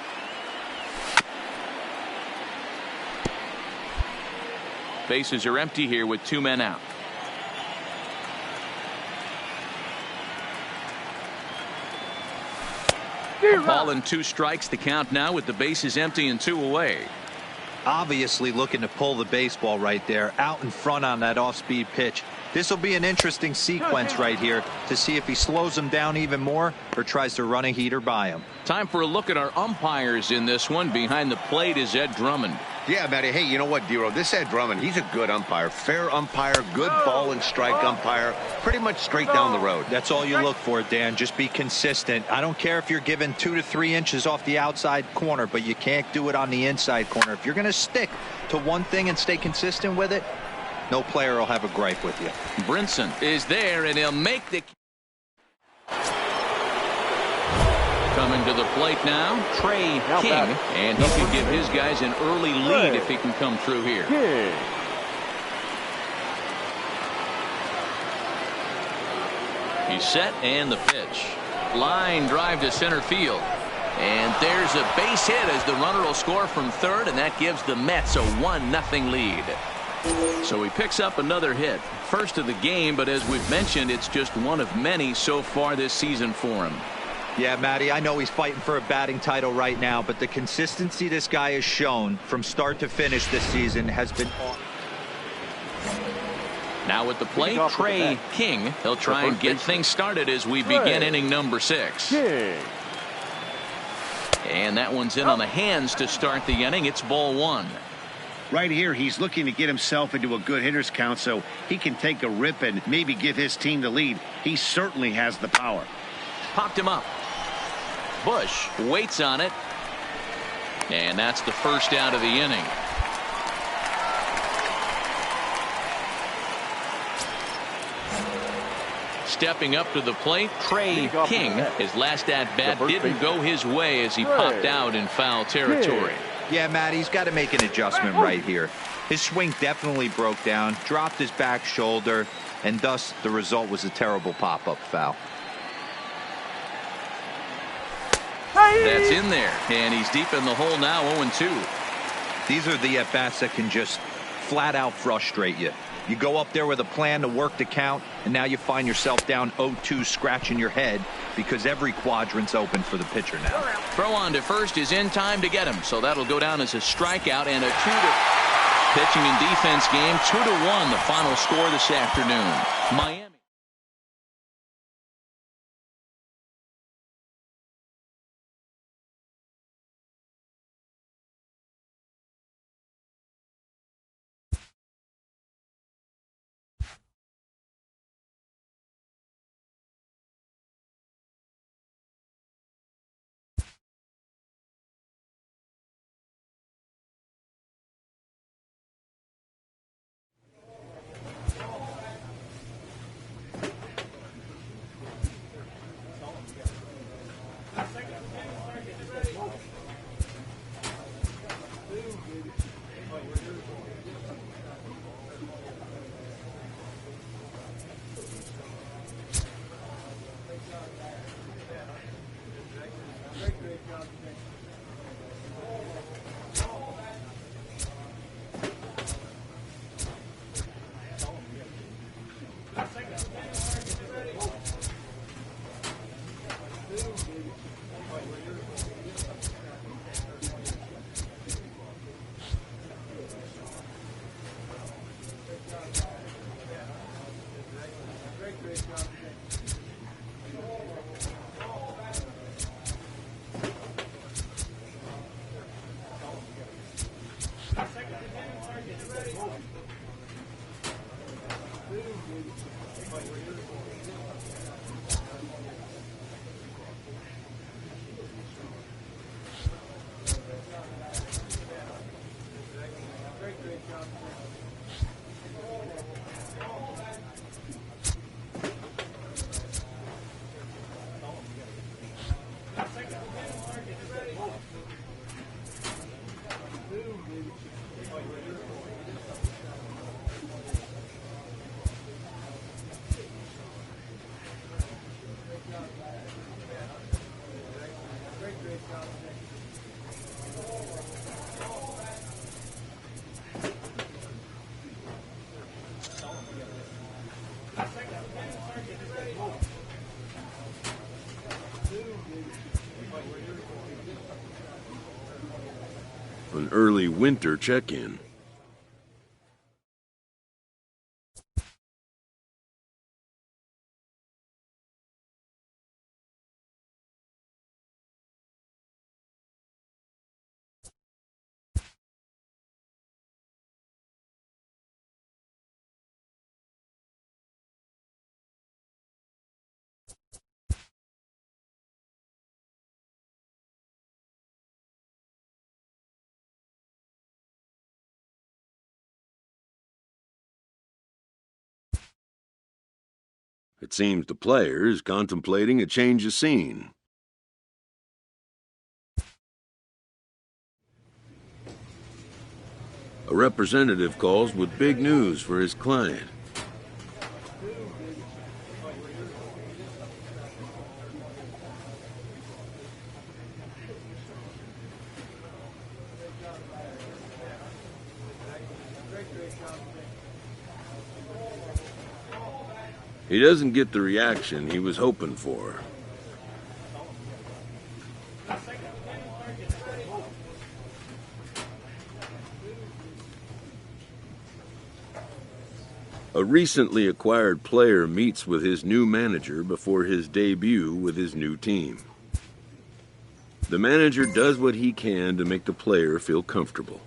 Bases are empty here with 2 men out. Ball and 2 strikes. The count now with the bases empty and 2 away. Obviously looking to pull the baseball right there out in front on that off-speed pitch. This will be an interesting sequence right here to see if he slows him down even more or tries to run a heater by him. Time for a look at our umpires in this one. Behind the plate is Ed Drummond. Yeah, Matty. Hey, you know what, Dero? This Ed Drummond, he's a good umpire. Fair umpire, good ball and strike umpire. Pretty much straight down the road. That's all you look for, Dan. Just be consistent. I don't care if you're given 2 to 3 inches off the outside corner, but you can't do it on the inside corner. If you're going to stick to one thing and stay consistent with it, no player will have a gripe with you. Brinson is there, and he'll make the... Coming to the plate now, Trey King, and he can give his guys an early lead if he can come through here. He's set, and the pitch. Line drive to center field. And there's a base hit as the runner will score from third, and that gives the Mets a 1-0 lead. So he picks up another hit. First of the game, but as we've mentioned, it's just one of many so far this season for him. Yeah, Matty, I know he's fighting for a batting title right now, but the consistency this guy has shown from start to finish this season has been awesome. Now with the plate, Trey King. He'll try and get things started as we begin inning number 6. And that one's in on the hands to start the inning. It's ball 1. Right here, he's looking to get himself into a good hitter's count so he can take a rip and maybe give his team the lead. He certainly has the power. Popped him up. Bush waits on it. And that's the first out of the inning. Stepping up to the plate, Trey King. His last at-bat didn't go his way as he popped out in foul territory. Yeah, Matt, he's got to make an adjustment right here. His swing definitely broke down, dropped his back shoulder, and thus the result was a terrible pop-up foul. That's in there, and he's deep in the hole now, 0-2. These are the at-bats that can just flat-out frustrate you. You go up there with a plan to work the count, and now you find yourself down 0-2 scratching your head because every quadrant's open for the pitcher now. Throw on to first is in time to get him, so that'll go down as a strikeout and a 2-2 pitching and defense game. 2-1 the final score this afternoon. Miami. An early winter check-in. It seems the player is contemplating a change of scene. A representative calls with big news for his client. He doesn't get the reaction he was hoping for. A recently acquired player meets with his new manager before his debut with his new team. The manager does what he can to make the player feel comfortable.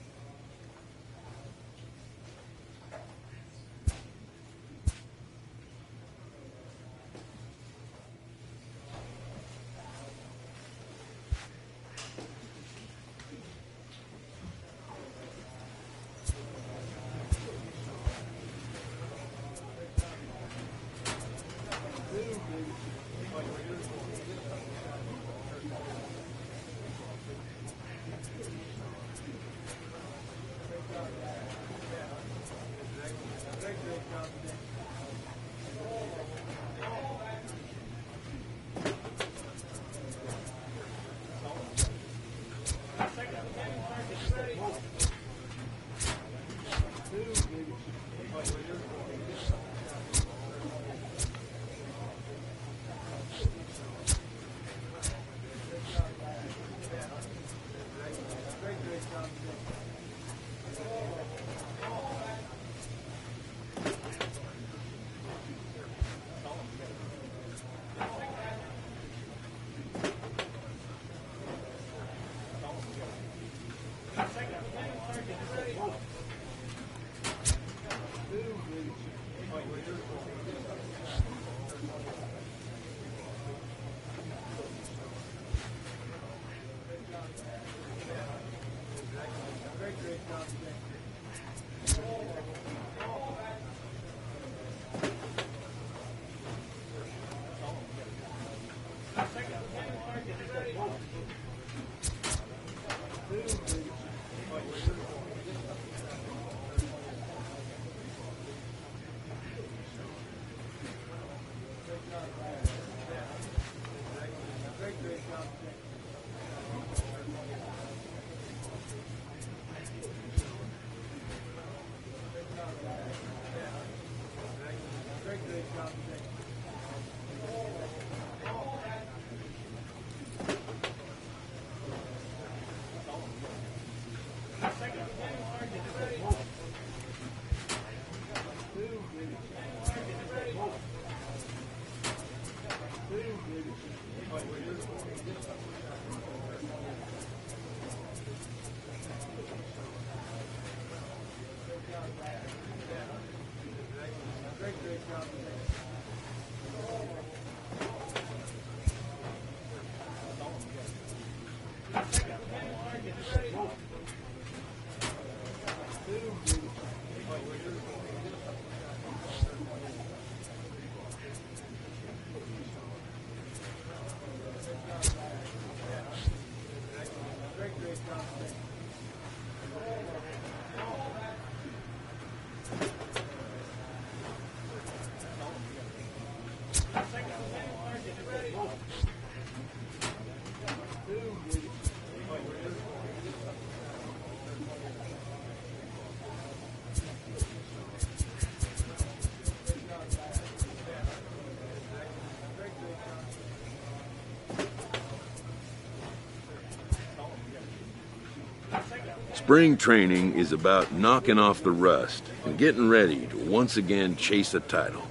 Spring training is about knocking off the rust and getting ready to once again chase a title.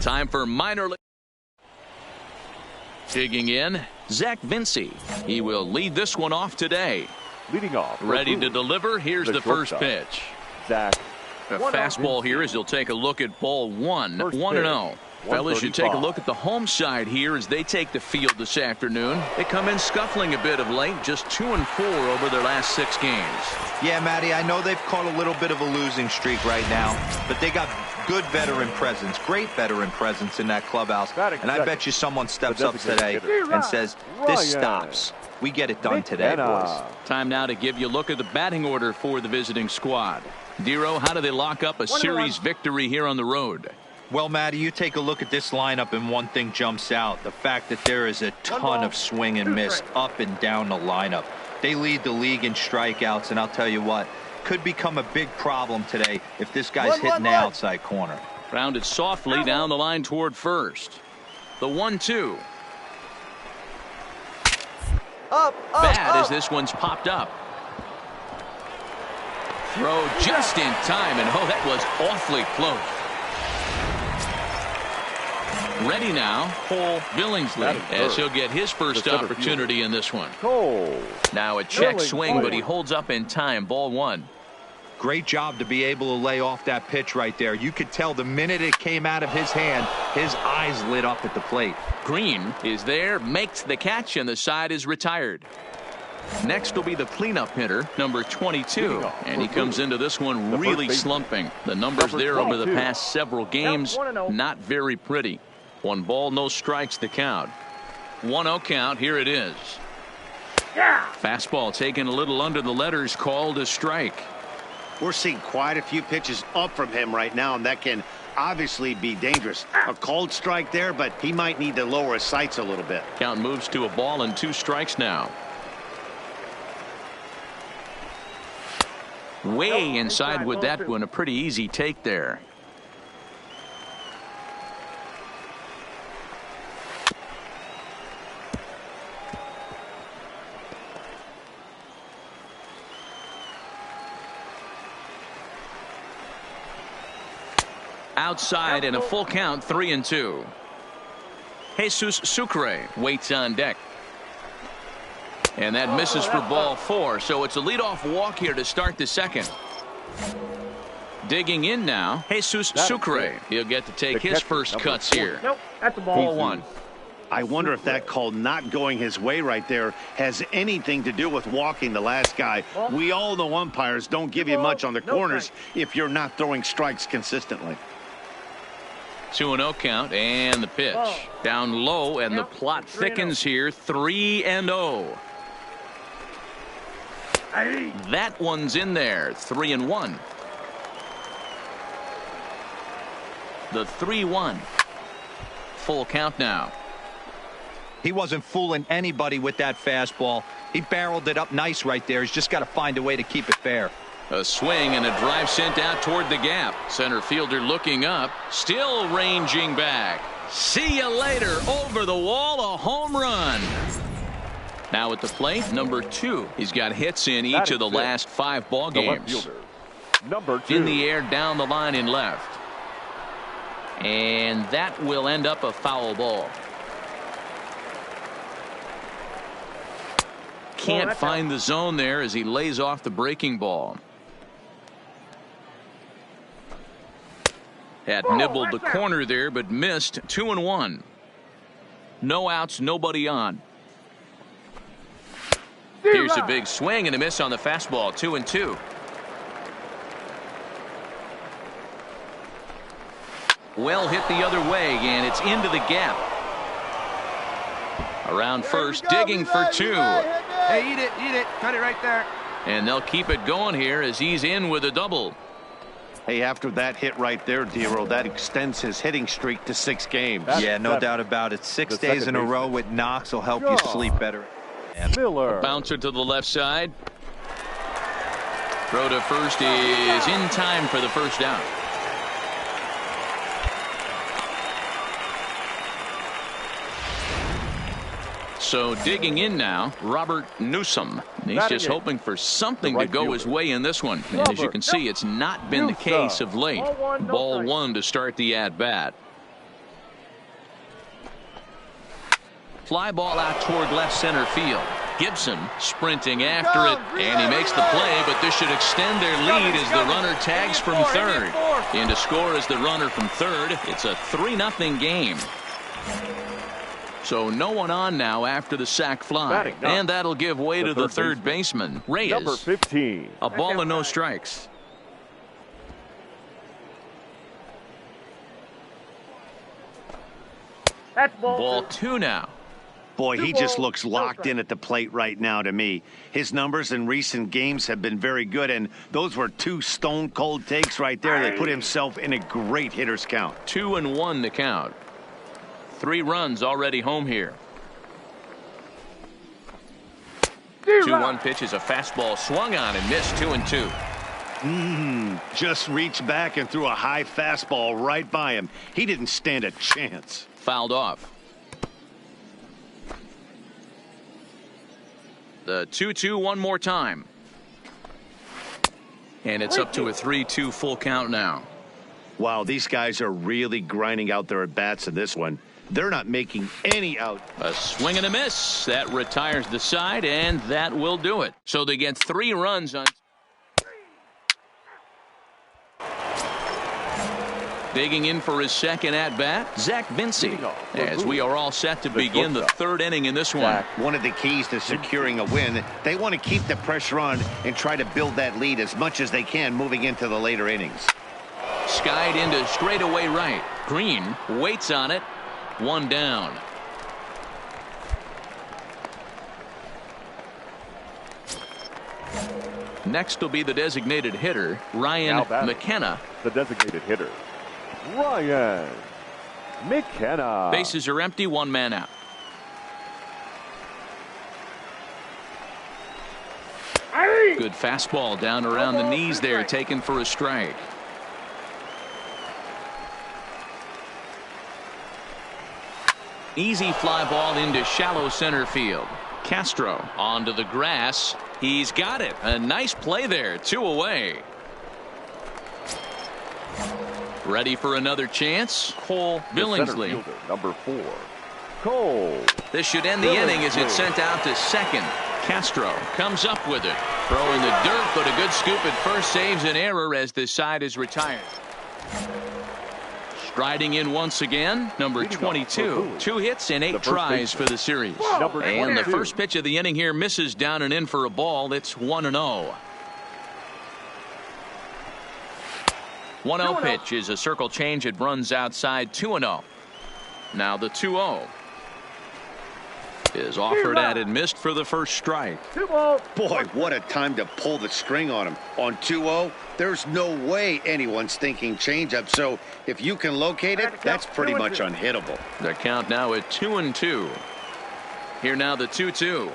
Time for minor league. Digging in, Zach Vinci. He will lead this one off today. Leading off. Ready to deliver. Here's the first pitch. Zach. A fastball here as you'll take a look at ball one. 1-0. Fellas, you take a look at the home side here as they take the field this afternoon. They come in scuffling a bit of late, just 2-4 over their last 6 games. Yeah, Matty, I know they've caught a little bit of a losing streak right now, but they got good veteran presence, great veteran presence in that clubhouse. And I bet you someone steps up today and says, this stops. We get it done today, boys. Time now to give you a look at the batting order for the visiting squad. Dero, how do they lock up a series victory here on the road? Well, Matty, you take a look at this lineup and one thing jumps out. The fact that there is a ton of swing and miss up and down the lineup. They lead the league in strikeouts, and I'll tell you what, could become a big problem today if this guy's hitting the outside corner. Grounded softly down the line toward first. The 1-2. Bad as this one's popped up. Throw just in time, and oh, that was awfully close. Ready now, Cole Billingsley, as he'll get his first opportunity in this one. Now a check swing, but he holds up in time. Ball 1. Great job to be able to lay off that pitch right there. You could tell the minute it came out of his hand, his eyes lit up at the plate. Green is there, makes the catch, and the side is retired. Next will be the cleanup hitter, number 22, and he comes into this one really slumping. The numbers there over the past several games, not very pretty. 1 ball, no strikes to count. 1-0 count. Here it is. Fastball taken a little under the letters, called a strike. We're seeing quite a few pitches up from him right now, and that can obviously be dangerous. A called strike there, but he might need to lower his sights a little bit. Count moves to a ball and 2 strikes now. Way inside with that one. A pretty easy take there. Outside and a full count, 3-2. Jesus Sucre waits on deck. And that misses for ball 4, so it's a leadoff walk here to start the second. Digging in now, Jesus Sucre. He'll get to take his first cuts here. Nope, that's a ball. Ball 1. I wonder if that call not going his way right there has anything to do with walking the last guy. We all know umpires don't give you much on the corners if you're not throwing strikes consistently. 2-0 count, and the pitch. Down low, and the plot thickens here. 3-0. That one's in there. 3-1. The 3-1. Full count now. He wasn't fooling anybody with that fastball. He barreled it up nice right there. He's just got to find a way to keep it fair. A swing and a drive sent out toward the gap. Center fielder looking up, still ranging back. See you later. Over the wall, a home run. Now at the plate, number 2. He's got hits in each of the last 5 ball games. Number 2. In the air, down the line in left. And that will end up a foul ball. Can't find the zone there as he lays off the breaking ball. Had nibbled the corner there, but missed. 2-1. No outs, nobody on. Here's a big swing and a miss on the fastball. 2-2. Well hit the other way, and it's into the gap. Around first, digging for two. Hey, eat it. Cut it right there. And they'll keep it going here as he's in with a double. Hey, after that hit right there, Dero, that extends his hitting streak to 6 games. Yeah, no doubt about it. 6 days in a row with knocks will help you sleep better. Miller. Bouncer to the left side. Throw to first is in time for the first down. So digging in now, Robert Newsom. He's just hoping for something to go his way in this one. And as you can see, it's not been the case of late. Ball one to start the at-bat. Fly ball out toward left center field. Gibson sprinting after it, and he makes the play, but this should extend their lead as the runner tags from third. In to score is the runner from third. It's a 3-0 game. So no one on now after the sac fly. And that'll give way to the third baseman, Reyes. Number 15. A ball and no strikes. That's Ball two now. Boy, he just looks locked in at the plate right now to me. His numbers in recent games have been very good, and those were 2 stone-cold takes right there. They put himself in a great hitter's count. 2-1 the count. 3 runs already home here. 2-1 pitch is a fastball swung on and missed. 2-2. Just reached back and threw a high fastball right by him. He didn't stand a chance. Fouled off. The 2-2 one more time. And it's up to a 3-2 full count now. Wow, these guys are really grinding out their at-bats in this one. They're not making any out. A swing and a miss. That retires the side, and that will do it. So they get 3 runs on. Digging in for his second at-bat, Zach Vinci, as we are all set to begin the third inning in this one. One of the keys to securing a win, they want to keep the pressure on and try to build that lead as much as they can moving into the later innings. Skied into straightaway right. Green waits on it. 1 down. Next will be the designated hitter, Ryan McKenna. The designated hitter, Ryan McKenna. Bases are empty, 1 man out. Good fastball down around the knees there, taken for a strike. Easy fly ball into shallow center field. Castro onto the grass. He's got it. A nice play there. 2 away. Ready for another chance. Cole Billingsley. Fielder, number 4. Cole. This should end the inning as it's sent out to second. Castro comes up with it. Throw in the dirt, but a good scoop at first saves an error as this side is retired. Striding in once again, number 22. 2 hits and 8 tries for the series. And the first pitch of the inning here misses down and in for a ball. It's 1-0. 1-0 pitch is a circle change. It runs outside. 2-0. Now the 2-0 is offered at and missed for the first strike. Boy, what a time to pull the string on him. On 2-0, there's no way anyone's thinking changeup. So if you can locate it, that's pretty much unhittable. The count now at 2-2. Here now the 2-2.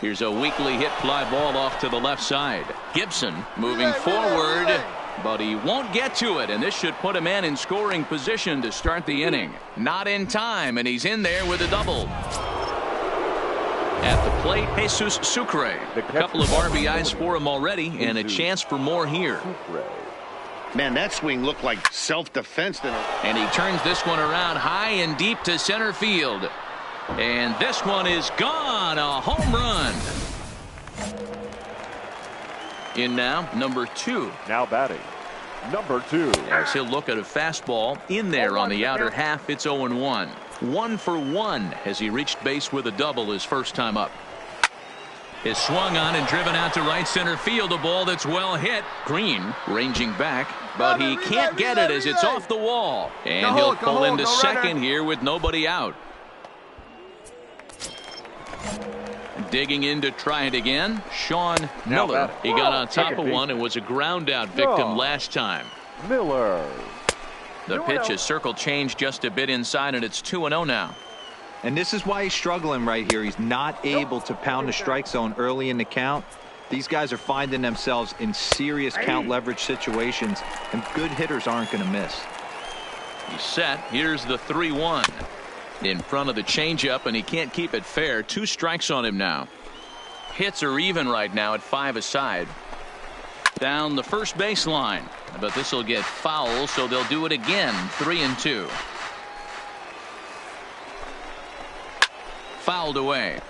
Here's a weakly hit fly ball off to the left side. Gibson moving forward, but he won't get to it, and this should put a man in scoring position to start the inning. Not in time, and he's in there with a double. At the plate, Jesus Sucre. A couple of RBIs for him already, and a chance for more here. Man, that swing looked like self-defense. And he turns this one around high and deep to center field. And this one is gone. A home run. In now, number 2. Now batting, number 2. As he'll look at a fastball in there on the outer half. It's 0-1. 1 for 1 as he reached base with a double his first time up. Is swung on and driven out to right center field. A ball that's well hit. Green ranging back, but he can't get it as it's off the wall. And he'll pull into second here with nobody out. Digging in to try it again, Sean Miller. He got on top of one and was a ground out victim last time. Miller. The pitch is circle changed just a bit inside, and it's 2-0 now. And this is why he's struggling right here. He's not able to pound the strike zone early in the count. These guys are finding themselves in serious count leverage situations, and good hitters aren't going to miss. He's set. Here's the 3-1. In front of the changeup, and he can't keep it fair. 2 strikes on him now. Hits are even right now at 5 aside. Down the first baseline, but this will get foul, so they'll do it again. 3-2. Fouled away.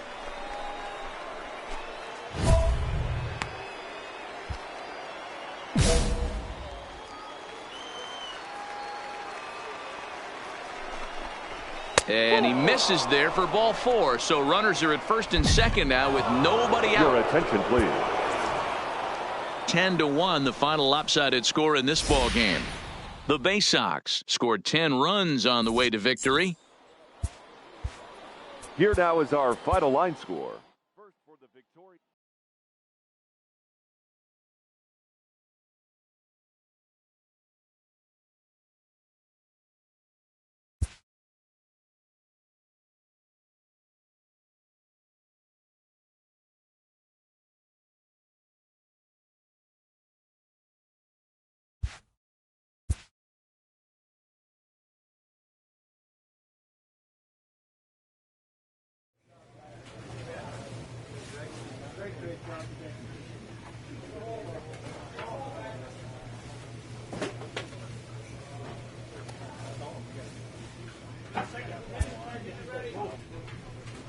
And he misses there for ball 4. So runners are at first and second now with nobody out. Your attention, please. 10-1, the final lopsided score in this ball game. The Bay Sox scored 10 runs on the way to victory. Here now is our final line score. First for the victory.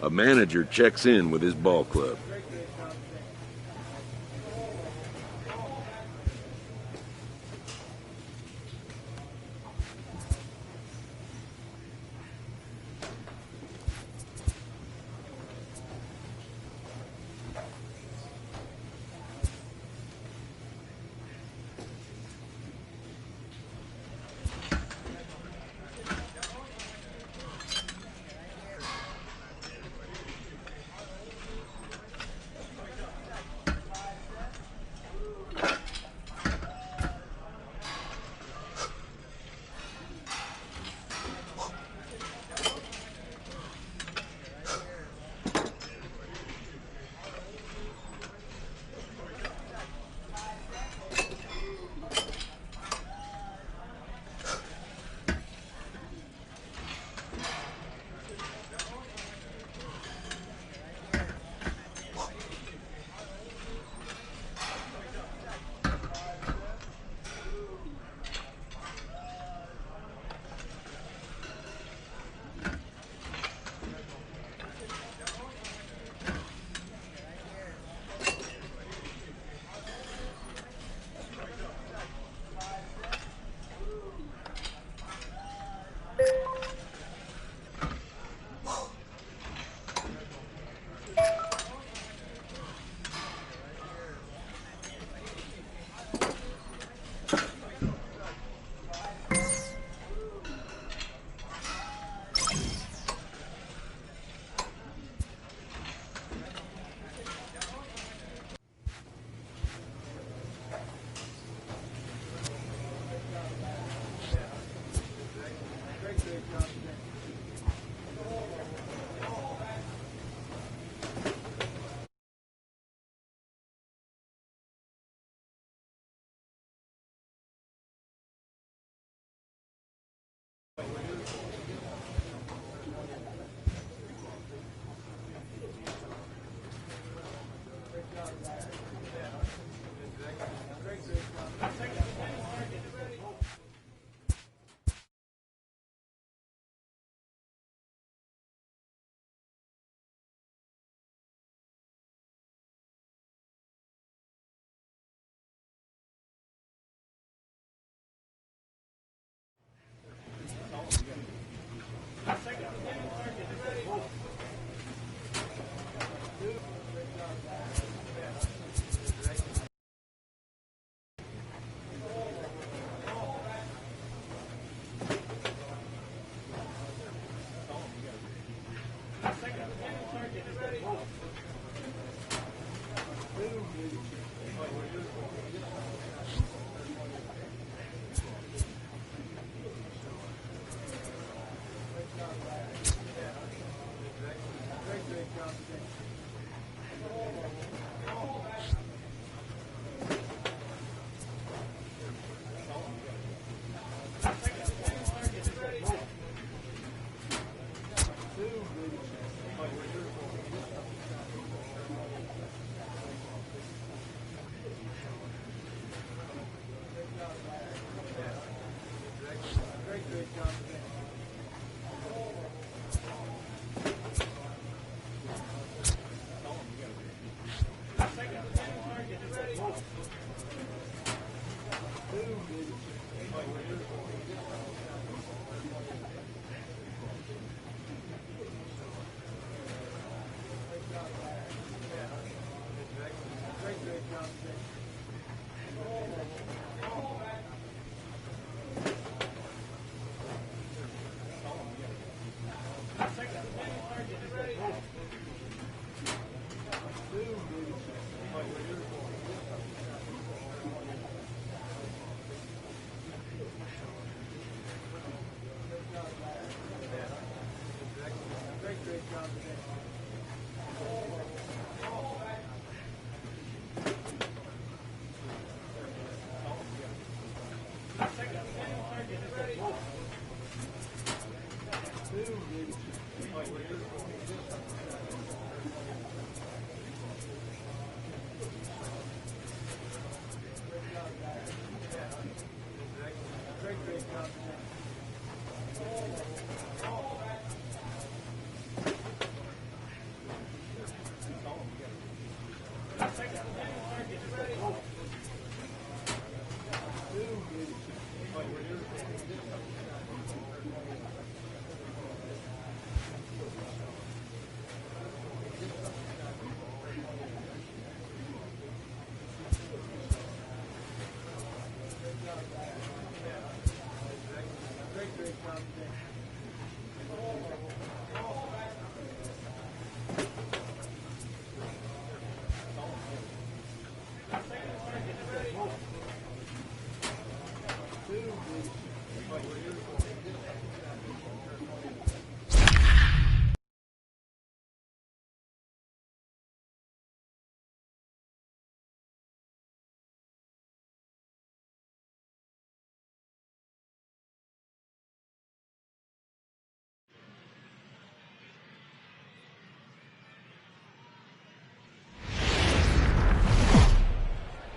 A manager checks in with his ball club.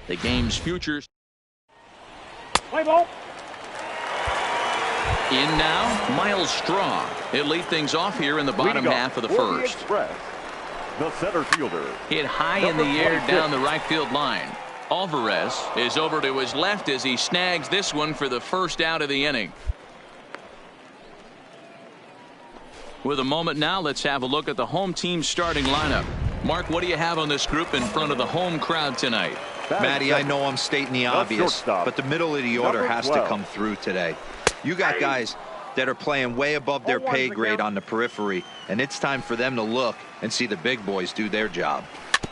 The game's futures. Play ball. In now, Miles Straw. He'll lead things off here in the bottom half of the first. The center fielder. Hit high in the air down the right field line. Alvarez is over to his left as he snags this one for the first out of the inning. With a moment now, let's have a look at the home team starting lineup. Mark, what do you have on this group in front of the home crowd tonight? Matty, I know I'm stating the obvious, but the middle of the order has to come through today. You got guys that are playing way above their pay grade on the periphery, and it's time for them to look and see the big boys do their job.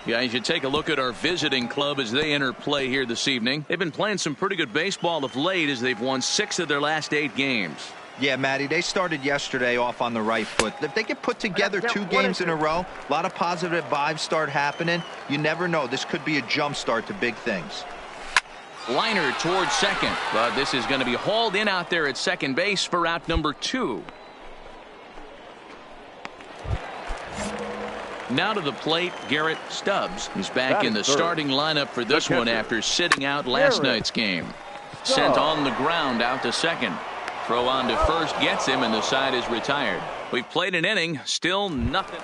Yeah, you should take a look at our visiting club as they enter play here this evening. They've been playing some pretty good baseball of late as they've won 6 of their last 8 games. Yeah, Matty, they started yesterday off on the right foot. If they can put together 2 games in a row, a lot of positive vibes start happening. You never know. This could be a jump start to big things. Liner towards second, but this is going to be hauled in out there at second base for out number 2. Now to the plate, Garrett Stubbs. He's back in the starting lineup for this one after sitting out last night's game. Sent on the ground out to second. Throw on to first gets him, and the side is retired. We've played an inning, still nothing.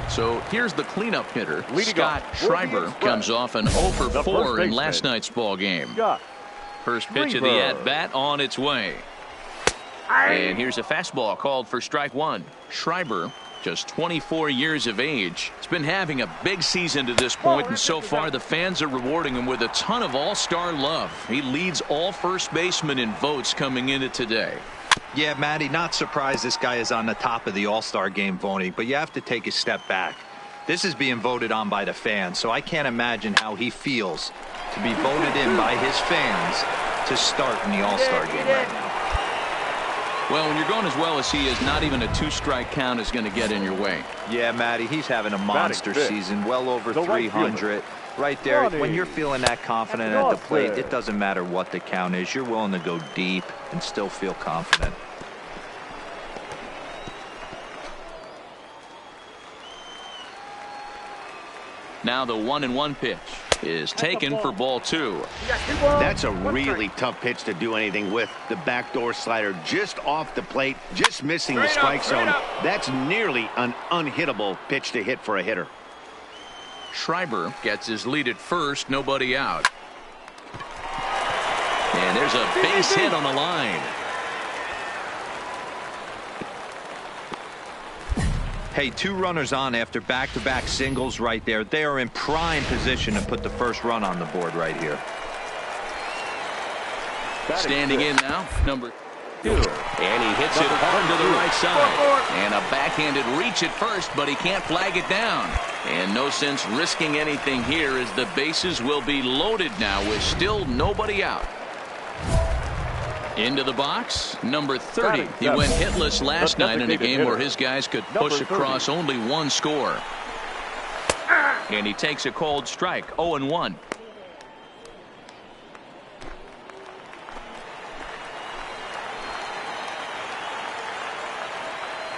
So here's the cleanup hitter. Scott Schreiber comes off an 0 for 4 in last night's ball game. First pitch of the at-bat on its way. And here's a fastball called for strike 1. Schreiber, just 24 years of age, has been having a big season to this point, and so far the fans are rewarding him with a ton of all-star love. He leads all first basemen in votes coming into today. Yeah, Matty, not surprised this guy is on the top of the all-star game voting, but you have to take a step back. This is being voted on by the fans, so I can't imagine how he feels to be voted in by his fans to start in the all-star game right now. Well, when you're going as well as he is, not even a 2-strike count is going to get in your way. Yeah, Matty, he's having a monster season, well over 300. Right there, when you're feeling that confident at the plate, it doesn't matter what the count is. You're willing to go deep and still feel confident. Now the 1-1 pitch is taken for ball 2. That's a really tough pitch to do anything with. The backdoor slider just off the plate, just missing the strike zone. That's nearly an unhittable pitch to hit for a hitter. Schreiber gets his lead at first, nobody out. And there's a base hit on the line. Hey, 2 runners on after back-to-back singles right there. They are in prime position to put the first run on the board right here. Standing in now, number 2. And he hits it hard to the right side. And a backhanded reach at first, but he can't flag it down. And no sense risking anything here as the bases will be loaded now with still nobody out. Into the box, number 30. He went hitless last night in a game where his guys could push across only 1 score. And he takes a cold strike, 0-1.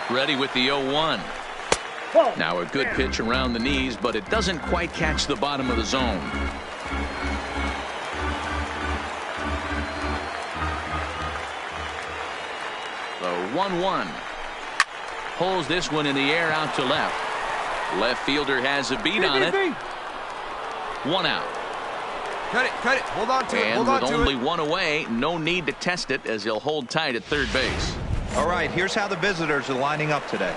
Ready with the 0-1. Now a good pitch around the knees, but it doesn't quite catch the bottom of the zone. The 1-1. Pulls this one in the air out to left. Left fielder has a beat on it. 1 out. Cut it. Hold on to it. And with only 1 away, no need to test it as he'll hold tight at third base. All right, here's how the visitors are lining up today.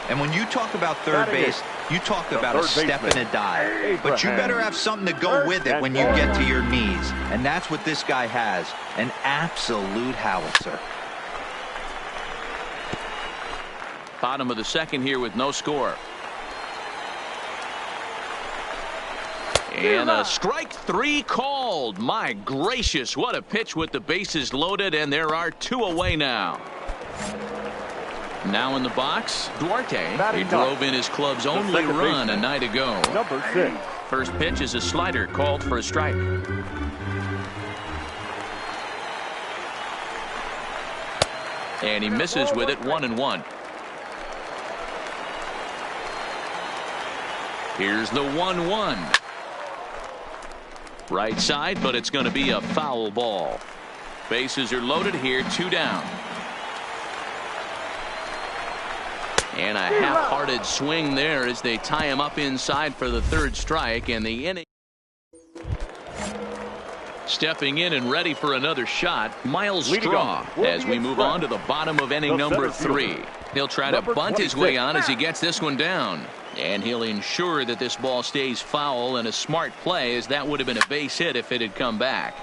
And when you talk about third base, you talk about a step and a dive. But you better have something to go with it when you get to your knees. And that's what this guy has, an absolute howitzer. Bottom of the second here with no score. And a strike 3 called. My gracious, what a pitch with the bases loaded, and there are 2 away now. Now in the box, Duarte. He drove in his club's only run a night ago. Number 6. First pitch is a slider called for a strike. And he misses with it, 1-1. Here's the 1-1. Right side, but it's going to be a foul ball. Bases are loaded here, 2 down. And a half-hearted swing there as they tie him up inside for the 3rd strike, and the inning. Stepping in and ready for another shot, Miles Straw, as we move on to the bottom of inning number 3. He'll try to bunt his way on as he gets this one down. And he'll ensure that this ball stays foul, and a smart play, as that would have been a base hit if it had come back.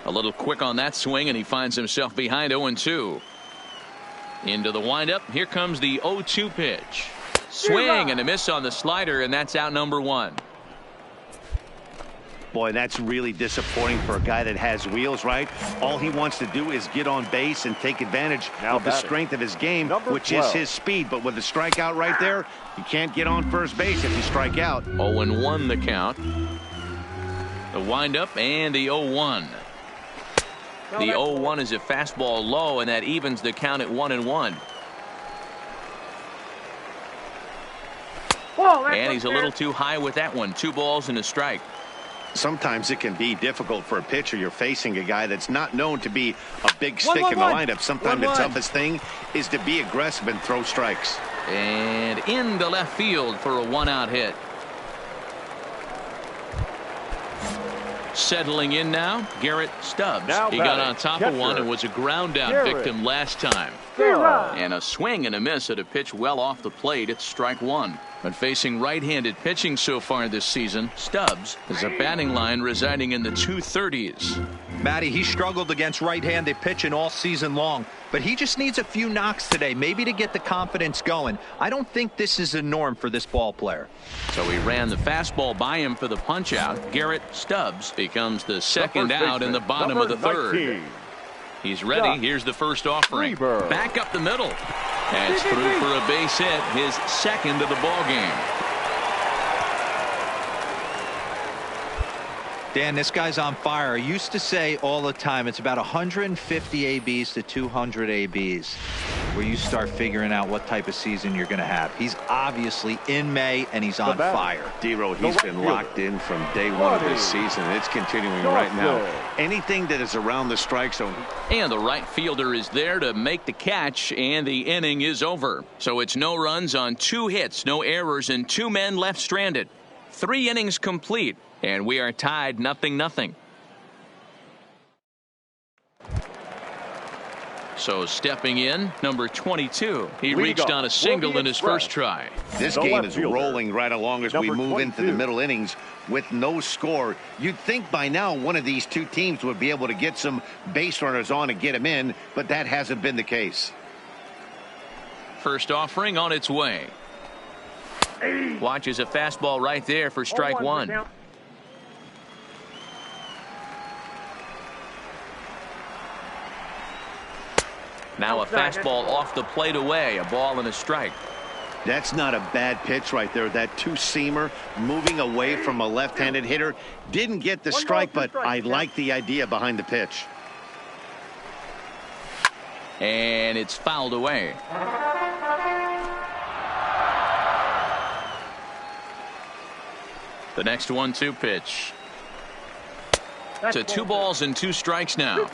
A little quick on that swing, and he finds himself behind 0-2. Into the windup. Here comes the 0-2 pitch. Swing and a miss on the slider, and that's out number 1. Boy, that's really disappointing for a guy that has wheels, right? All he wants to do is get on base and take advantage of the strength of his game, which is his speed. But with a strikeout right there, you can't get on first base if you strike out. 0-1 the count. The windup and the 0-1. The 0-1 is a fastball low, and that evens the count at 1-1. And he's a little too high with that one. 2 balls and a strike. Sometimes it can be difficult for a pitcher. You're facing a guy that's not known to be a big stick in the lineup. Sometimes the toughest thing is to be aggressive and throw strikes. And into left field for a 1-out hit. Settling in now, Garrett Stubbs. He got on top of one and was a ground out victim last time. And a swing and a miss at a pitch well off the plate. It's strike 1. But facing right-handed pitching so far this season, Stubbs has a batting line residing in the 230s. Matty, he struggled against right-handed pitching all season long, but he just needs a few knocks today, maybe to get the confidence going. I don't think this is a norm for this ball player. So he ran the fastball by him for the punch-out. Garrett Stubbs becomes the second out in the bottom of the 3rd. He's ready. Here's the first offering. Back up the middle. That's through for a base hit, his 2nd of the ball game. Dan, this guy's on fire. I used to say all the time, it's about 150 ABs to 200 ABs where you start figuring out what type of season you're going to have. He's obviously in May, and he's on fire. D-Row, he's been locked in from day one of this season, and it's continuing right now. Anything that is around the strike zone. And the right fielder is there to make the catch, and the inning is over. So it's no runs on 2 hits, no errors, and 2 men left stranded. 3 innings complete, and we are tied 0-0. So stepping in, number 22. He reached on a single in his first try. This game is rolling right along as we move into the middle innings with no score. You'd think by now one of these 2 teams would be able to get some base runners on and get them in, but that hasn't been the case. First offering on its way. Watches a fastball right there for strike 1. Now a fastball off the plate away, a ball and a strike. That's not a bad pitch right there. That 2-seamer moving away from a left-handed hitter. Didn't get the strike, but I like the idea behind the pitch. And it's fouled away. The next 1-2 pitch. To 2 balls and 2 strikes now.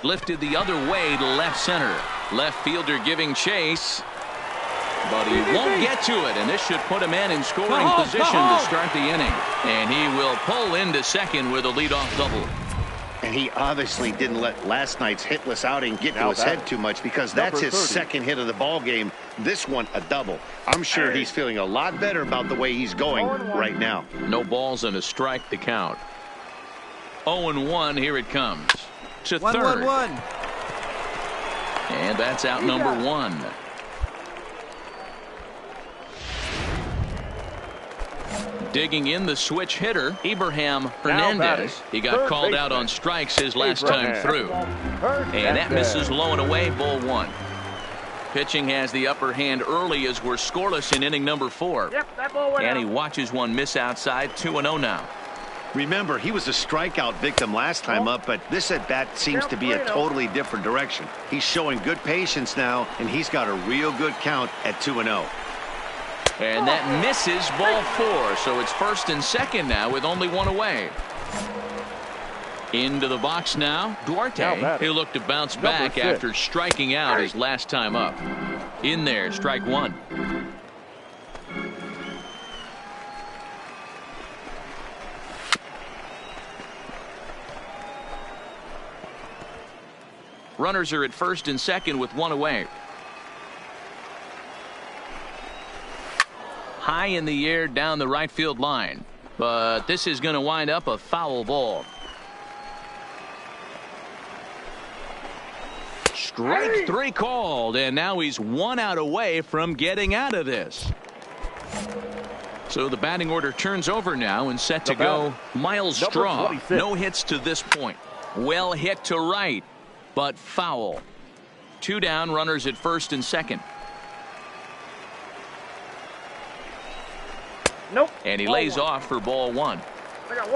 Lifted the other way to left center. Left fielder giving chase. But he won't get to it, and this should put him in scoring position to start the inning. And he will pull into second with a leadoff double. And he obviously didn't let last night's hitless outing get to his head too much, because that's his second hit of the ball game. This one a double. I'm sure he's feeling a lot better about the way he's going right now. No balls and a strike to count. 0-1, here it comes. To third. 1-1-1. And that's out number 1. Digging in the switch hitter, Abraham Hernandez. He got called out on strikes his last time through. And that misses low and away, ball 1. Pitching has the upper hand early as we're scoreless in inning number 4. And he watches one miss outside, 2-0 now. Remember, he was a strikeout victim last time up, but this at-bat seems to be a totally different direction. He's showing good patience now, and he's got a real good count at 2-0. And that misses, ball 4. So it's first and second now with only 1 away. Into the box now, Duarte. He'll look to bounce back after striking out his last time up. In there, strike 1. Runners are at first and second with 1 away. High in the air down the right field line. But this is going to wind up a foul ball. Strike 3 called, and now he's 1 out away from getting out of this. So the batting order turns over now and set to go. Miles Straw. No hits to this point. Well hit to right, but foul. 2 down, runners at first and second. Nope. And he lays off for ball 1.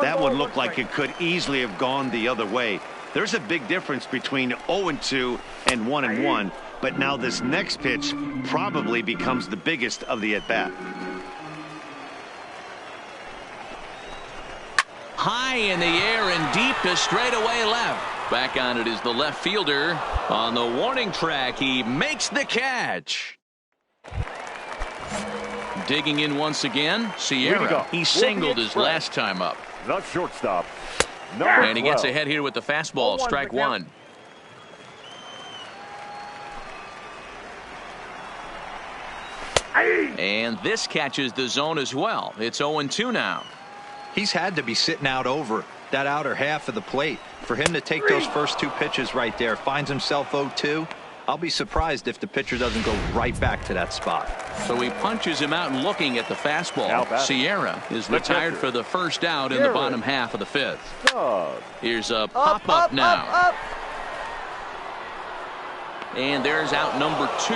That one looked like it could easily have gone the other way. There's a big difference between 0-2 and 1-1, but now this next pitch probably becomes the biggest of the at-bat. High in the air and deep to straightaway left. Back on it is the left fielder. On the warning track, he makes the catch. Digging in once again, Sierra. He singled his last time up. The shortstop. And he gets ahead here with the fastball, strike 1. And this catches the zone as well. It's 0-2 now. He's had to be sitting out over that outer half of the plate. For him to take those first 2 pitches right there, finds himself 0-2. I'll be surprised if the pitcher doesn't go right back to that spot. So he punches him out and looking at the fastball. Sierra is retired for the first out in the bottom half of the 5th. Here's a pop-up now. And there's out number 2.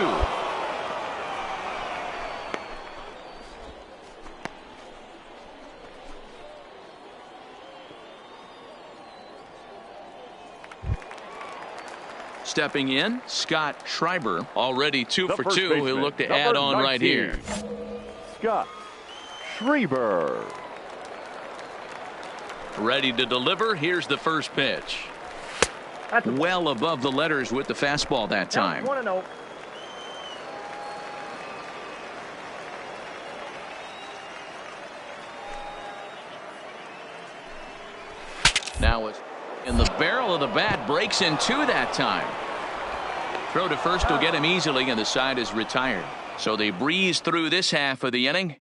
stepping in, Scott Schreiber, already 2 for 2. He'll look to add on 19, right here. Scott Schreiber. Ready to deliver. Here's the first pitch. Well above the letters with the fastball that time. 1-0. Now it's in the barrel of the bat, breaks in 2 that time. Throw to first will get him easily, and the side is retired. So they breeze through this half of the inning.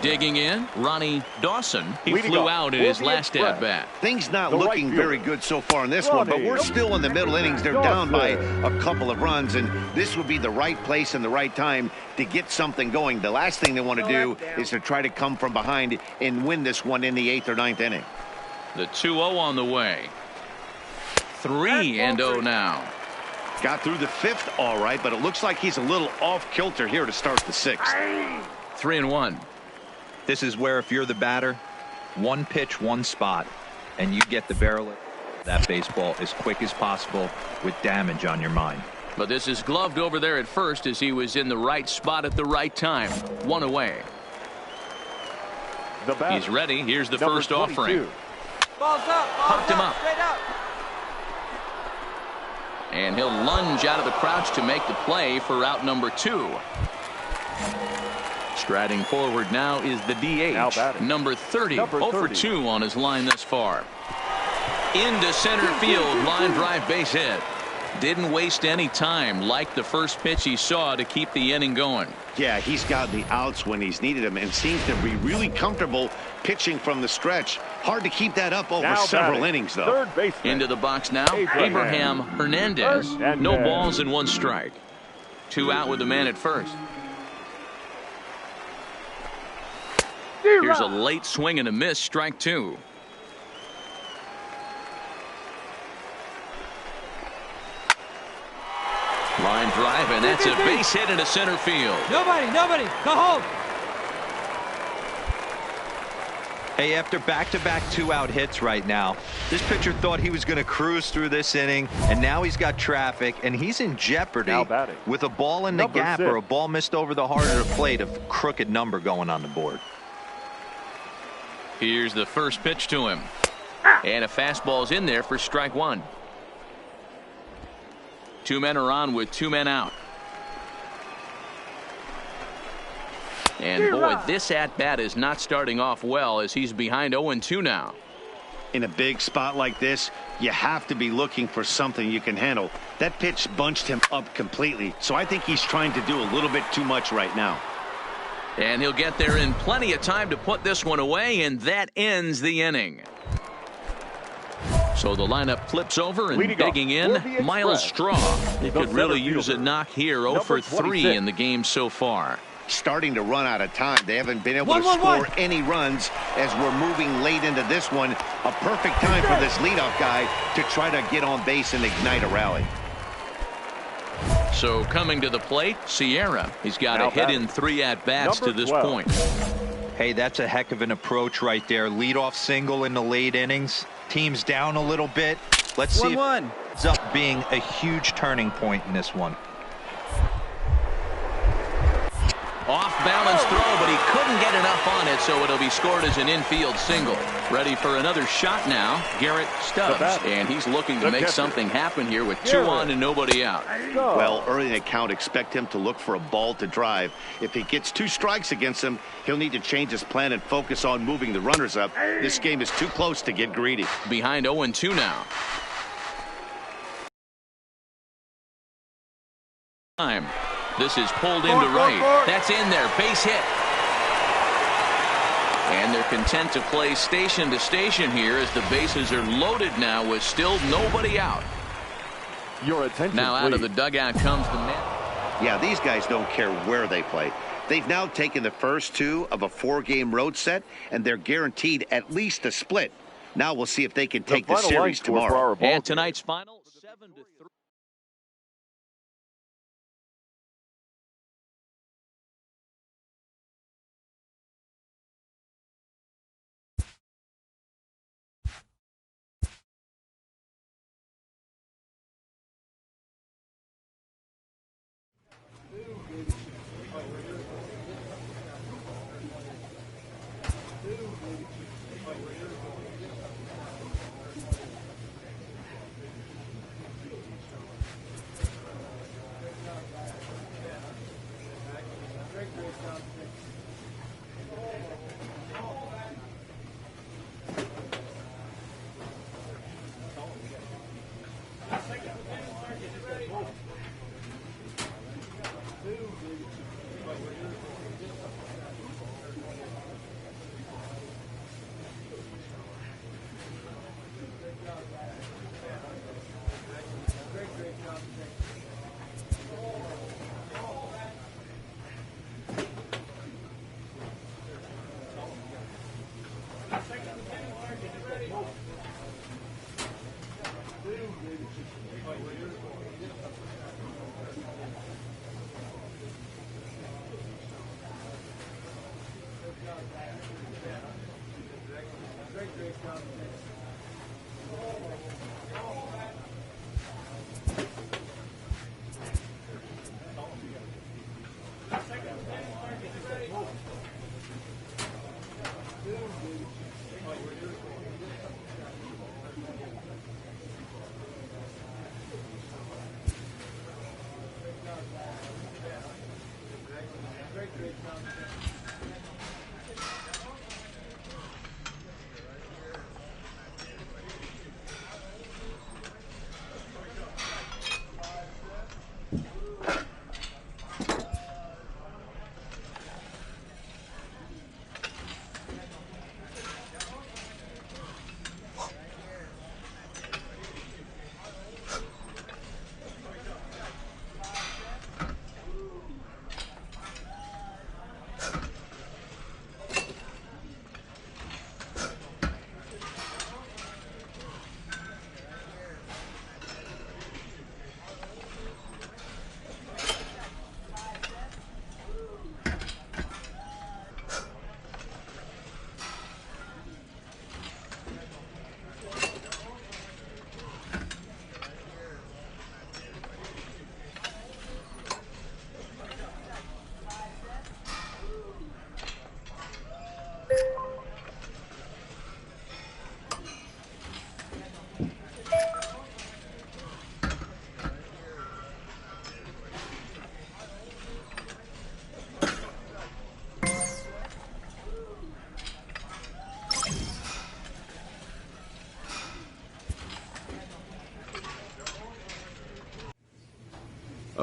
Digging in, Ronnie Dawson. He flew out in his last at bat. Things not looking very good so far in this one, but we're still in the middle innings. They're down by a couple of runs, and this would be the right place and the right time to get something going. The last thing they want to do is to try to come from behind and win this one in the 8th or 9th inning. The 2-0 on the way. 3-0 now. Got through the 5th all right, but it looks like he's a little off kilter here to start the 6th. 3-1. This is where if you're the batter, one pitch, one spot, and you get the barrel of that baseball as quick as possible with damage on your mind. But this is gloved over there at first as he was in the right spot at the right time. 1 away. He's ready. Here's the first offering. Ball's up. Popped him up. Straight up. And he'll lunge out of the crouch to make the play for route number 2. Striding forward now is the DH, number 30, 0 for 2 on his line thus far. Into center field, line drive base hit. Didn't waste any time, like the first pitch he saw, to keep the inning going. Yeah, he's got the outs when he's needed them and seems to be really comfortable pitching from the stretch. Hard to keep that up over several innings, though. Into the box now, Abraham Hernandez. No balls and 1 strike. 2 out with the man at first. Here's a late swing and a miss, strike 2. Line drive, and that's a base hit into center field. Nobody, go home. Hey, after back-to-back 2-out hits right now, this pitcher thought he was going to cruise through this inning, and now he's got traffic, and he's in jeopardy with a ball in the gap or a ball missed over the heart of the plate, a crooked number going on the board. Here's the first pitch to him. And a fastball's in there for strike 1. 2 men are on with 2 men out. And boy, this at-bat is not starting off well as he's behind 0-2 now. In a big spot like this, you have to be looking for something you can handle. That pitch bunched him up completely, so I think he's trying to do a little bit too much right now. And he'll get there in plenty of time to put this one away, and that ends the inning. So the lineup flips over, and digging in, Miles Straw. He could really use a knock here. 0 for 3 in the game so far. Starting to run out of time. They haven't been able to score any runs as we're moving late into this one. A perfect time for this leadoff guy to try to get on base and ignite a rally. So coming to the plate, Sierra. He's got a hit in 3 at-bats to this point. Hey, that's a heck of an approach right there. Leadoff single in the late innings. Team's down a little bit. Let's see if it ends up being a huge turning point in this one. Off-balance throw, but he couldn't get enough on it, so it'll be scored as an infield single. Ready for another shot now, Garrett Stubbs. And he's looking to make something happen here with 2 on and nobody out. Well, early in the count, expect him to look for a ball to drive. If he gets 2 strikes against him, he'll need to change his plan and focus on moving the runners up. This game is too close to get greedy. Behind 0-2 now. This is pulled into right. That's in there. Base hit. And they're content to play station to station here as the bases are loaded now with still nobody out. Your attention, now out of the dugout comes the net. Yeah, these guys don't care where they play. They've now taken the first 2 of a 4-game road set, and they're guaranteed at least a split. Now we'll see if they can take the series tomorrow. And tonight's final.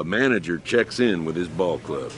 A manager checks in with his ball club.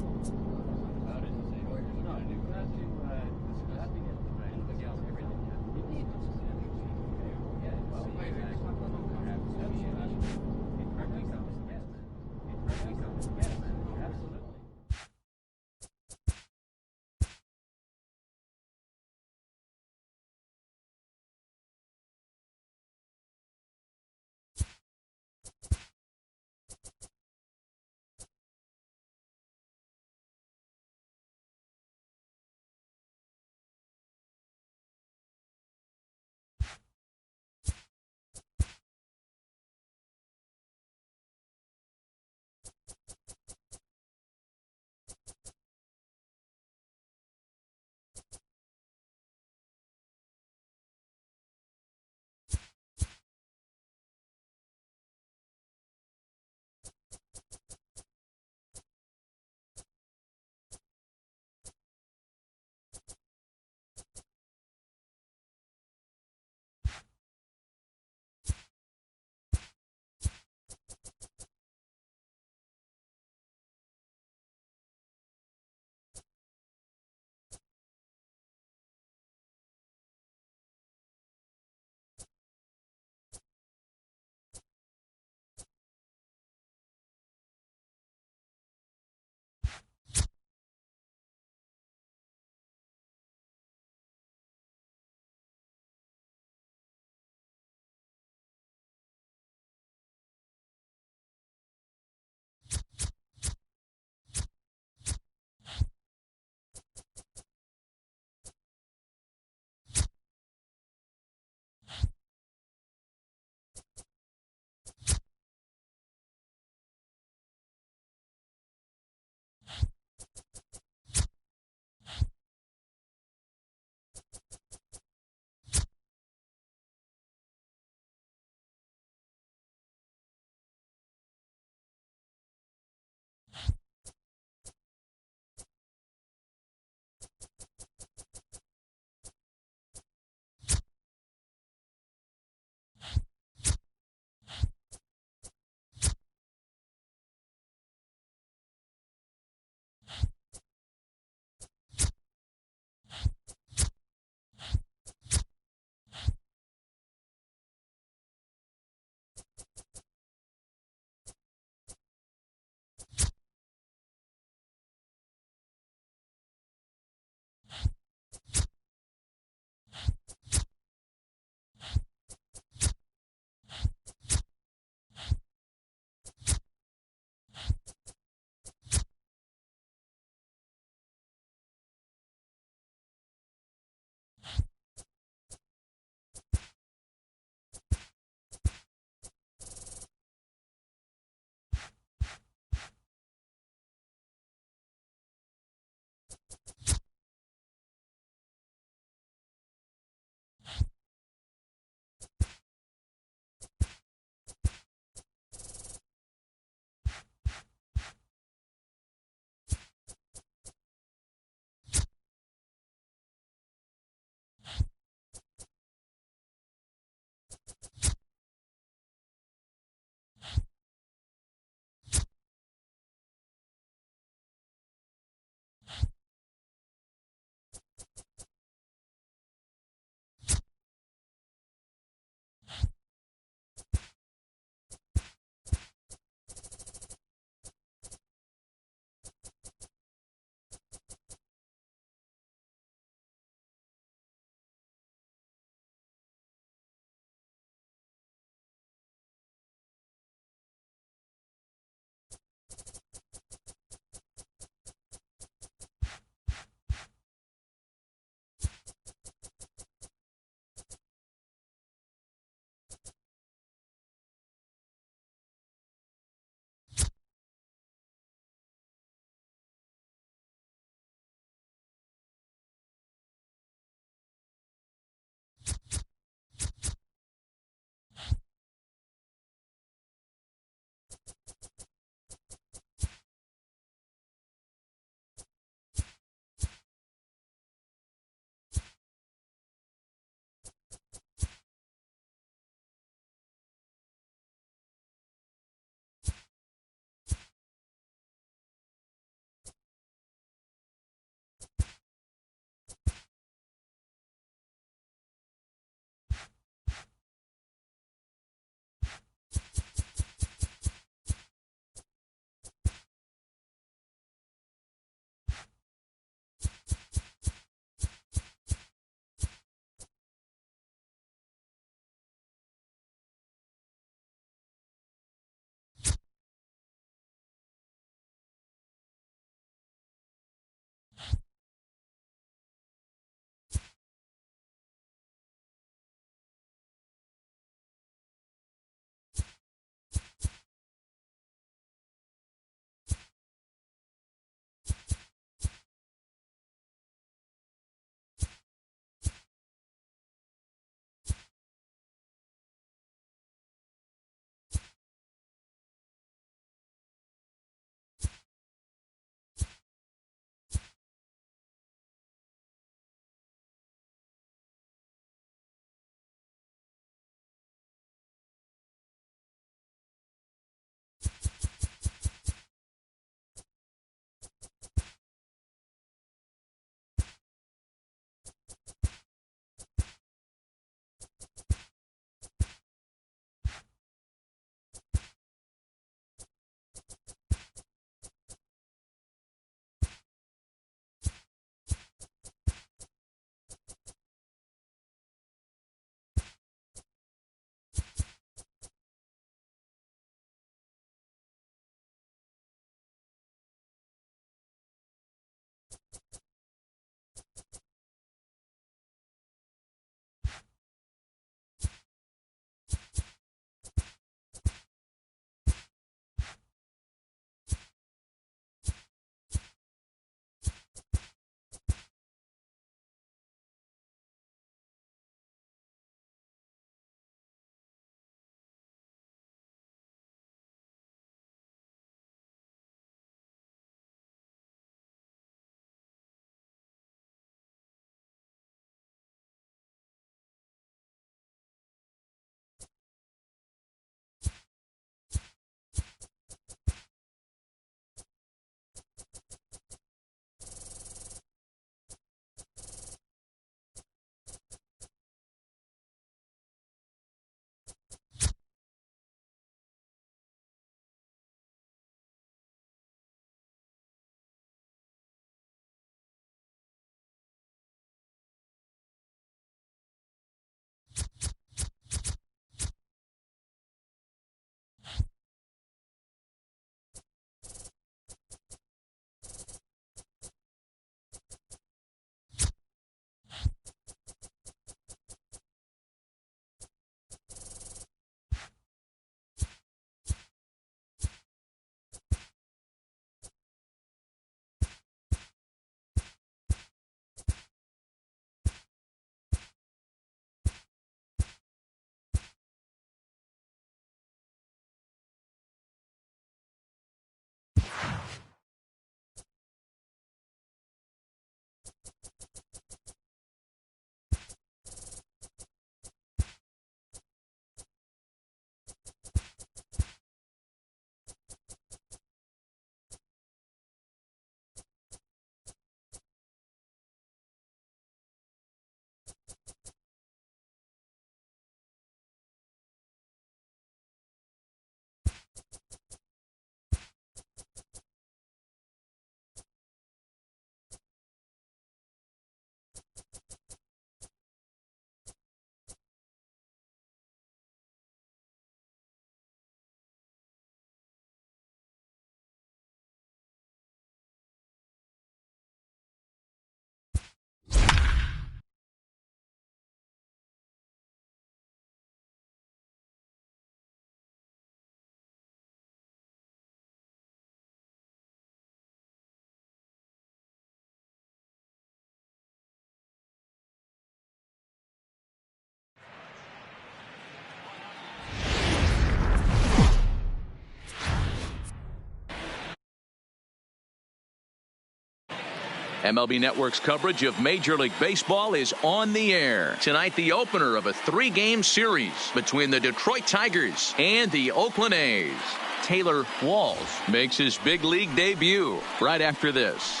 MLB Network's coverage of Major League Baseball is on the air. Tonight, the opener of a 3-game series between the Detroit Tigers and the Oakland A's. Taylor Walls makes his big league debut right after this.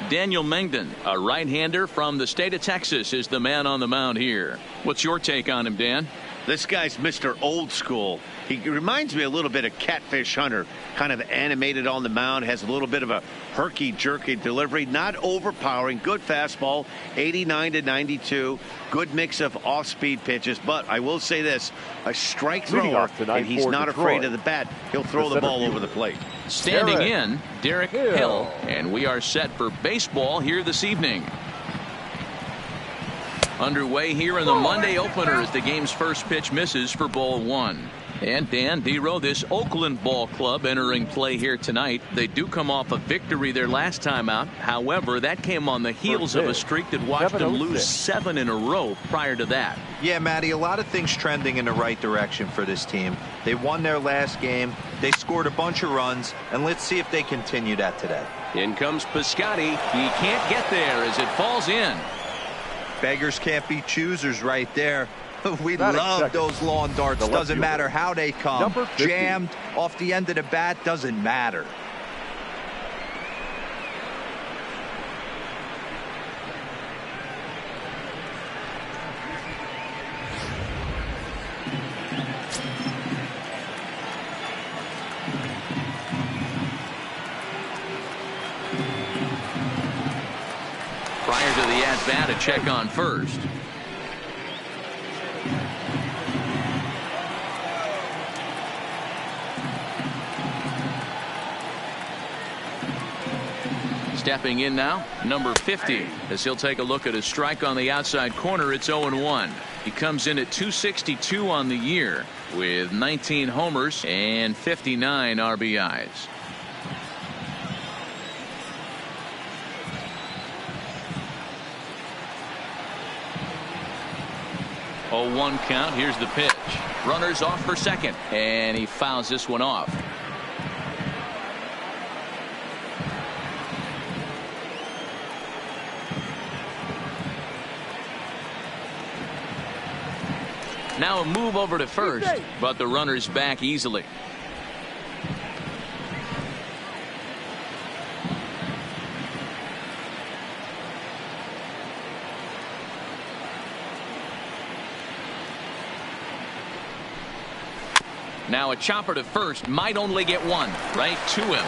Daniel Mengden, a right-hander from the state of Texas, is the man on the mound here. What's your take on him, Dan? This guy's Mr. Old School. He reminds me a little bit of Catfish Hunter, kind of animated on the mound, has a little bit of a herky-jerky delivery, not overpowering, good fastball, 89 to 92, good mix of off-speed pitches. But I will say this, a strike thrower, and he's not afraid of the bat. He'll throw the ball over the plate. Standing in, Derek Hill, and we are set for baseball here this evening. Underway here in the Monday opener as the game's first pitch misses for ball 1. And Dan Dero, this Oakland ball club entering play here tonight. They do come off a victory their last time out. However, that came on the heels of a streak that watched them lose 7 in a row prior to that. Yeah, Matty, a lot of things trending in the right direction for this team. They won their last game. They scored a bunch of runs, and let's see if they continue that today. In comes Piscotty. He can't get there as it falls in. Beggars can't be choosers right there. We love those lawn darts. Doesn't matter how they come. Jammed off the end of the bat, doesn't matter. Prior to the at-bat, a check on first. Stepping in now, number 50, as he'll take a look at a strike on the outside corner. It's 0-1. He comes in at 262 on the year with 19 homers and 59 RBIs. Oh, 1 count. Here's the pitch. Runners off for second, and he fouls this one off. Now a move over to first, but the runner's back easily. Now a chopper to first, might only get one. Right to him.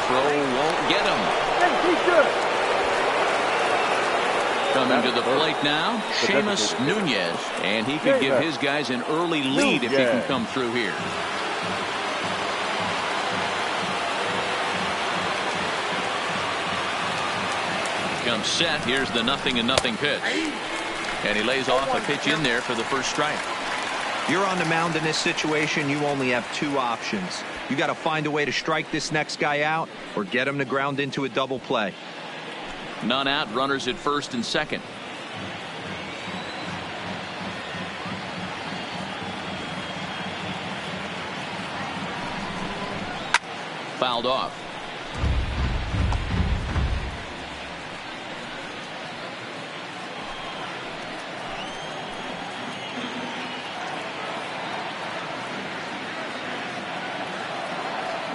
Throw won't get him. Coming to the plate now, Seamus Nunez, and he could give his guys an early lead if he can come through here. Comes set. Here's the 0-0 pitch, and he lays off a pitch in there for the first strike. You're on the mound in this situation. You only have 2 options. You got to find a way to strike this next guy out or get him to ground into a double play. None out, runners at first and second. Fouled off.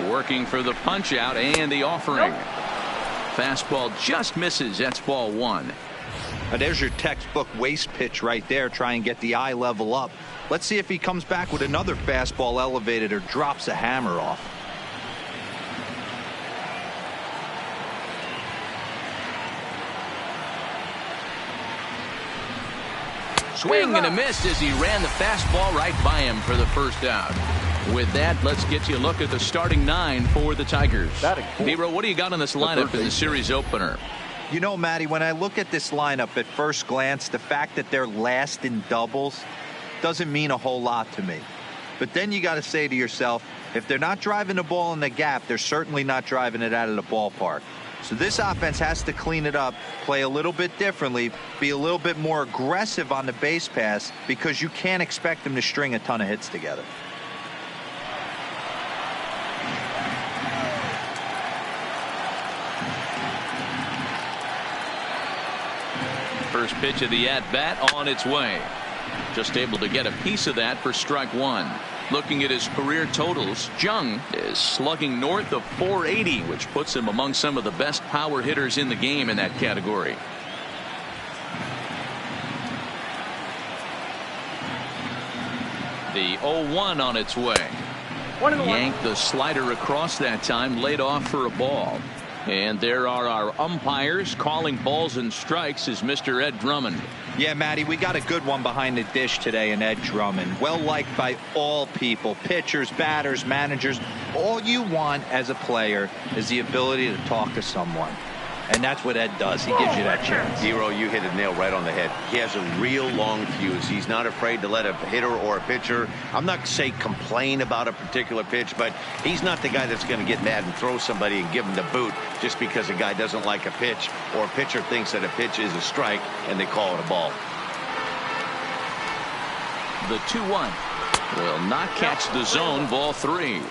Working for the punch out and the offering. Fastball just misses. That's ball 1. Now there's your textbook waste pitch right there. Try and get the eye level up. Let's see if he comes back with another fastball elevated or drops a hammer off. Swing and a miss as he ran the fastball right by him for the first out. With that, let's get you a look at the starting 9 for the Tigers. Dero, what do you got on this lineup in the series opener? You know, Matty, when I look at this lineup at first glance, the fact that they're last in doubles doesn't mean a whole lot to me. But then you got to say to yourself, if they're not driving the ball in the gap, they're certainly not driving it out of the ballpark. So this offense has to clean it up, play a little bit differently, be a little bit more aggressive on the base pass, because you can't expect them to string a ton of hits together. First pitch of the at-bat on its way. Just able to get a piece of that for strike one. Looking at his career totals, Jung is slugging north of 480, which puts him among some of the best power hitters in the game in that category. The 0-1 on its way. Yanked the slider across that time, laid off for a ball. And there are our umpires calling balls and strikes is Mr. Ed Drummond. Yeah, Matty, we got a good one behind the dish today in Ed Drummond. Well liked by all people, pitchers, batters, managers. All you want as a player is the ability to talk to someone. And that's what Ed does. He gives you that chance. Zero, you hit a nail right on the head. He has a real long fuse. He's not afraid to let a hitter or a pitcher, I'm not say complain about a particular pitch, but he's not the guy that's going to get mad and throw somebody and give him the boot just because a guy doesn't like a pitch or a pitcher thinks that a pitch is a strike and they call it a ball. The 2-1 will not catch the zone. Ball 3.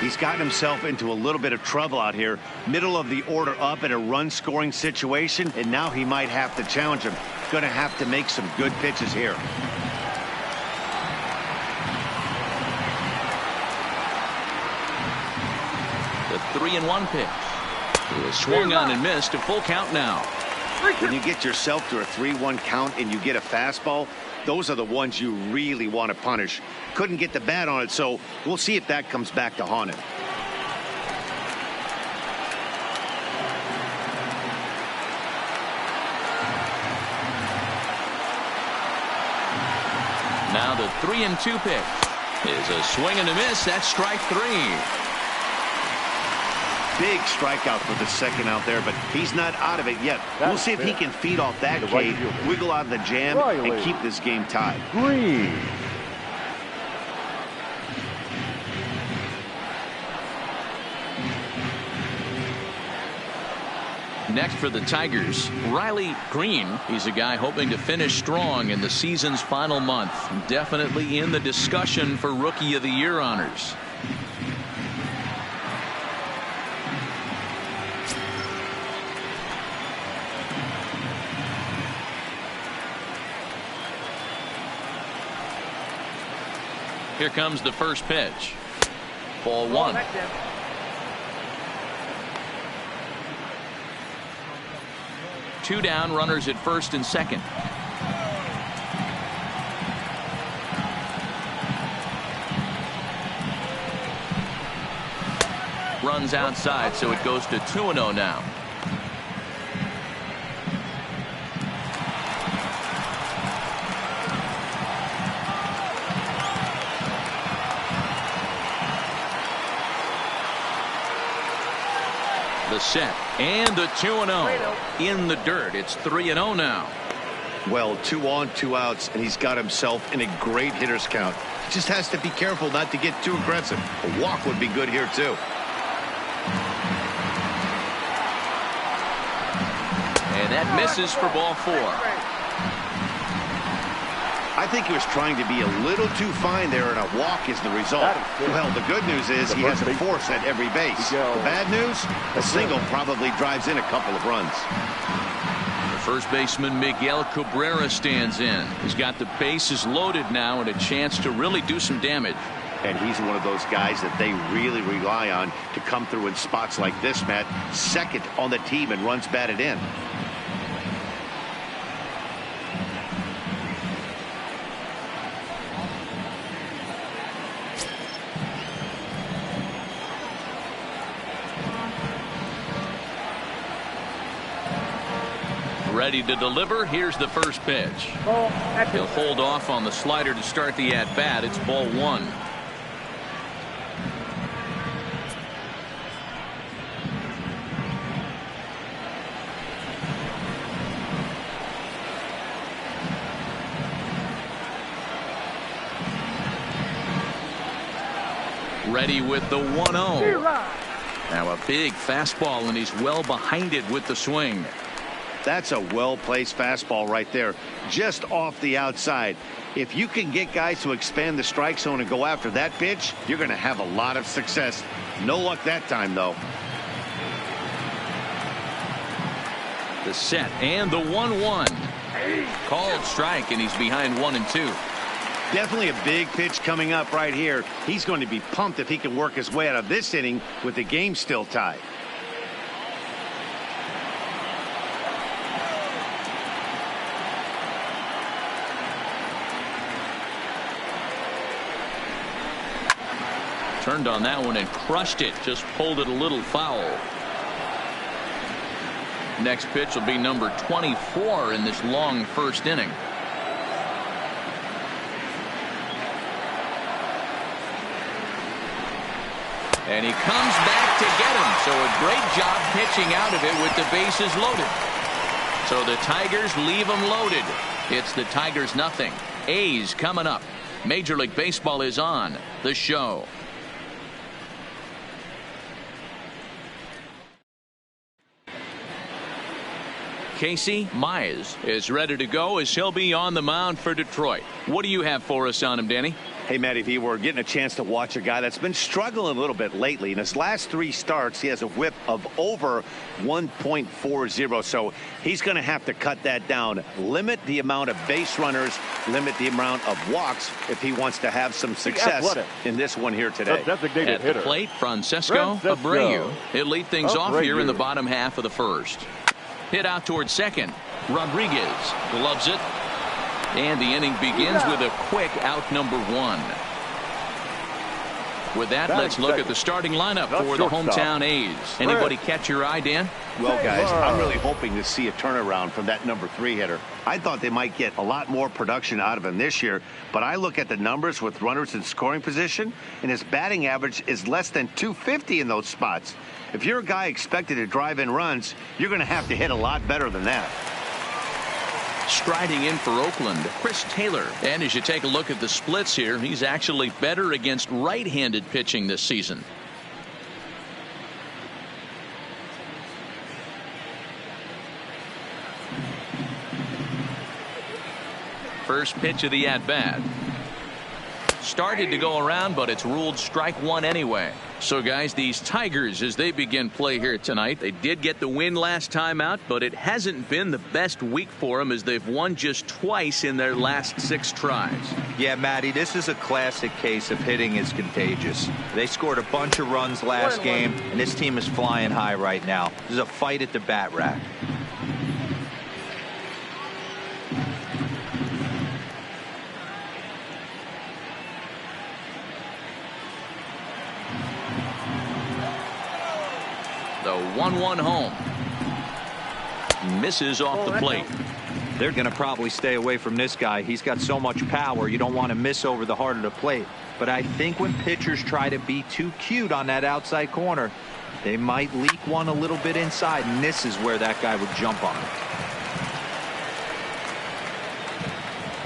He's gotten himself into a little bit of trouble out here. Middle of the order up in a run-scoring situation, and now he might have to challenge him. Going to have to make some good pitches here. The 3-1 pitch. It was swung on and missed. A full count now. When you get yourself to a 3-1 count and you get a fastball, those are the ones you really want to punish. Couldn't get the bat on it, so we'll see if that comes back to haunt him. Now the 3-2 pitch is a swing and a miss. That's strike 3. Big strikeout for the second out there, but he's not out of it yet. We'll see if he can feed off that cage, wiggle out of the jam, and keep this game tied. Green. Next for the Tigers, Riley Green. He's a guy hoping to finish strong in the season's final month. Definitely in the discussion for Rookie of the Year honors. Here comes the first pitch. Ball 1. Two down, runners at first and second. Runs outside, so it goes to 2-0 now. The set and the 2-0 in the dirt. It's 3-0 now. Well, 2 on, 2 outs, and he's got himself in a great hitter's count. He just has to be careful not to get too aggressive. A walk would be good here too. And that misses for ball 4. I think he was trying to be a little too fine there, and a walk is the result. Well, the good news is he has a force at every base. The bad news, a single probably drives in a couple of runs. The first baseman Miguel Cabrera stands in. He's got the bases loaded now and a chance to really do some damage. And he's one of those guys that they really rely on to come through in spots like this, Matt. Second on the team and runs batted in. Ready to deliver. Here's the first pitch. He'll hold off on the slider to start the at-bat. It's ball 1. Ready with the 1-0. Now a big fastball, and he's well behind it with the swing. That's a well-placed fastball right there, just off the outside. If you can get guys to expand the strike zone and go after that pitch, you're going to have a lot of success. No luck that time, though. The set and the 1-1. Called strike, and he's behind 1-2. Definitely a big pitch coming up right here. He's going to be pumped if he can work his way out of this inning with the game still tied. Turned on that one and crushed it. Just pulled it a little foul. Next pitch will be number 24 in this long first inning. And he comes back to get him. So a great job pitching out of it with the bases loaded. So the Tigers leave them loaded. It's the Tigers nothing. A's coming up. Major League Baseball is on the show. Casey Mize is ready to go as he'll be on the mound for Detroit. What do you have for us on him, Danny? Hey, Matty V, we're getting a chance to watch a guy that's been struggling a little bit lately. In his last 3 starts, he has a whip of over 1.40, so he's going to have to cut that down. Limit the amount of base runners, limit the amount of walks if he wants to have some success in this one here today. At the plate, Francesco Abreu. He'll lead things off here in the bottom half of the first. Hit out towards second. Rodriguez gloves it. And the inning begins with a quick out number 1. With that, let's look at the starting lineup for the hometown A's. Anybody catch your eye, Dan? Well, guys, I'm really hoping to see a turnaround from that number 3 hitter. I thought they might get a lot more production out of him this year, but I look at the numbers with runners in scoring position, and his batting average is less than 250 in those spots. If you're a guy expected to drive in runs, you're going to have to hit a lot better than that. Striding in for Oakland, Chris Taylor. And as you take a look at the splits here, he's actually better against right-handed pitching this season. First pitch of the at-bat. Started to go around, but it's ruled strike 1 anyway. So, guys, these Tigers, as they begin play here tonight, they did get the win last time out, but it hasn't been the best week for them as they've won just twice in their last 6 tries. Yeah, Matty, this is a classic case of hitting is contagious. They scored a bunch of runs last game, and this team is flying high right now. This is a fight at the bat rack. The 1-1 home. Misses off the plate. They're going to probably stay away from this guy. He's got so much power. You don't want to miss over the heart of the plate. But I think when pitchers try to be too cute on that outside corner, they might leak one a little bit inside, and this is where that guy would jump on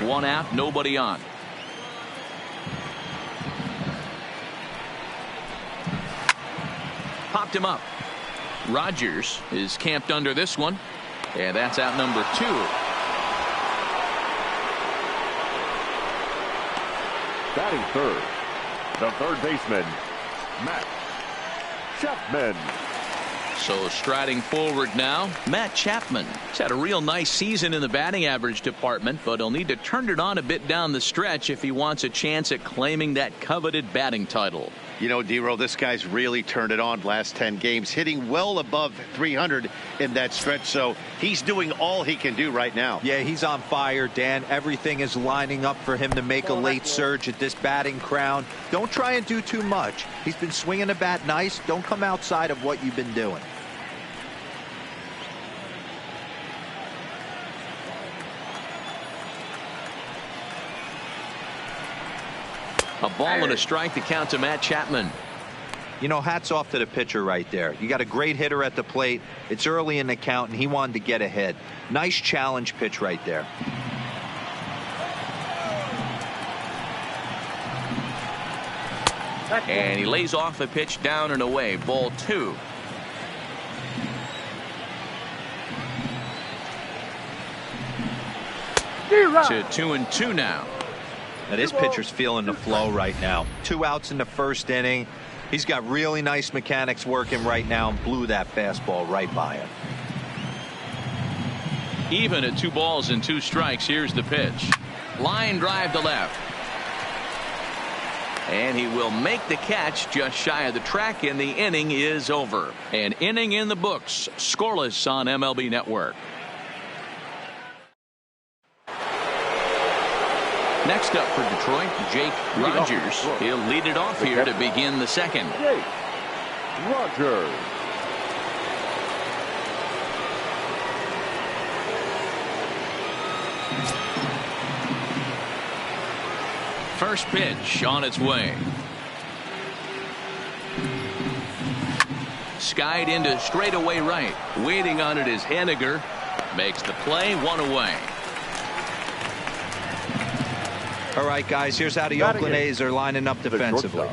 it. 1 out, nobody on. Popped him up. Rogers is camped under this one, and that's out number 2. Batting third, the third baseman, Matt Chapman. So striding forward now, Matt Chapman. He's had a real nice season in the batting average department, but he'll need to turn it on a bit down the stretch if he wants a chance at claiming that coveted batting title. You know, D-Row, this guy's really turned it on last 10 games, hitting well above 300 in that stretch, so he's doing all he can do right now. Yeah, he's on fire, Dan. Everything is lining up for him to make a late surge at this batting crown. Don't try and do too much. He's been swinging the bat nice. Don't come outside of what you've been doing. A ball and a strike to count to Matt Chapman. You know, hats off to the pitcher right there. You got a great hitter at the plate. It's early in the count, and he wanted to get ahead. Nice challenge pitch right there. And he lays off a pitch down and away. Ball 2. To 2-2 now. Now this pitcher's feeling the flow right now. 2 outs in the first inning. He's got really nice mechanics working right now and blew that fastball right by him. Even at 2 balls and 2 strikes. Here's the pitch. Line drive to left. And he will make the catch just shy of the track, and the inning is over. An inning in the books. Scoreless on MLB Network. Next up for Detroit, Jake Rogers. He'll lead it off here to begin the second. Jake Rogers. First pitch on its way. Skied into straightaway right. Waiting on it is Henniger. Makes the play, 1 away. All right, guys, here's how the Oakland A's are lining up defensively.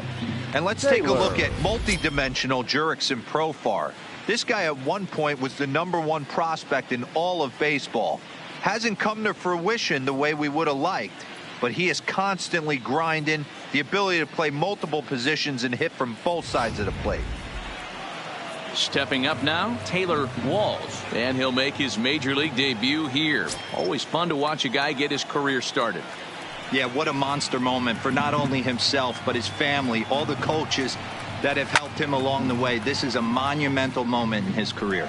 And let's take a look at multi-dimensional Jurickson Profar. This guy at one point was the #1 prospect in all of baseball. Hasn't come to fruition the way we would have liked, but he is constantly grinding, the ability to play multiple positions and hit from both sides of the plate. Stepping up now, Taylor Walls, and he'll make his major league debut here. Always fun to watch a guy get his career started. Yeah, what a monster moment for not only himself, but his family, all the coaches that have helped him along the way. This is a monumental moment in his career.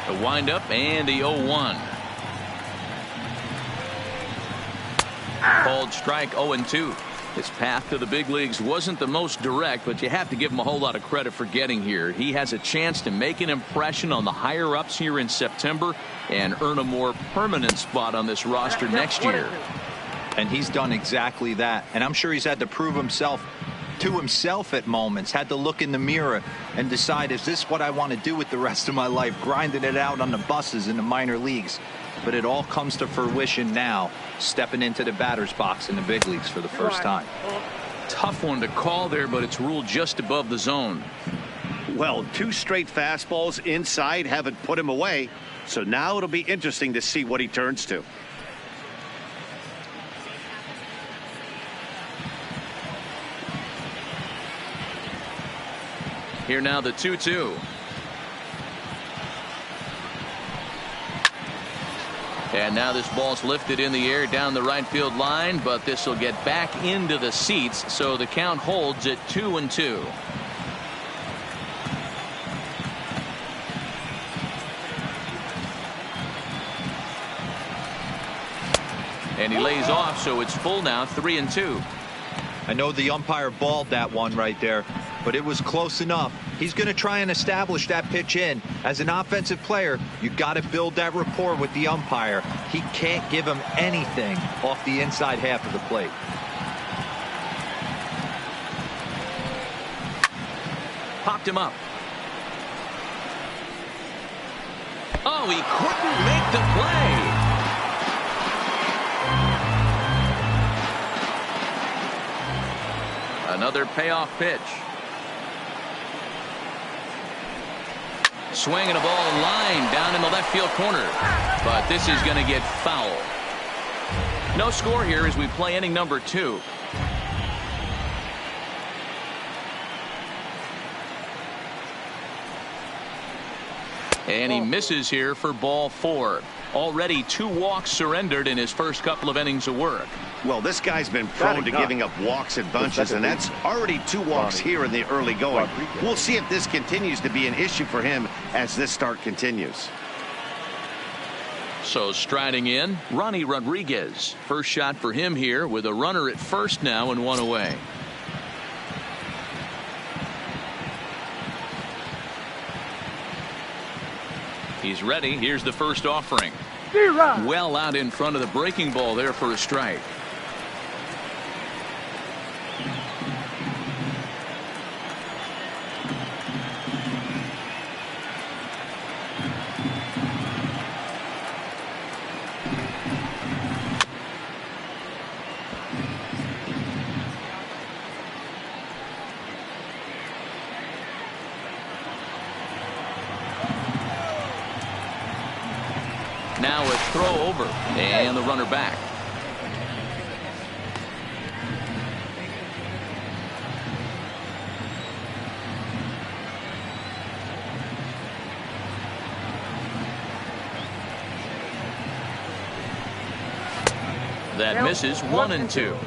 The windup and the 0-1. Called strike, 0-2. His path to the big leagues wasn't the most direct, but you have to give him a whole lot of credit for getting here. He has a chance to make an impression on the higher ups here in September and earn a more permanent spot on this roster next year. And he's done exactly that. And I'm sure he's had to prove himself to himself at moments, had to look in the mirror and decide, is this what I want to do with the rest of my life, grinding it out on the buses in the minor leagues. But it all comes to fruition now, stepping into the batter's box in the big leagues for the first time. Tough one to call there, but it's ruled just above the zone. Well, 2 straight fastballs inside haven't put him away, so now it'll be interesting to see what he turns to. Here now the 2-2. And now this ball's lifted in the air down the right field line, but this will get back into the seats, so the count holds at 2-2. And he lays off, so it's full now, 3-2. I know the umpire balled that one right there, but it was close enough. He's going to try and establish that pitch in. As an offensive player, you got to build that rapport with the umpire. He can't give him anything off the inside half of the plate. Popped him up. Oh, he couldn't make the play. Another payoff pitch. Swinging a ball line down in the left field corner. But this is going to get foul. No score here as we play inning number 2. And he misses here for ball 4. Already 2 walks surrendered in his first couple of innings of work. Well, this guy's been prone to giving up walks in bunches, and that's already 2 walks here in the early going. We'll see if this continues to be an issue for him as this start continues. So striding in, Ronnie Rodriguez. First shot for him here with a runner at first now and 1 away. He's ready. Here's the first offering. Well out in front of the breaking ball there for a strike. over. And the runner back. That misses 1-2.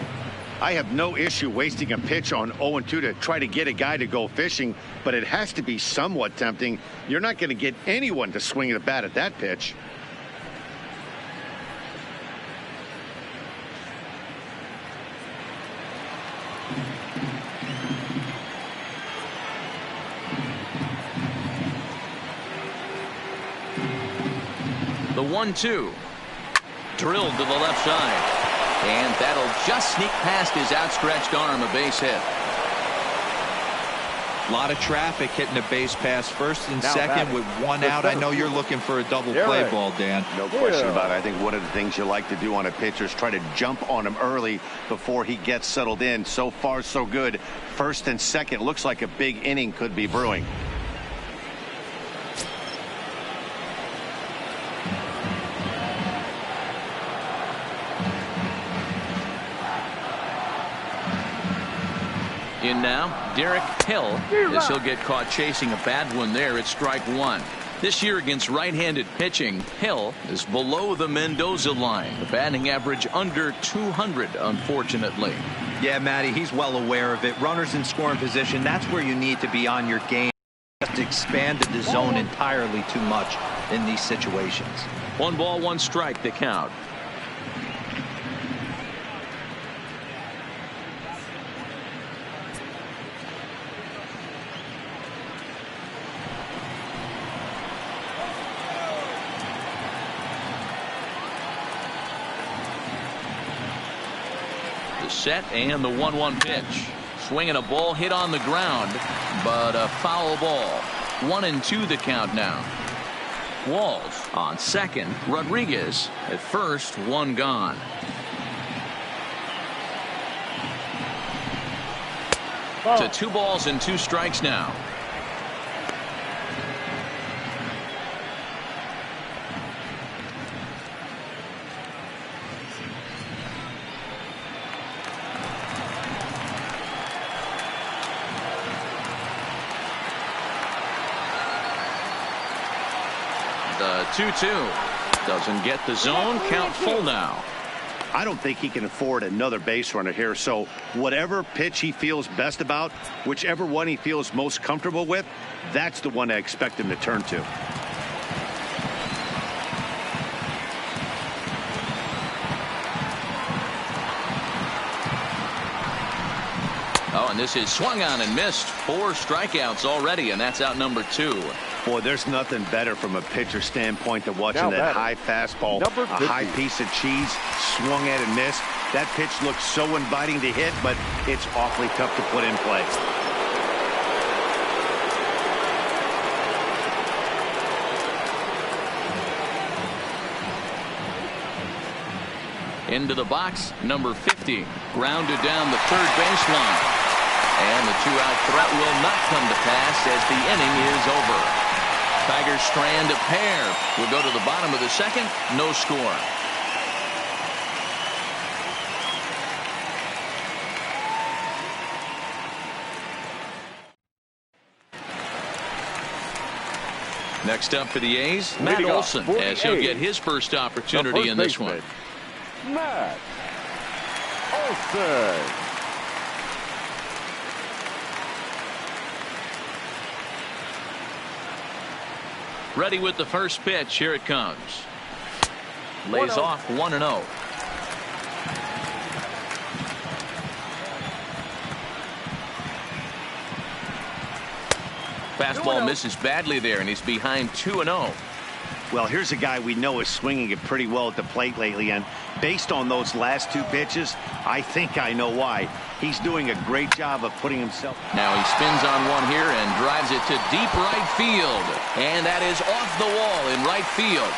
I have no issue wasting a pitch on 0-2 to try to get a guy to go fishing, but it has to be somewhat tempting. You're not going to get anyone to swing the bat at that pitch. The 1-2. Drilled to the left side. And that'll just sneak past his outstretched arm, a base hit. A lot of traffic hitting the base pass first and second with one out. I know you're looking for a double play ball, Dan. No question about it. I think one of the things you like to do on a pitcher is try to jump on him early before he gets settled in. So far, so good. First and second looks like a big inning could be brewing. In now, Derek Hill, as he'll get caught chasing a bad one there at strike one. This year against right-handed pitching, Hill is below the Mendoza line. The batting average under 200, unfortunately. Yeah, Matty, he's well aware of it. Runners in scoring position, that's where you need to be on your game. Just expanded the zone entirely too much in these situations. 1 ball, 1 strike, the count. Set and the 1-1 pitch. Swinging a ball hit on the ground, but a foul ball. 1-2 the count now. Walls on second. Rodriguez at first. 1 gone. To 2 balls and 2 strikes now. The 2-2 doesn't get the zone. Count full now. I don't think he can afford another base runner here. So whatever pitch he feels best about, whichever one he feels most comfortable with, that's the one I expect him to turn to. Oh, and this is swung on and missed. 4 strikeouts already, and that's out number 2. Boy, there's nothing better from a pitcher standpoint than watching that high fastball, a high piece of cheese, swung at and missed. That pitch looks so inviting to hit, but it's awfully tough to put in play. Into the box, number 50, grounded down the third baseline. And the 2-out threat will not come to pass as the inning is over. Tigers strand a pair. We'll go to the bottom of the second. No score. Next up for the A's, Matt Olson, as he'll get his first opportunity in this one. Matt Olson. Ready with the first pitch. Here it comes. Lays off 1-0. Fastball misses badly there, and he's behind 2-0. Well, here's a guy we know is swinging it pretty well at the plate lately, and based on those last 2 pitches, I think I know why. He's doing a great job of putting himself. Now he spins on one here and drives it to deep right field, and that is off the wall in right field.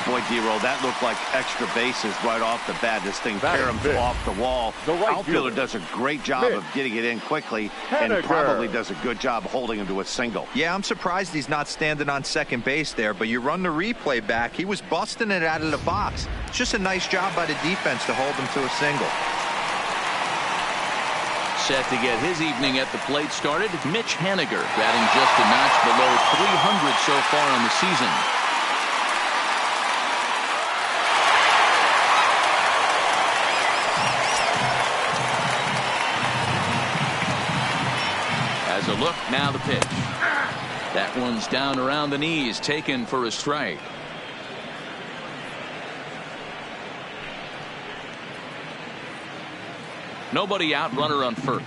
Boy, D-Roll, that looked like extra bases right off the bat. This thing caroms off the wall. The right Outfielder fielder does a great job of getting it in quickly and probably does a good job holding him to a single. Yeah, I'm surprised he's not standing on second base there, but you run the replay back, he was busting it out of the box. It's just a nice job by the defense to hold him to a single. Set to get his evening at the plate started, Mitch Haniger, batting just a notch below 300 so far on the season. As a look, now the pitch. That one's down around the knees, taken for a strike. Nobody out, runner on first.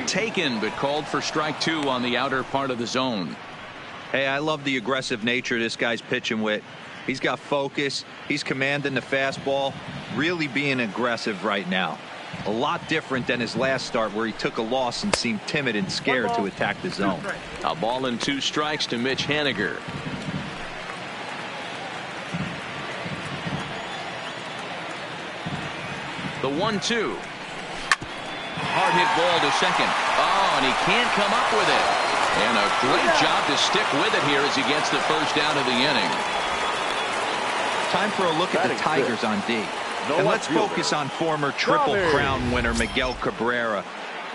Taken, but called for strike two on the outer part of the zone. Hey, I love the aggressive nature this guy's pitching with. He's got focus. He's commanding the fastball. Really being aggressive right now. A lot different than his last start where he took a loss and seemed timid and scared to attack the zone. A ball and 2 strikes to Mitch Haniger. The 1-2. Hard hit ball to second. Oh, and he can't come up with it. And a great job to stick with it here as he gets the first out of the inning. Time for a look at the Tigers on D. And let's focus on former Triple Crown winner Miguel Cabrera.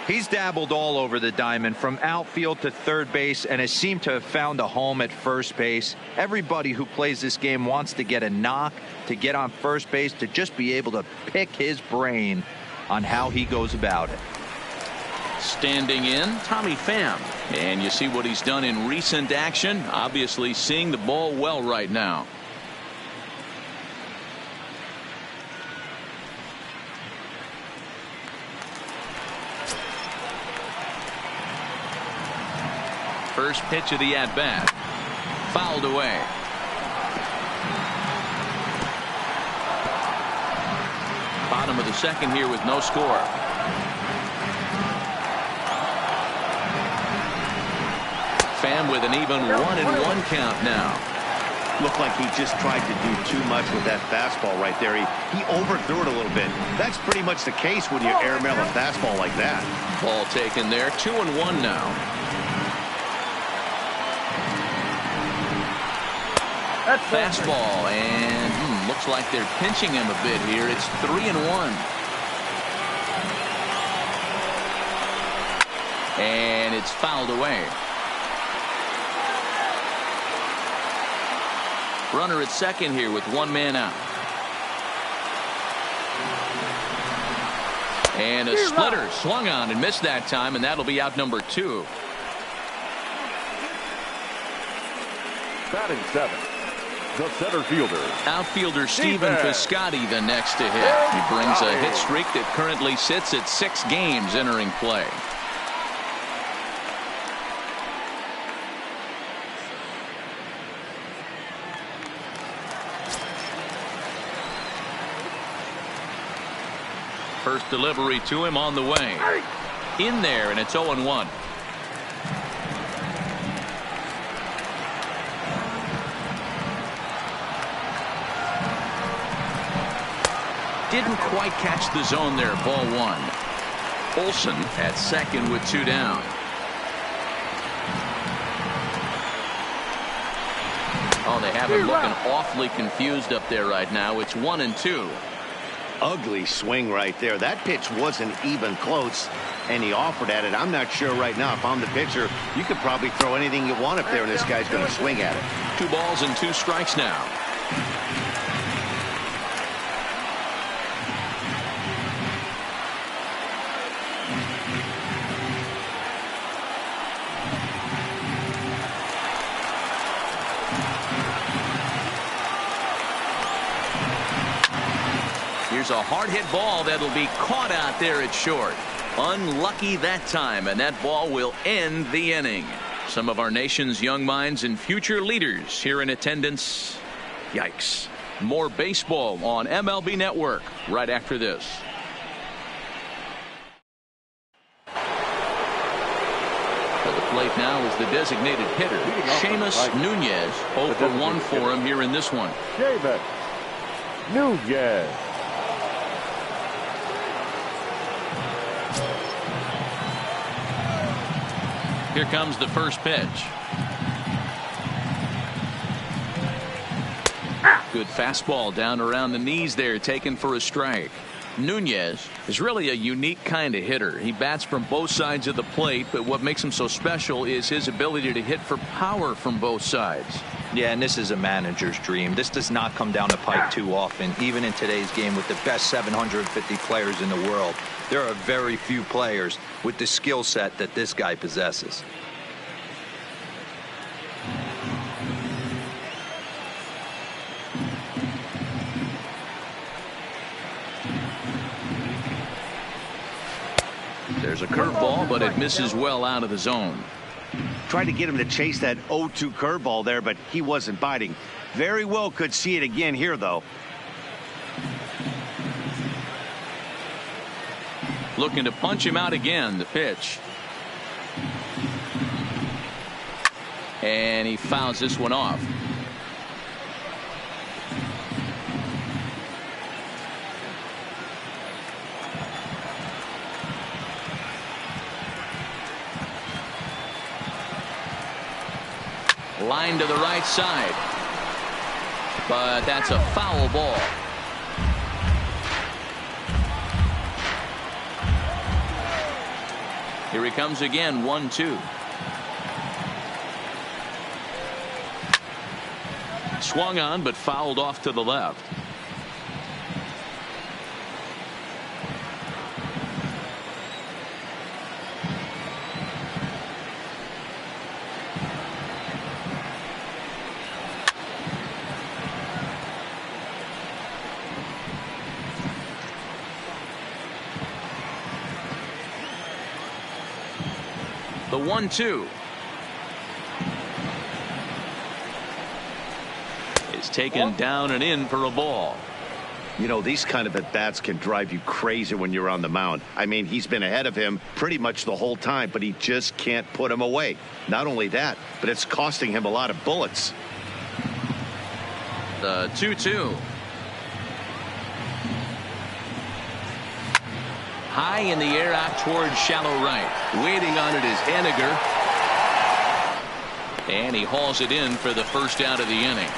He's dabbled all over the diamond from outfield to third base and has seemed to have found a home at first base. Everybody who plays this game wants to get a knock, to get on first base, to just be able to pick his brain on how he goes about it. Standing in, Tommy Pham. And you see what he's done in recent action. Obviously seeing the ball well right now. First pitch of the at-bat. Fouled away. Bottom of the second here with no score. Pham with an even 1-1 count now. Looked like he just tried to do too much with that fastball right there. He overthrew it a little bit. That's pretty much the case when you airmail a fastball like that. Ball taken there. 2-1 now. Fastball, and looks like they're pinching him a bit here. It's 3-1. And it's fouled away. Runner at second here with 1 man out. And a splitter swung on and missed that time, and that'll be out number 2. Batting 7. The center fielder. Outfielder Stephen Piscotty the next to hit. He brings a hit streak that currently sits at 6 games entering play. First delivery to him on the way. In there, and it's 0-1. Didn't quite catch the zone there. Ball 1. Olsen at second with 2 down. Oh, they have him looking awfully confused up there right now. It's 1-2. Ugly swing right there. That pitch wasn't even close, and he offered at it. I'm not sure right now. If I'm the pitcher, you could probably throw anything you want up there, and this guy's going to swing at it. 2 balls and 2 strikes now. Here's a hard hit ball that'll be caught out there at short. Unlucky that time, and that ball will end the inning. Some of our nation's young minds and future leaders here in attendance. Yikes. More baseball on MLB Network right after this. The plate now is the designated hitter, Seamus Nunez. 0 for 1 for him here in this one. Seamus Nunez. Here comes the first pitch. Good fastball down around the knees there, taken for a strike. Nunez is really a unique kind of hitter. He bats from both sides of the plate, but what makes him so special is his ability to hit for power from both sides. Yeah, and this is a manager's dream. This does not come down the pipe too often. Even in today's game with the best 750 players in the world, there are very few players with the skill set that this guy possesses. There's a curveball, but it misses well out of the zone. Tried to get him to chase that 0-2 curveball there, but he wasn't biting. Very well could see it again here, though. Looking to punch him out again. The pitch. And he fouls this one off. Line to the right side. But that's a foul ball. Here he comes again, 1-2. Swung on, but fouled off to the left. The 1-2 is taken down and in for a ball. You know, these kind of at-bats can drive you crazy when you're on the mound. I mean, he's been ahead of him pretty much the whole time, but he just can't put him away. Not only that, but it's costing him a lot of bullets. The 2-2. High in the air out towards shallow right. Waiting on it is Henniger. And he hauls it in for the first out of the inning.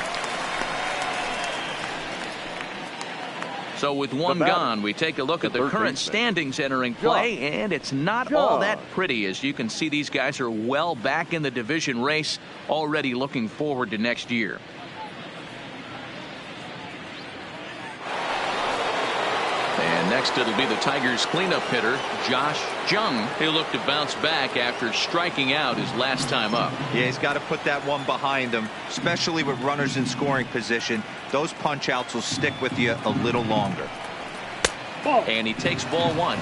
So with one gone, we take a look at the current standings entering play, and it's not all that pretty. As you can see, these guys are well back in the division race, already looking forward to next year. And next it'll be the Tigers cleanup hitter, Josh Jung. He'll look to bounce back after striking out his last time up. Yeah, he's got to put that one behind him, especially with runners in scoring position. Those punch outs will stick with you a little longer. And he takes ball one.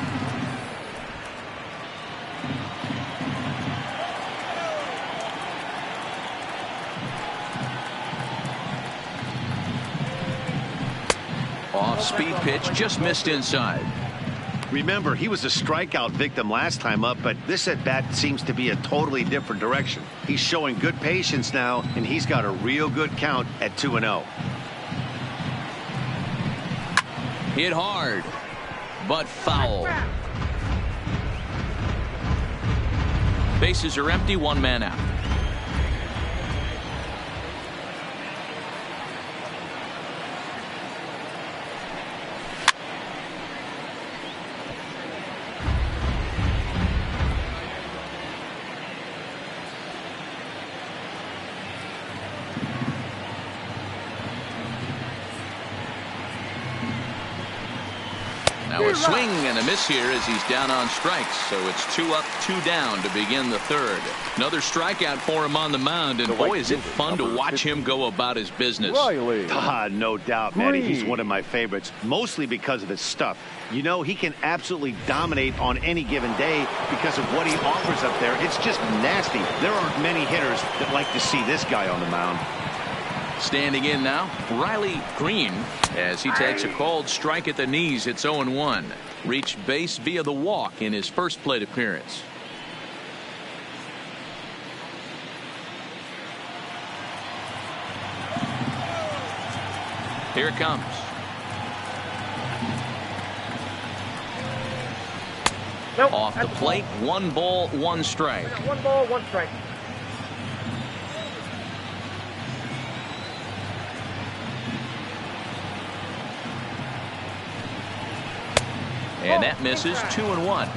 Off-speed pitch, just missed inside. Remember, he was a strikeout victim last time up, but this at-bat seems to be a totally different direction. He's showing good patience now, and he's got a real good count at 2-0. Hit hard, but foul. Bases are empty, one man out. Now a swing and a miss here as he's down on strikes. So it's 2 up, 2 down to begin the third. Another strikeout for him on the mound. And boy, is it fun to watch him go about his business. No doubt, Manny. He's one of my favorites, mostly because of his stuff. You know, he can absolutely dominate on any given day because of what he offers up there. It's just nasty. There aren't many hitters that like to see this guy on the mound. Standing in now, Riley Green, as he takes a called strike at the knees. It's 0-1. Reached base via the walk in his first plate appearance. Here it comes. Nope. Off the plate, 1 ball, 1 strike. 1 ball, 1 strike. And that misses. 2-1.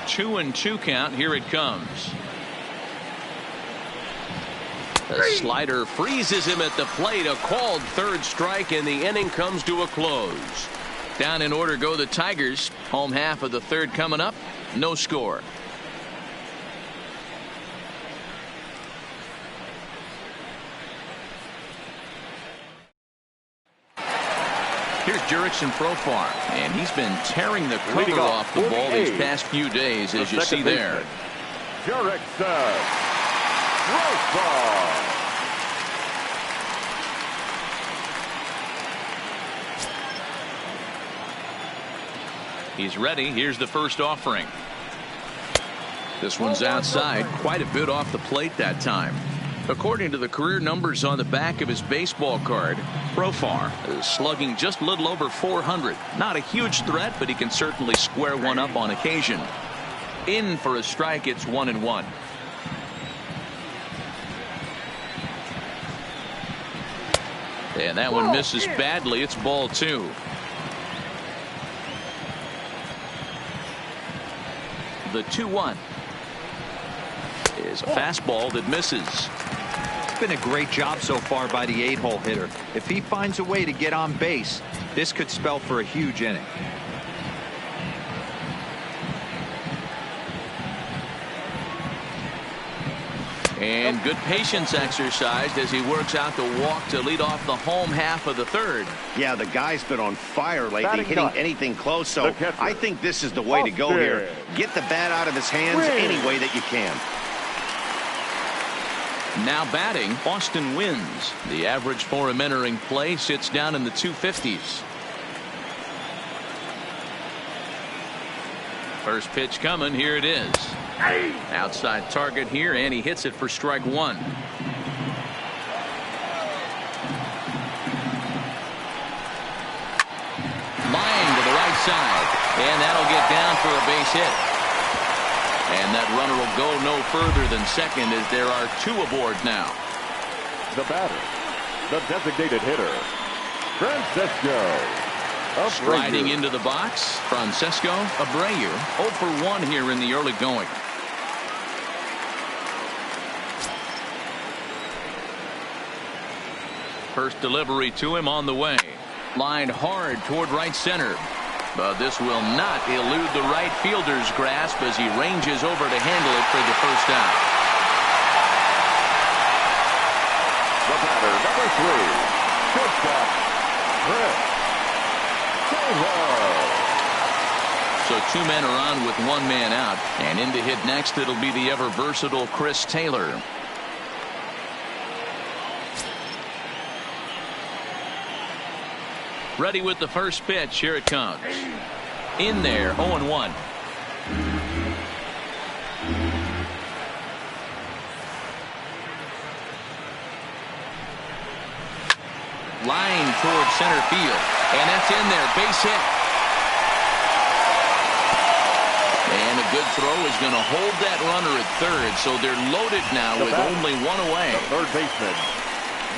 Two and 2 count. Here it comes. The slider freezes him at the plate. A called 3rd strike, and the inning comes to a close. Down in order go the Tigers. Home half of the 3rd coming up. No score. Here's Jurickson Profar, and he's been tearing the cover off the ball these past few days, as you see there. Jurickson Profar. He's ready. Here's the first offering. This one's outside, quite a bit off the plate that time. According to the career numbers on the back of his baseball card, Profar is slugging just a little over 400. Not a huge threat, but he can certainly square one up on occasion. In for a strike, it's 1-1. And that one misses badly. It's ball 2. The 2-1 is a fastball that misses. It's been a great job so far by the 8-hole hitter. If he finds a way to get on base, this could spell for a huge inning. And good patience exercised as he works out the walk to lead off the home half of the 3rd. Yeah, the guy's been on fire lately, hitting anything close, so I think this is the way to go here. Get the bat out of his hands any way that you can. Now batting, Austin Wins. The average for him entering play sits down in the 250s. First pitch coming. Here it is. Outside target here, and he hits it for strike 1. Line to the right side, and that'll get down for a base hit. And that runner will go no further than second, as there are 2 aboard now. The batter, the designated hitter, Francisco Sliding into the box, Francesco Abreu, 0 for 1 here in the early going. First delivery to him on the way. Lined hard toward right center. But this will not elude the right fielder's grasp as he ranges over to handle it for the first out. The batter, number 3, shortstop, Chris Taylor. So 2 men are on with 1 man out, and in to hit next it'll be the ever versatile Chris Taylor. Ready with the first pitch. Here it comes. In there, 0-1. Line toward center field, and that's in there. Base hit. And a good throw is going to hold that runner at 3rd, so they're loaded now with only 1 away. The 3rd baseman.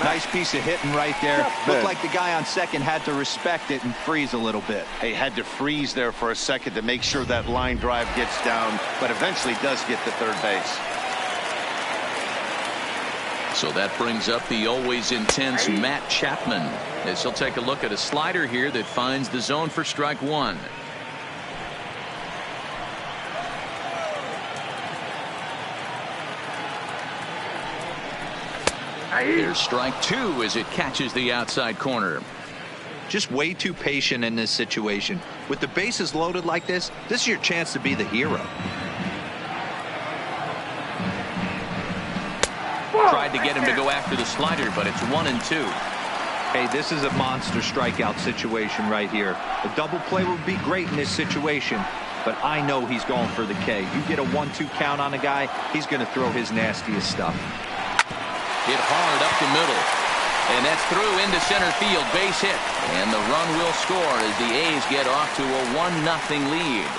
Nice piece of hitting right there. Looked like the guy on second had to respect it and freeze a little bit. He had to freeze there for a second to make sure that line drive gets down, but eventually does get to 3rd base. So that brings up the always intense Matt Chapman, as he'll take a look at a slider here that finds the zone for strike 1. There's strike 2 as it catches the outside corner. Just way too patient in this situation. With the bases loaded like this is your chance to be the hero. tried to get him to go after the slider, but it's 1-2. Hey, this is a monster strikeout situation right here. A double play would be great in this situation, but I know he's going for the K. You get a 1-2 count on a guy, he's going to throw his nastiest stuff. Hit hard up the middle. And that's through into center field. Base hit. And the run will score as the A's get off to a 1-0 lead.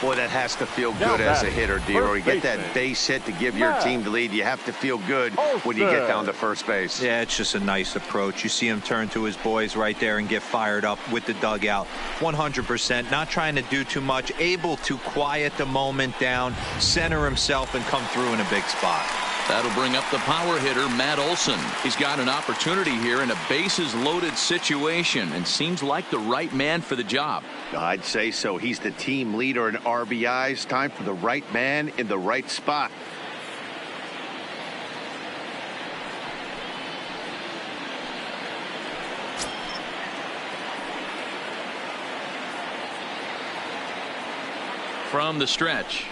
Boy, that has to feel good as a hitter, Dero. You get that base hit to give your team the lead. You have to feel good when you get down to first base. Yeah, it's just a nice approach. You see him turn to his boys right there and get fired up with the dugout. 100%, not trying to do too much, able to quiet the moment down, center himself, and come through in a big spot. That'll bring up the power hitter, Matt Olson. He's got an opportunity here in a bases-loaded situation and seems like the right man for the job. I'd say so. He's the team leader in RBIs. Time for the right man in the right spot. From the stretch.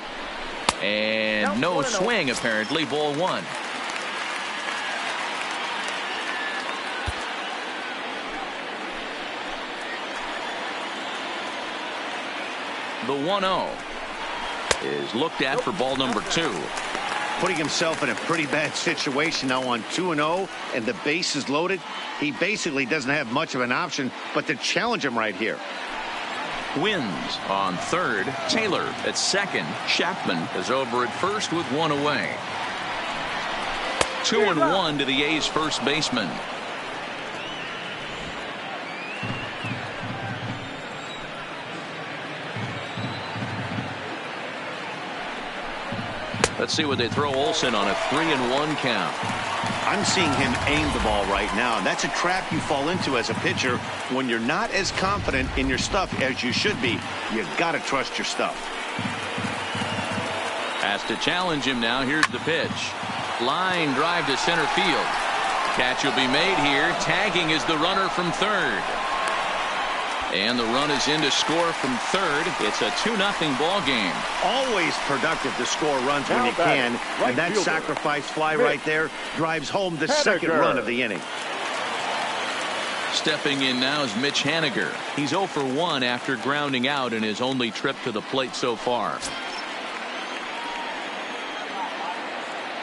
And no swing, apparently. Ball 1. The 1-0 is looked at for ball number 2. Putting himself in a pretty bad situation now on 2-0, and the base is loaded. He basically doesn't have much of an option but to challenge him right here. Wins on third. Taylor at second. Chapman is over at first with 1 away. 2-1 to the A's first baseman. Let's see what they throw Olson on a 3-1 count. I'm seeing him aim the ball right now, and that's a trap you fall into as a pitcher when you're not as confident in your stuff as you should be. You got to trust your stuff. Has to challenge him now. Here's the pitch. Line drive to center field. Catch will be made here. Tagging is the runner from third. And the run is in to score from third. It's a 2-0 ball game. Always productive to score runs when you can. And that sacrifice fly right there drives home the second run of the inning. Stepping in now is Mitch Haniger. He's 0 for 1 after grounding out in his only trip to the plate so far.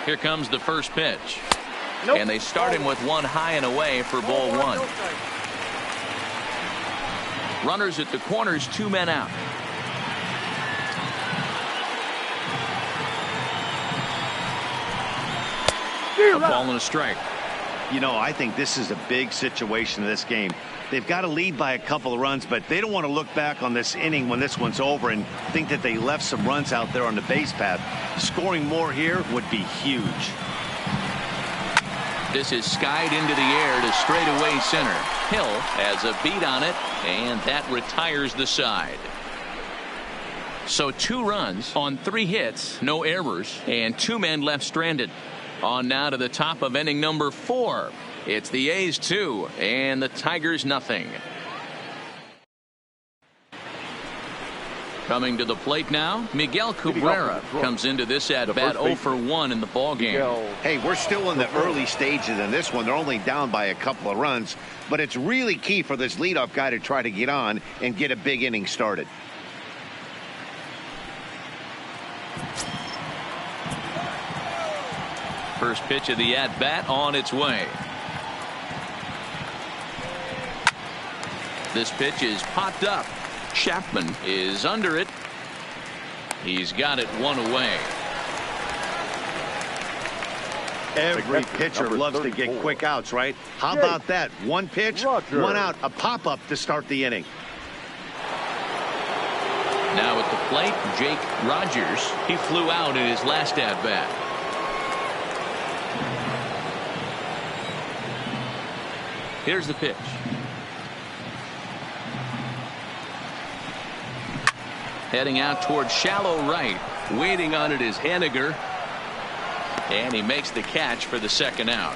Here comes the first pitch. And they start him with one high and away for ball 1. Runners at the corners, 2 men out. A ball and a strike. You know, I think this is a big situation in this game. They've got to lead by a couple of runs, but they don't want to look back on this inning when this one's over and think that they left some runs out there on the base path. Scoring more here would be huge. This is skied into the air to straightaway center. Hill has a beat on it, and that retires the side. So 2 runs on 3 hits, no errors, and 2 men left stranded. On now to the top of inning number 4. It's the A's 2 and the Tigers nothing. Coming to the plate now, Miguel Cabrera comes into this at-bat 0 for 1 in the ballgame. Hey, we're still in the early stages in this one. They're only down by a couple of runs, but it's really key for this leadoff guy to try to get on and get a big inning started. First pitch of the at-bat on its way. This pitch is popped up. Chapman is under it. He's got it 1 away. Every pitcher loves to get quick outs, right? How about that? 1 pitch, 1 out, a pop-up to start the inning. Now at the plate, Jake Rogers. He flew out in his last at-bat. Here's the pitch. Heading out towards shallow right. Waiting on it is Haniger. And he makes the catch for the second out.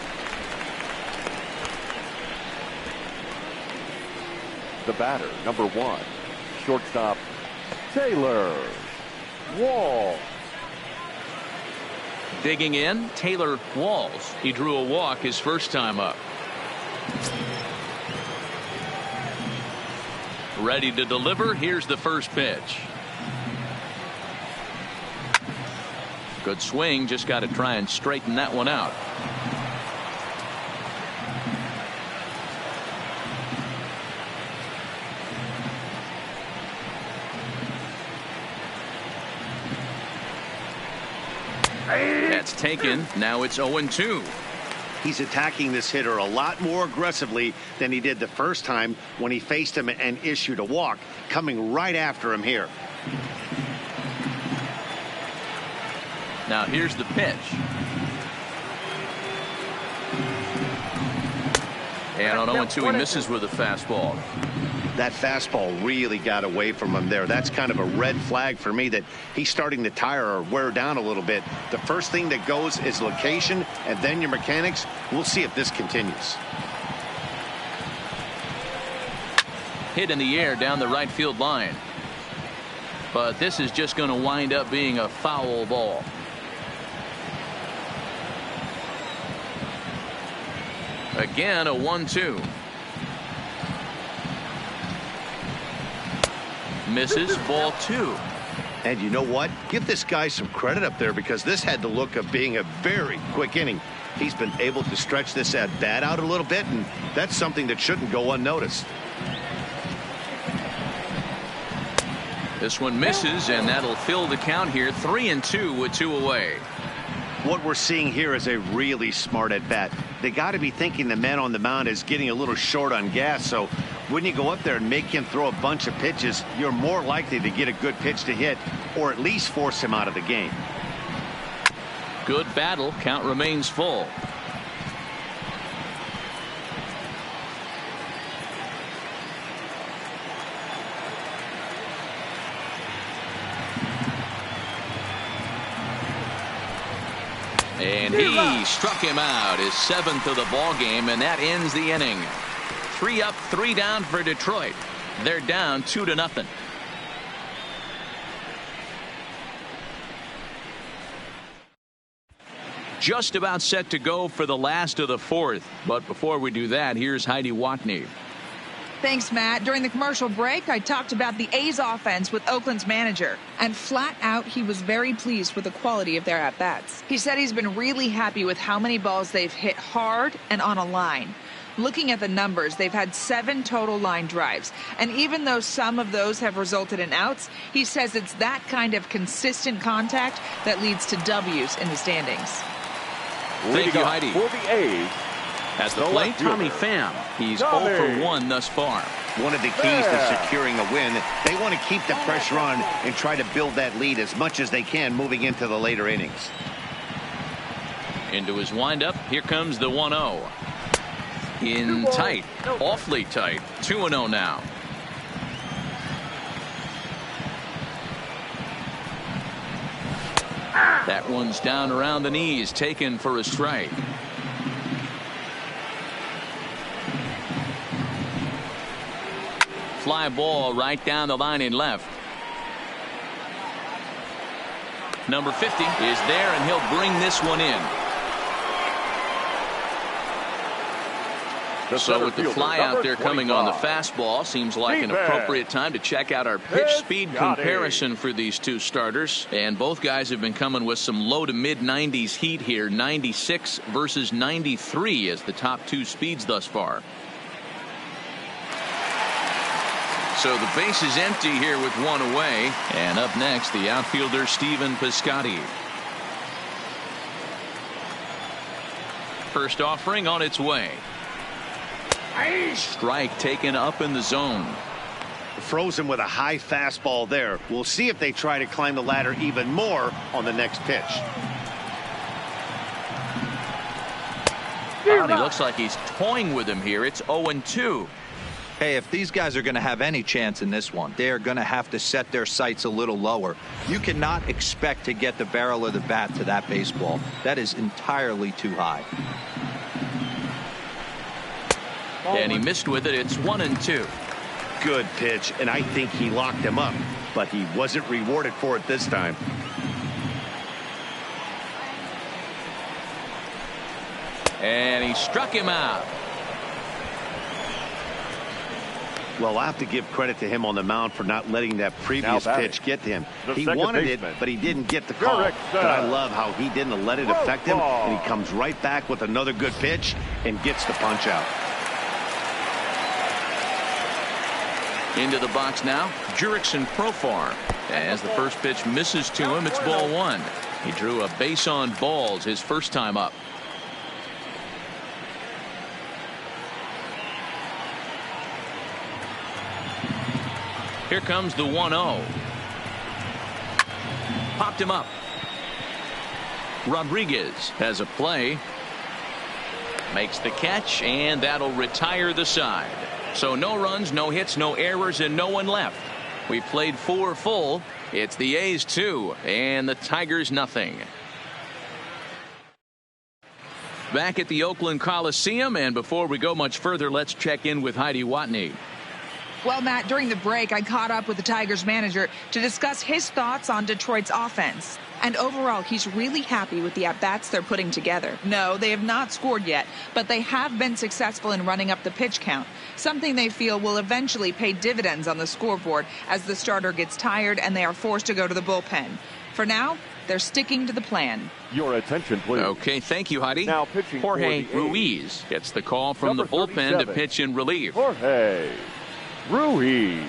The batter, number 1, shortstop Taylor Wall. Digging in, Taylor Walls. He drew a walk his first time up. Ready to deliver. Here's the first pitch. Good swing. Just got to try and straighten that one out. That's taken. Now it's 0-2. He's attacking this hitter a lot more aggressively than he did the first time when he faced him and issued a walk, coming right after him here. Now here's the pitch. And on 0-2 he misses with a fastball. That fastball really got away from him there. That's kind of a red flag for me that he's starting to tire or wear down a little bit. The first thing that goes is location and then your mechanics. We'll see if this continues. Hit in the air down the right field line. But this is just going to wind up being a foul ball. Again, a 1-2. Misses, ball 2. And you know what? Give this guy some credit up there because this had the look of being a very quick inning. He's been able to stretch this at bat out a little bit, and that's something that shouldn't go unnoticed. This one misses, and that'll fill the count here. 3-2 with 2 away. What we're seeing here is a really smart at bat. They got to be thinking the man on the mound is getting a little short on gas, so when you go up there and make him throw a bunch of pitches, you're more likely to get a good pitch to hit or at least force him out of the game. Good battle. Count remains full. And he struck him out, his 7th of the ball game, and that ends the inning. 3 up, 3 down for Detroit. They're down 2-0. Just about set to go for the last of the 4th. But before we do that, here's Heidi Watney. Thanks, Matt. During the commercial break, I talked about the A's offense with Oakland's manager. And flat out, he was very pleased with the quality of their at-bats. He said he's been really happy with how many balls they've hit hard and on a line. Looking at the numbers, they've had 7 total line drives. And even though some of those have resulted in outs, he says it's that kind of consistent contact that leads to W's in the standings. Thank you, Heidi. For the A's, at the plate, Tommy Pham. He's 0 for 1 thus far. One of the keys to securing a win, they want to keep the pressure on and try to build that lead as much as they can moving into the later innings. Into his windup, here comes the 1-0. In tight, awfully tight. 2-0 now. That one's down around the knees, taken for a strike. Fly ball right down the line in left. Number 50 is there, and he'll bring this one in. So with the fly out there coming on the fastball, seems like an appropriate time to check out our pitch speed comparison for these two starters. And both guys have been coming with some low to mid 90s heat here. 96 versus 93 as the top 2 speeds thus far. So the base is empty here with 1 away. And up next, the outfielder Stephen Piscotty. First offering on its way. Strike taken up in the zone. Froze him with a high fastball there. We'll see if they try to climb the ladder even more on the next pitch. Well, he looks like he's toying with him here. It's 0-2. Hey, if these guys are going to have any chance in this one, they're going to have to set their sights a little lower. You cannot expect to get the barrel of the bat to that baseball. That is entirely too high. And he missed with it. It's 1-2. Good pitch, and I think he locked him up, but he wasn't rewarded for it this time. And he struck him out. Well, I have to give credit to him on the mound for not letting that previous pitch get to him. He wanted it, but he didn't get the call. But I love how he didn't let it affect him, and he comes right back with another good pitch and gets the punch out. Into the box now, Jurickson Profar. As the first pitch misses to him, it's ball one. He drew a base on balls his first time up. Here comes the 1-0. Popped him up. Rodriguez has a play. Makes the catch, and that'll retire the side. So no runs, no hits, no errors, and no one left. We played 4 full. It's the A's 2 and the Tigers nothing. Back at the Oakland Coliseum, and before we go much further, let's check in with Heidi Watney. Well, Matt, during the break, I caught up with the Tigers manager to discuss his thoughts on Detroit's offense. And overall, he's really happy with the at-bats they're putting together. No, they have not scored yet, but they have been successful in running up the pitch count, something they feel will eventually pay dividends on the scoreboard as the starter gets tired and they are forced to go to the bullpen. For now, they're sticking to the plan. Your attention, please. Okay, thank you, Heidi. Now pitching Jorge for the Ruiz gets the call from Number the bullpen 37. to pitch in relief. Jorge Ruiz.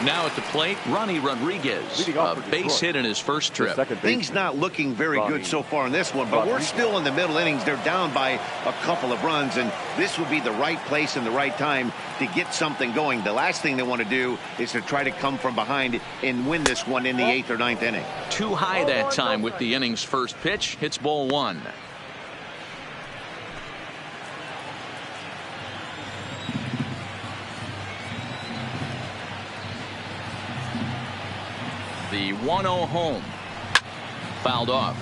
Now at the plate, Ronnie Rodriguez. A base hit in his first trip. Things not looking very good so far in this one, but we're still in the middle innings. They're down by a couple of runs, and this would be the right place and the right time to get something going. The last thing they want to do is to try to come from behind and win this one in the 8th or 9th inning. Too high that time with the inning's first pitch. Hits ball one. The 1-0 home. Fouled off.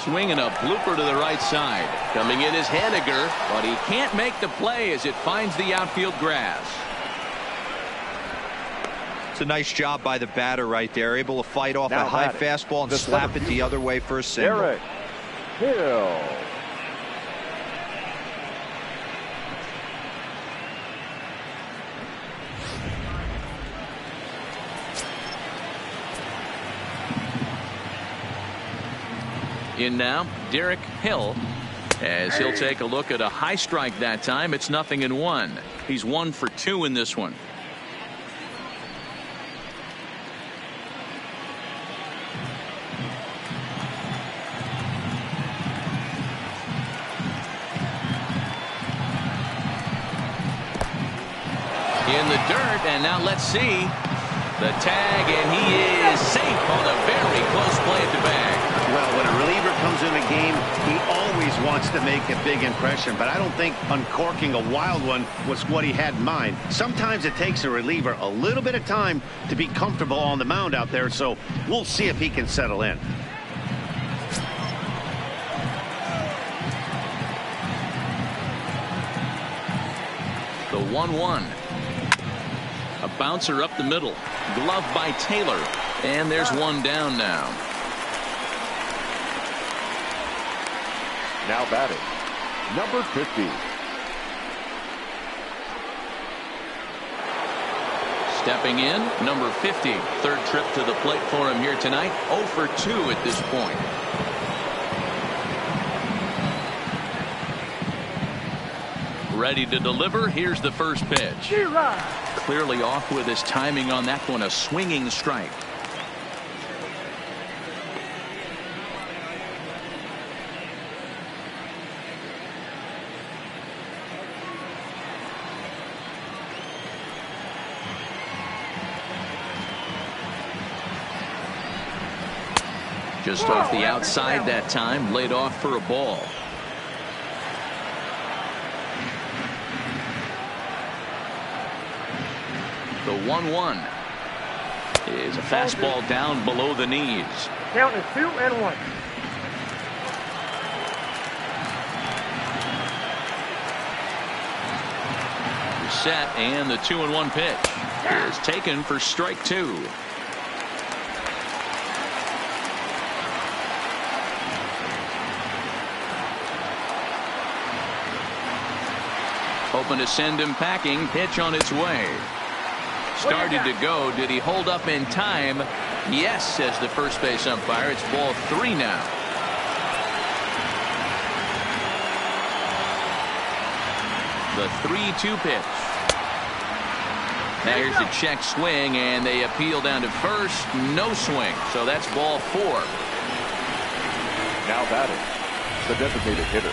Swinging a blooper to the right side. Coming in is Haniger, but he can't make the play as it finds the outfield grass. It's a nice job by the batter right there. Able to fight off a high fastball and slap it the other way for a single. Derek Hill. In now, Derek Hill, as he'll take a look at a high strike that time. It's 0-1. He's 1 for 2 in this one. In the dirt, and now let's see the tag, and he is safe on a very close play at the bag. Well, when a reliever comes in a game, he always wants to make a big impression, but I don't think uncorking a wild one was what he had in mind. Sometimes it takes a reliever a little bit of time to be comfortable on the mound out there, so we'll see if he can settle in. The 1-1. A bouncer up the middle. Glove by Taylor. And there's one down now. Now batting, number 50. Stepping in, number 50. Third trip to the plate for him here tonight. 0 for 2 at this point. Ready to deliver. Here's the first pitch. Clearly off with his timing on that one. A swinging strike. Just off the outside that time, laid off for a ball. The 1-1 is a fastball down below the knees. Count is 2-1. Set, and the 2-1 pitch is taken for strike 2. Hoping to send him packing. Pitch on its way. Started to go. Did he hold up in time? Yes, says the first base umpire. It's ball 3 now. The 3-2 pitch. Now here's the check swing, and they appeal down to first. No swing, so that's ball 4. Now batting, the designated hitter.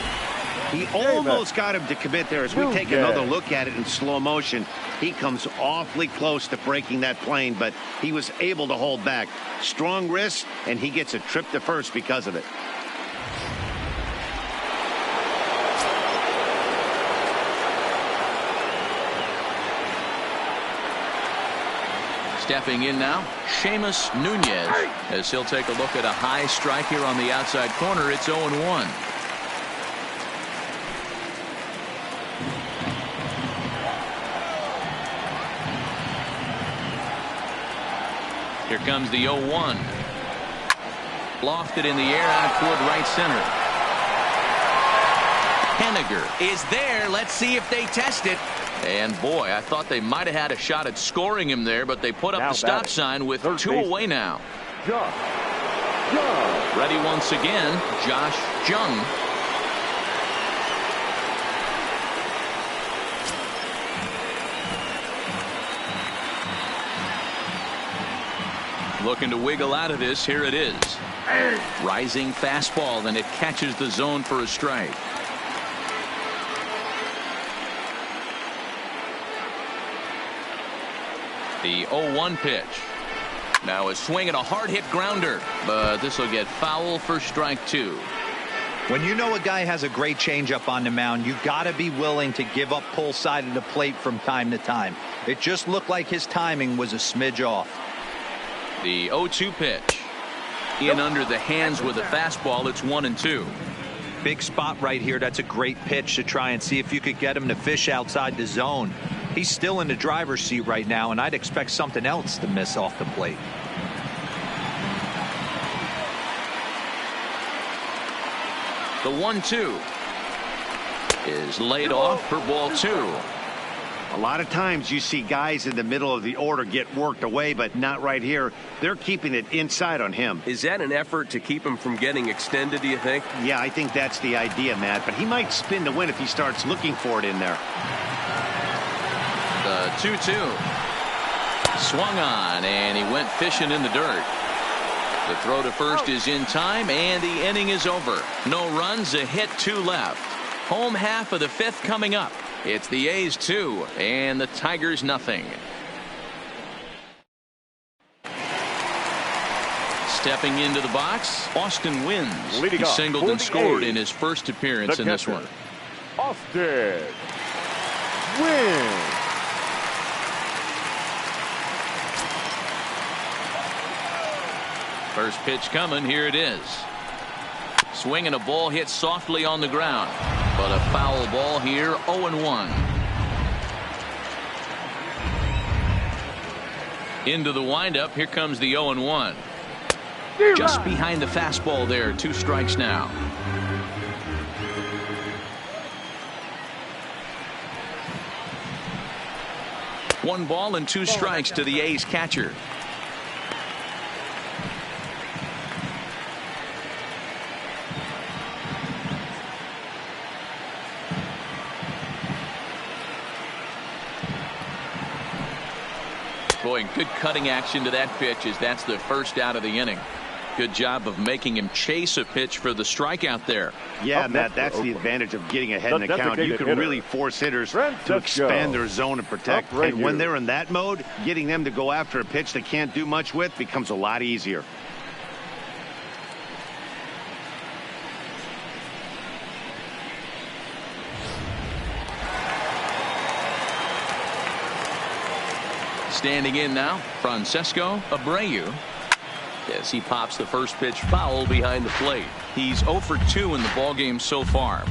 He almost got him to commit there. As we take another look at it in slow motion, he comes awfully close to breaking that plane, but he was able to hold back. Strong wrist, and he gets a trip to first because of it. Stepping in now, Seamus Nunez, as he'll take a look at a high strike here on the outside corner. It's 0-1. Here comes the 0-1. Lofted in the air out toward right center. Henniger is there. Let's see if they test it. And boy, I thought they might have had a shot at scoring him there, but they put up the stop sign with 2 away now. Josh Jung. Ready once again, Josh Jung. Looking to wiggle out of this. Here it is. Rising fastball, and it catches the zone for a strike. The 0-1 pitch. Now a swing and a hard hit grounder, but this will get foul for strike 2. When you know a guy has a great changeup on the mound, you got to be willing to give up pull side of the plate from time to time. It just looked like his timing was a smidge off. The 0-2 pitch. In under the hands with a fastball. It's 1-2. Big spot right here. That's a great pitch to try and see if you could get him to fish outside the zone. He's still in the driver's seat right now, and I'd expect something else to miss off the plate. The 1-2 is laid off for ball 2. A lot of times you see guys in the middle of the order get worked away, but not right here. They're keeping it inside on him. Is that an effort to keep him from getting extended, do you think? Yeah, I think that's the idea, Matt, but he might spin to win if he starts looking for it in there. The 2-2 swung on, and he went fishing in the dirt. The throw to first is in time, and the inning is over. No runs, a hit, 2 left. Home half of the 5th coming up. It's the A's 2 and the Tigers nothing. Stepping into the box, Austin Wins. He singled and scored in his first appearance in this one. Austin Wins. First pitch coming. Here it is. Swinging, a ball hit softly on the ground, but a foul ball here. 0-1. Into the windup. Here comes the 0-1. Just behind the fastball there. 2 strikes now. One ball and 2 strikes to the A's catcher. Boy, good cutting action to that pitch, as that's the first out of the inning. Good job of making him chase a pitch for the strikeout there. Yeah, Matt, that's the advantage of getting ahead in the count. You can really force hitters to expand their zone and protect. And when they're in that mode, getting them to go after a pitch they can't do much with becomes a lot easier. Standing in now, Francesco Abreu. As he pops the first pitch foul behind the plate. He's 0 for 2 in the ballgame so far.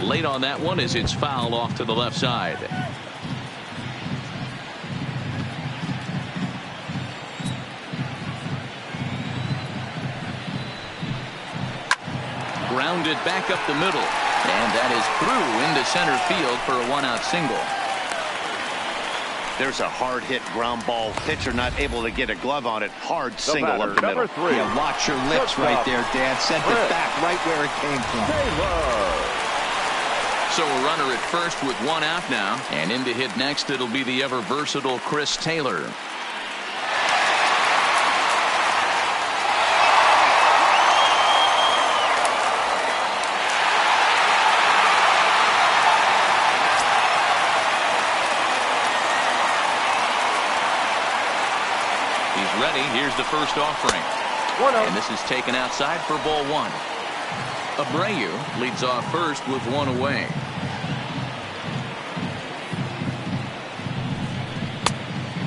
Late on that one as it's fouled off to the left side. Grounded back up the middle, and that is through into center field for a 1-out single. There's a hard hit ground ball. Pitcher not able to get a glove on it. Hard single up the middle. Yeah, watch your lips right there, Dad. Sent it back right where it came from. So a runner at first with 1 out now, and in to hit next it'll be the ever versatile Chris Taylor. He's ready. Here's the first offering. And this is taken outside for ball 1. Abreu leads off first with 1 away.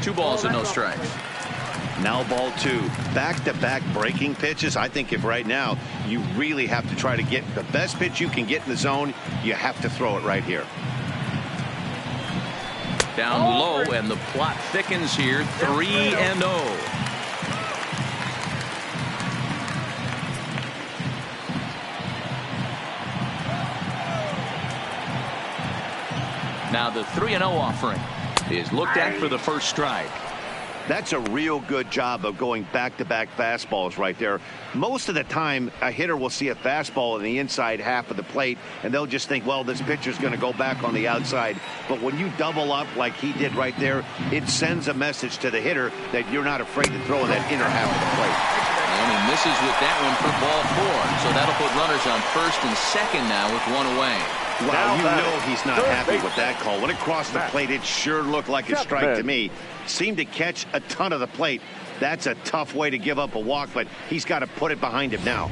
Two balls and no strikes. Now ball 2. Back-to-back breaking pitches. I think if right now you really have to try to get the best pitch you can get in the zone, you have to throw it right here. Down low, and the plot thickens here. 3-0. Now the 3-0 offering is looked at for the first strike. That's a real good job of going back-to-back fastballs right there. Most of the time, a hitter will see a fastball in the inside half of the plate, and they'll just think, well, this pitcher's going to go back on the outside. But when you double up like he did right there, it sends a message to the hitter that you're not afraid to throw in that inner half of the plate. And he misses with that one for ball 4. So that'll put runners on first and second now with 1 away. Wow, you know he's not happy with that call. When it crossed the plate, it sure looked like a strike to me. Seemed to catch a ton of the plate. That's a tough way to give up a walk, but he's got to put it behind him now.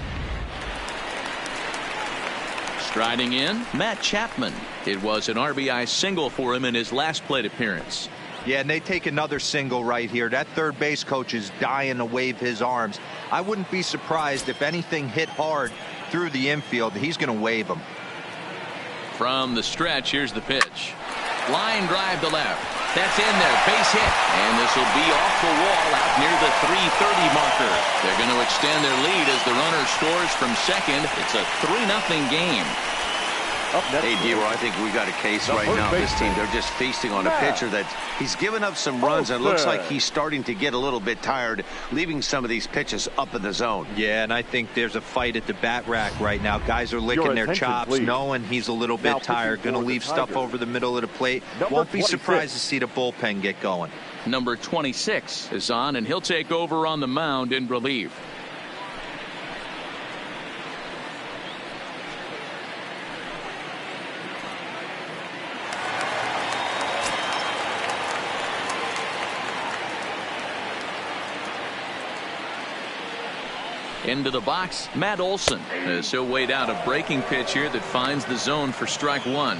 Striding in, Matt Chapman. It was an RBI single for him in his last plate appearance. Yeah, and they take another single right here. That third base coach is dying to wave his arms. I wouldn't be surprised if anything hit hard through the infield. He's going to wave them. From the stretch, here's the pitch. Line drive to left. That's in there. Base hit. And this will be off the wall out near the 330 marker. They're going to extend their lead as the runner scores from second. It's a 3-0 game. Hey, D-Roy, I think we got a case right now. This team, they're just feasting on a pitcher that he's given up some runs and looks like he's starting to get a little bit tired, leaving some of these pitches up in the zone. Yeah, and I think there's a fight at the bat rack right now. Guys are licking their chops, knowing he's a little bit tired, going to leave stuff over the middle of the plate. Won't be surprised to see the bullpen get going. Number 26 is on, and he'll take over on the mound in relief. Into the box, Matt Olson, as he'll wait out a breaking pitch here that finds the zone for strike 1.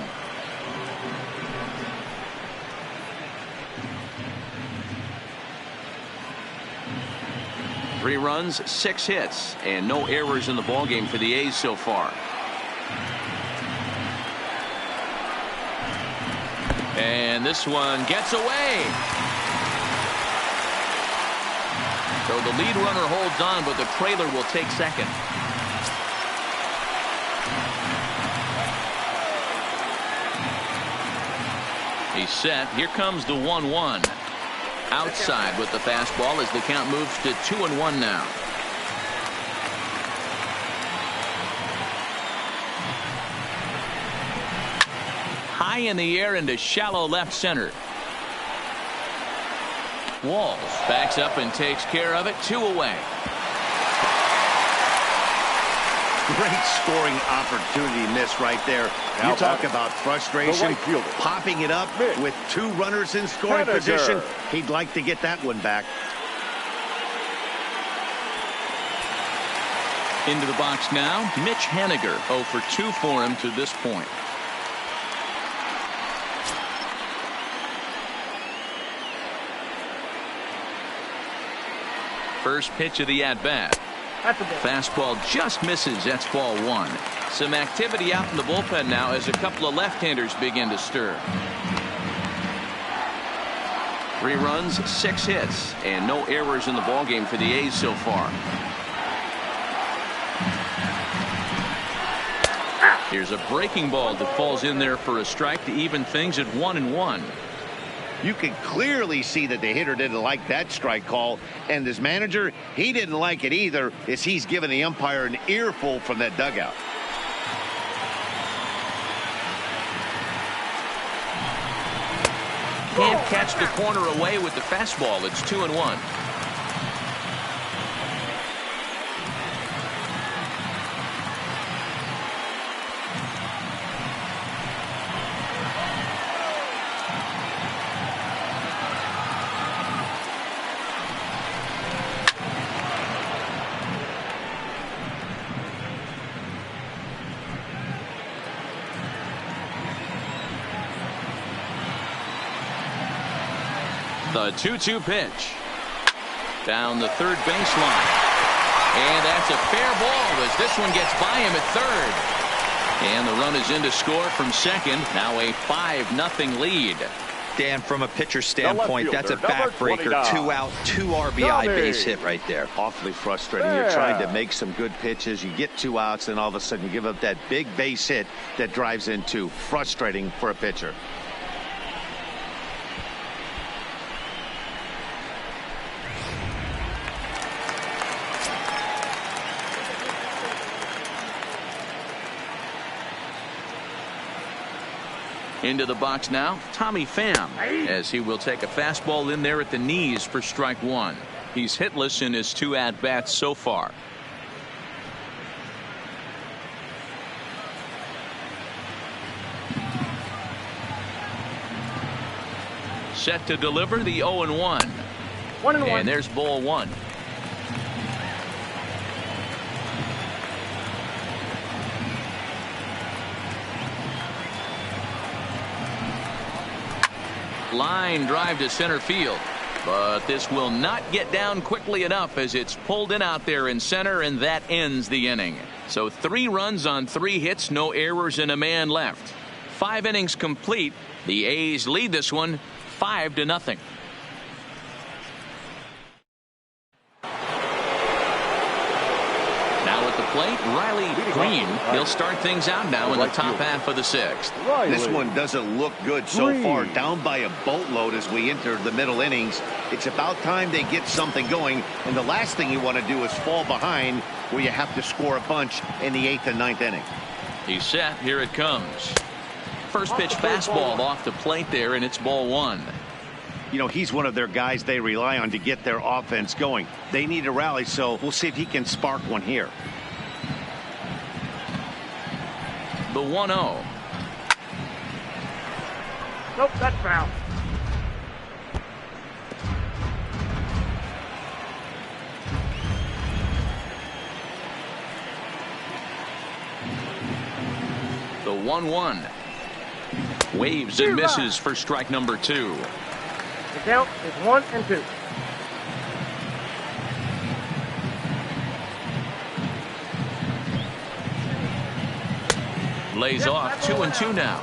Three runs, 6 hits, and no errors in the ballgame for the A's so far. And this one gets away. So the lead runner holds on, but the trailer will take second. He's set. Here comes the 1-1. Outside with the fastball as the count moves to 2-1 now. High in the air into shallow left center. Walls backs up and takes care of it. 2 away. Great scoring opportunity miss right there. You talk about frustration, popping it up with 2 runners in scoring position. He'd like to get that one back. Into the box now, Mitch Haniger, 0 for 2 for him to this point. First pitch of the at-bat. Fastball just misses. That's ball 1. Some activity out in the bullpen now as a couple of left-handers begin to stir. 3 runs, 6 hits, and no errors in the ballgame for the A's so far. Here's a breaking ball that falls in there for a strike to even things at 1-1. You can clearly see that the hitter didn't like that strike call, and his manager, he didn't like it either, as he's given the umpire an earful from that dugout. Can't catch the corner away with the fastball. It's 2-1. The 2-2 pitch. Down the third baseline. And that's a fair ball as this one gets by him at third. And the run is in to score from second. Now a 5-0 lead. Dan, from a pitcher standpoint, that's a backbreaker. 2 out, 2 RBI base hit right there. Awfully frustrating. You're trying to make some good pitches. You get 2 outs, and all of a sudden you give up that big base hit that drives in 2. Frustrating for a pitcher. Into the box now, Tommy Pham, as he will take a fastball in there at the knees for strike 1. He's hitless in his 2 at-bats so far. Set to deliver the 0-1. 1-1. And there's ball 1. Line drive to center field, but this will not get down quickly enough as it's pulled in out there in center, and that ends the inning. So 3 runs on 3 hits, no errors, and a man left. 5 innings complete. The A's lead this one 5-0. Now at the plate, Riley Green. He'll start things out now in the top half of the 6th. This one doesn't look good so far. Down by a boatload as we enter the middle innings. It's about time they get something going, and the last thing you want to do is fall behind where you have to score a bunch in the 8th and 9th inning. He's set. Here it comes. First pitch fastball off the plate there, and it's ball 1. You know, he's one of their guys they rely on to get their offense going. They need a rally, so we'll see if he can spark one here. The 1-0. Nope, that's foul. The 1-1. Waves and misses for strike number 2. The count is 1-2. Lays off 2-2 now.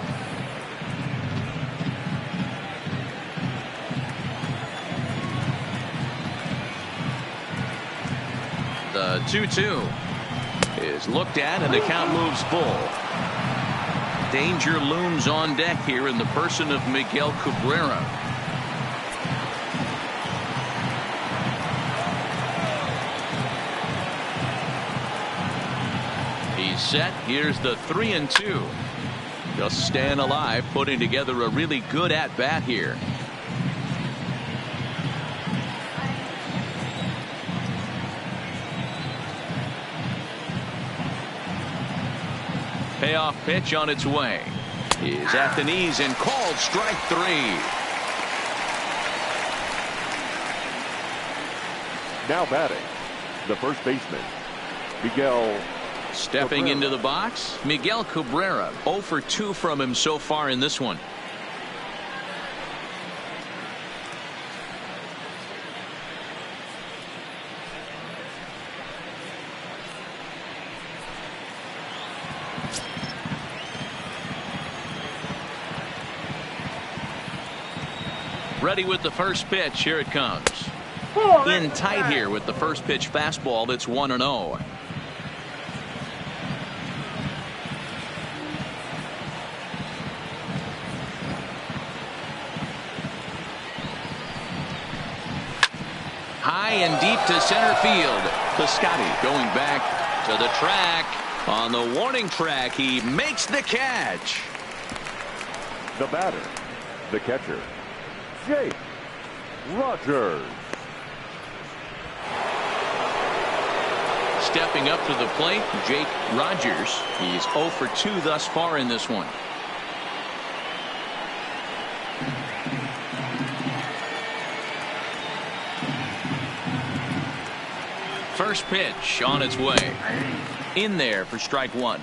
The 2-2 is looked at, and the count moves full. Danger looms on deck here in the person of Miguel Cabrera. He's set. Here's the 3-2. Just staying alive, putting together a really good at-bat here. Payoff pitch on its way. Is at the knees and called strike 3. Now batting, the first baseman, Miguel. Stepping Cabrera. into the box, Miguel Cabrera. 0 for 2 from him so far in this one. Ready with the first pitch. Here it comes. In tight here with the first pitch fastball. That's 1-0. High and deep to center field. Piscotti going back to the track. On the warning track, he makes the catch. The batter, the catcher, Jake Rogers. Stepping up to the plate, Jake Rogers. He's 0 for 2 thus far in this one. First pitch on its way. In there for strike 1.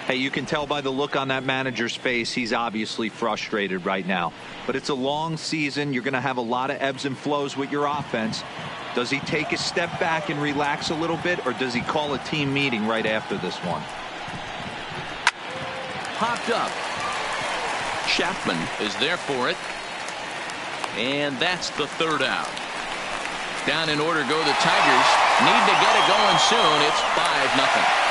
Hey, you can tell by the look on that manager's face, he's obviously frustrated right now. But it's a long season. You're going to have a lot of ebbs and flows with your offense. Does he take a step back and relax a little bit, or does he call a team meeting right after this one? Popped up. Chapman is there for it. And that's the third out. Down in order go the Tigers. Need to get it going soon. It's 5-0.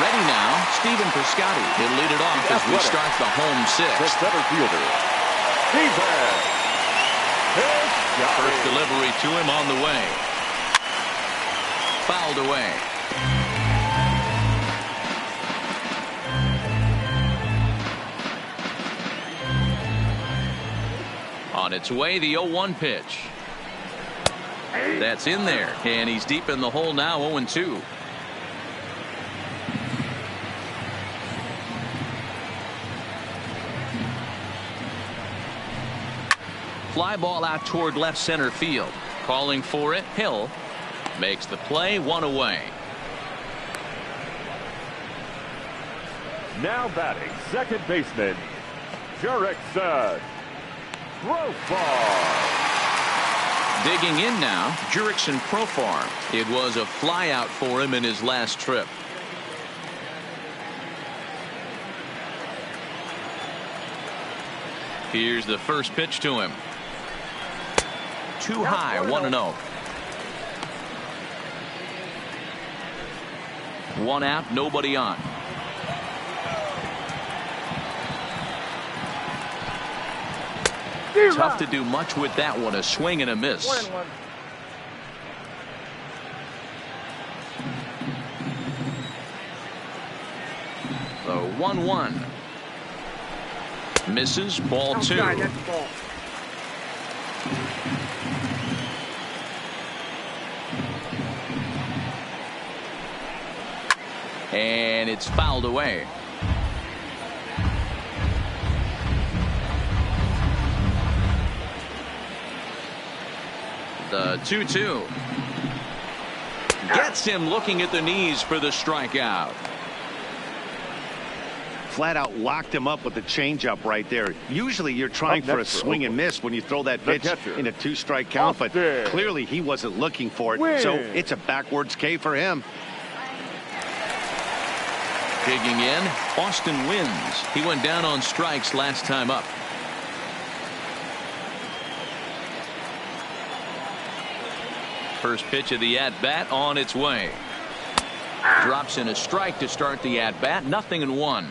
Ready now, Stephen Piscotti. He'll lead it off as we start the home The sixth. center fielder, Stephen. First delivery to him on the way. Fouled away. On its way, the 0-1 pitch. That's in there, and he's deep in the hole now, 0-2. Fly ball out toward left center field. Calling for it, Hill makes the play, 1 away. Now batting, second baseman, Jurickson Profar. Digging in now, Jurickson Profar. It was a fly out for him in his last trip. Here's the first pitch to him. Too high, 1-0. 1 out, nobody on. Tough to do much with that one. A swing and a miss. 1-1. The 1-1. Misses, ball 2. Outside, that's the ball. And it's fouled away. The 2-2. Gets him looking at the knees for the strikeout. Flat out locked him up with the changeup right there. Usually you're trying for a swing and miss when you throw that pitch in a 2-strike count, but clearly he wasn't looking for it. So it's a backwards K for him. Digging in, Austin wins. He went down on strikes last time up. First pitch of the at-bat on its way. Drops in a strike to start the at-bat. 0-1.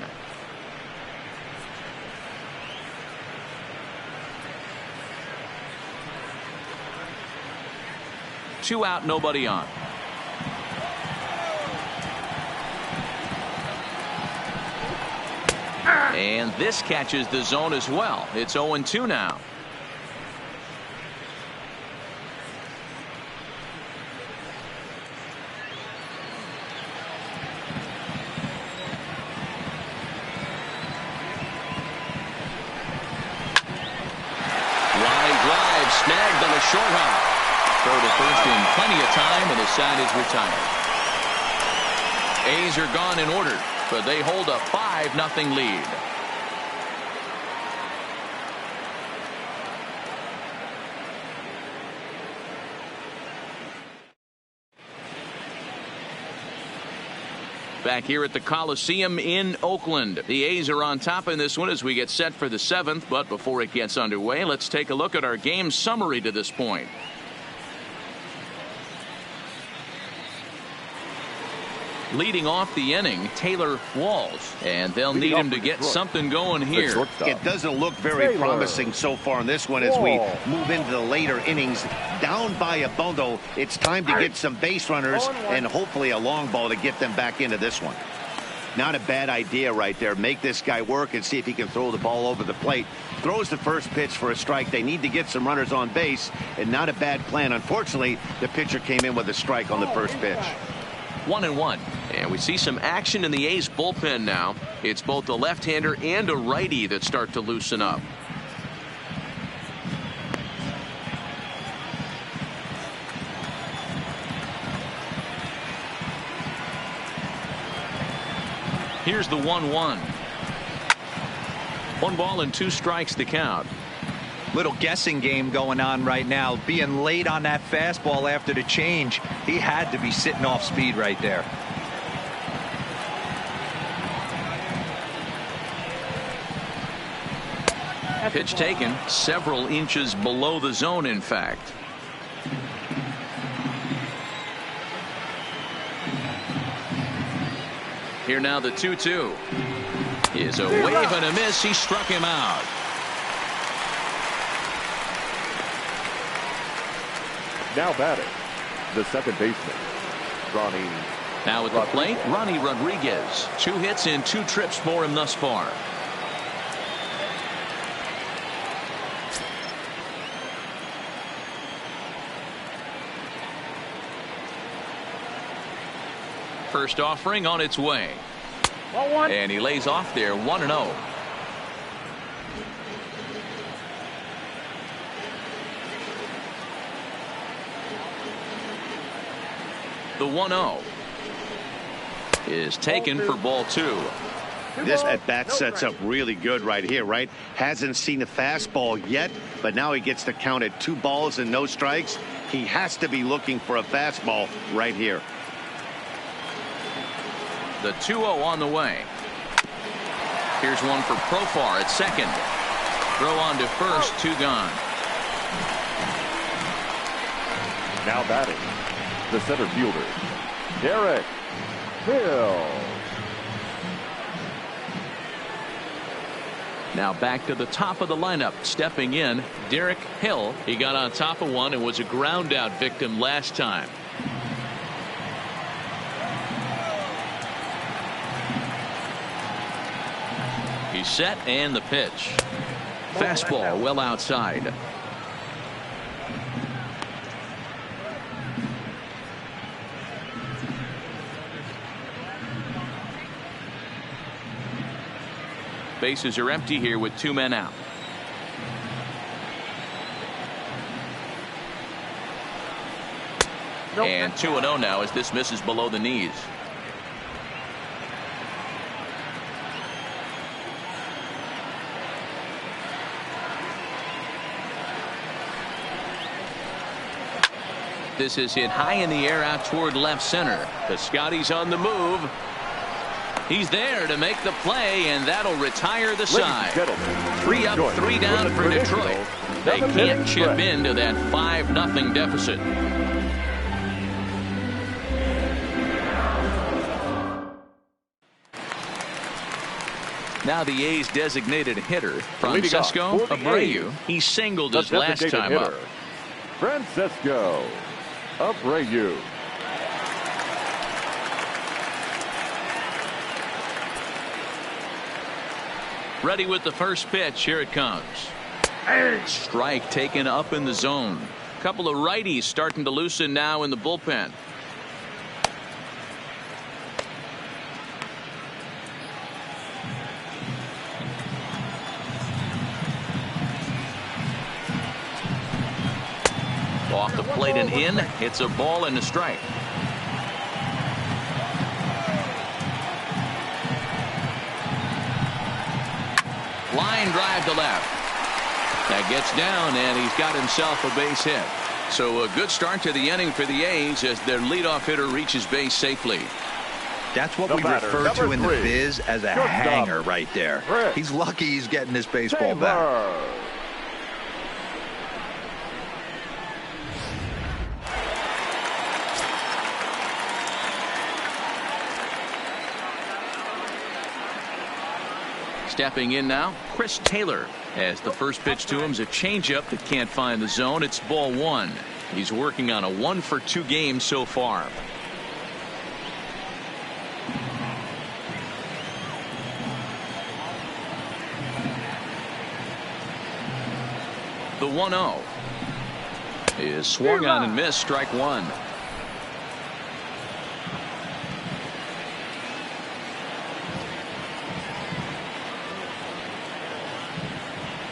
Two out, nobody on. And this catches the zone as well. It's 0-2 now. side is retired. A's are gone in order, but they hold a 5-0 lead. Back here at the Coliseum in Oakland. The A's are on top in this one as we get set for the 7th. But before it gets underway, let's take a look at our game summary to this point. Leading off the inning, Taylor Walls. And they'll need him to get something going here. It doesn't look very promising so far in this one as we move into the later innings. Down by a bundle, it's time to get some base runners and hopefully a long ball to get them back into this one. Not a bad idea right there. Make this guy work and see if he can throw the ball over the plate. Throws the first pitch for a strike. They need to get some runners on base, and not a bad plan. Unfortunately, the pitcher came in with a strike on the first pitch. 1-1. And we see some action in the A's bullpen now. It's both a left-hander and a righty that start to loosen up. Here's the 1-1. 1 ball and 2 strikes to count. Little guessing game going on right now. Being late on that fastball after the change. He had to be sitting off speed right there. Pitch taken several inches below the zone, in fact. Here now the 2-2. Is a wave and a miss. He struck him out. Now batting, the second baseman, Ronnie. Now at the plate, Ronnie Rodriguez. 2 hits and 2 trips for him thus far. First offering on its way. And he lays off there 1-0. The 1-0 is taken for ball 2. This at bat sets up really good right here, right? Hasn't seen a fastball yet, but now he gets to count at 2 balls and no strikes. He has to be looking for a fastball right here. The 2-0 on the way. Here's one for Profar at second. Throw on to first, 2 gone. Now batting, the center fielder, Derek Hill. Now back to the top of the lineup. Stepping in, Derek Hill. He got on top of one and was a ground out victim last time. He's set and the pitch. Fastball well outside. Bases are empty here with 2 men out. And 2-0 now as this misses below the knees. This is hit high in the air out toward left center. Piscotty's on the move. He's there to make the play, and that'll retire the side. 3 up, 3 down for Detroit. They can't chip into that 5-0 deficit. Now the A's designated hitter, Francesco Abreu. He singled his last time up. Francesco Abreu. Ready with the first pitch. Here it comes. Strike taken up in the zone. A couple of righties starting to loosen now in the bullpen. Off the plate and in. It's a ball and a strike. line drive to left. That gets down, and he's got himself a base hit. So a good start to the inning for the A's as their leadoff hitter reaches base safely. That's what we refer to in the biz as a hanger right there. He's lucky he's getting this baseball back. Stepping in now, Chris Taylor. As the first pitch to him is a changeup that can't find the zone. It's ball one. He's working on a 1-for-2 game so far. The 1-0 is swung on and missed. Strike one.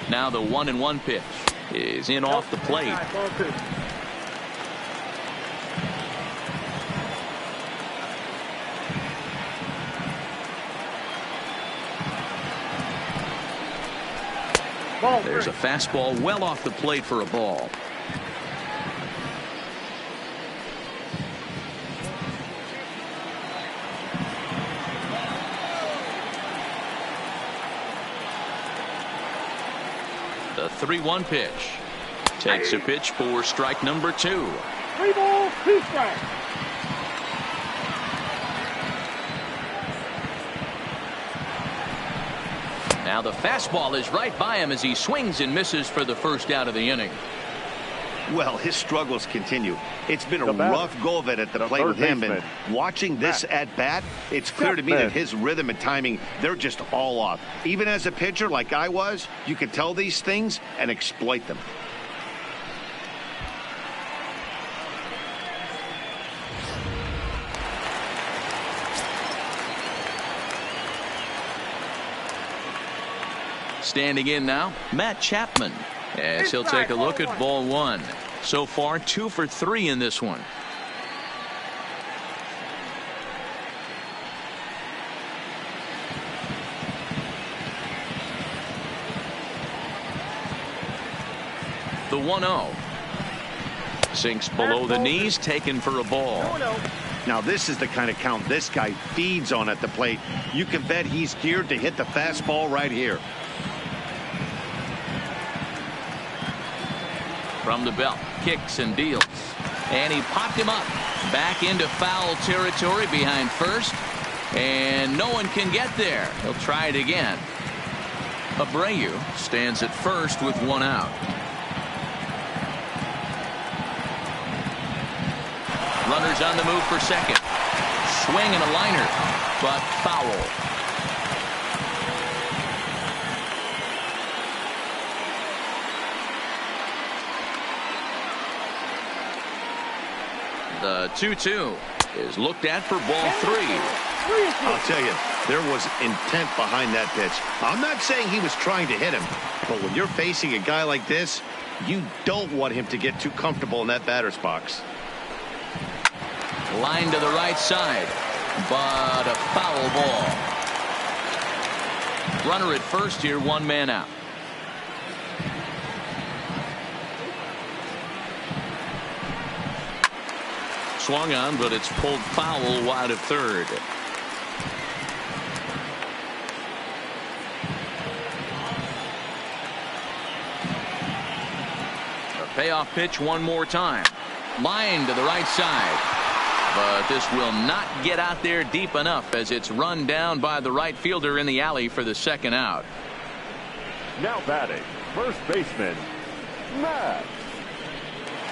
Now the 1-1 pitch is in off the plate. There's a fastball well off the plate for a ball. The 3-1 pitch takes a pitch for strike number 2. 3 balls, 2 strikes. Now the fastball is right by him as he swings and misses for the first out of the inning. Well, his struggles continue. It's been a rough go of it at the plate with him, and watching this at bat, it's clear to me that his rhythm and timing, they're just all off. Even as a pitcher like I was, you can tell these things and exploit them. Standing in now, Matt Chapman, as he'll take a look at ball one. So far, 2 for 3 in this one. The 1-0 sinks below the knees, taken for a ball. Now this is the kind of count this guy feeds on at the plate. You can bet he's geared to hit the fastball right here. From the belt, kicks and deals, and he popped him up back into foul territory behind first, and no one can get there. He'll try it again. Abreu stands at first with 1 out. Runners on the move for second. Swing and a liner, but foul. The 2-2 is looked at for ball 3. I'll tell you, there was intent behind that pitch. I'm not saying he was trying to hit him, but when you're facing a guy like this, you don't want him to get too comfortable in that batter's box. Line to the right side, but a foul ball. Runner at first here, 1 man out. Swung on, but it's pulled foul wide of third. A payoff pitch one more time. Line to the right side. But this will not get out there deep enough as it's run down by the right fielder in the alley for the second out. Now batting, first baseman, Matt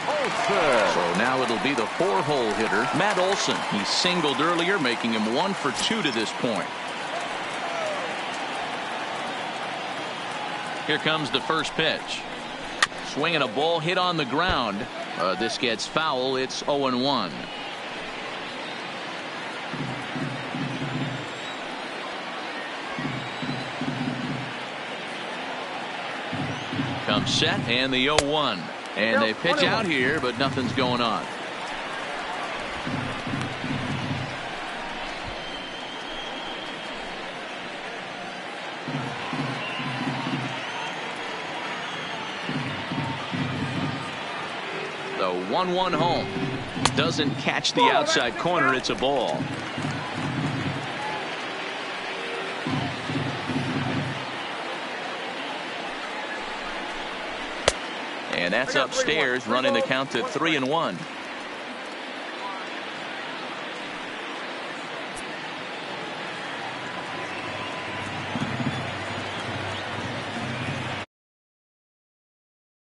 Olson. So now it'll be the 4-hole hitter, Matt Olson. He singled earlier, making him 1 for 2 to this point. Here comes the first pitch. Swinging a ball hit on the ground. This gets foul. It's 0-1. Comes set and the 0-1. And they pitch out here, but nothing's going on. 1-1 home. Doesn't catch the outside corner. It's a ball. And that's upstairs, running the count to 3-1.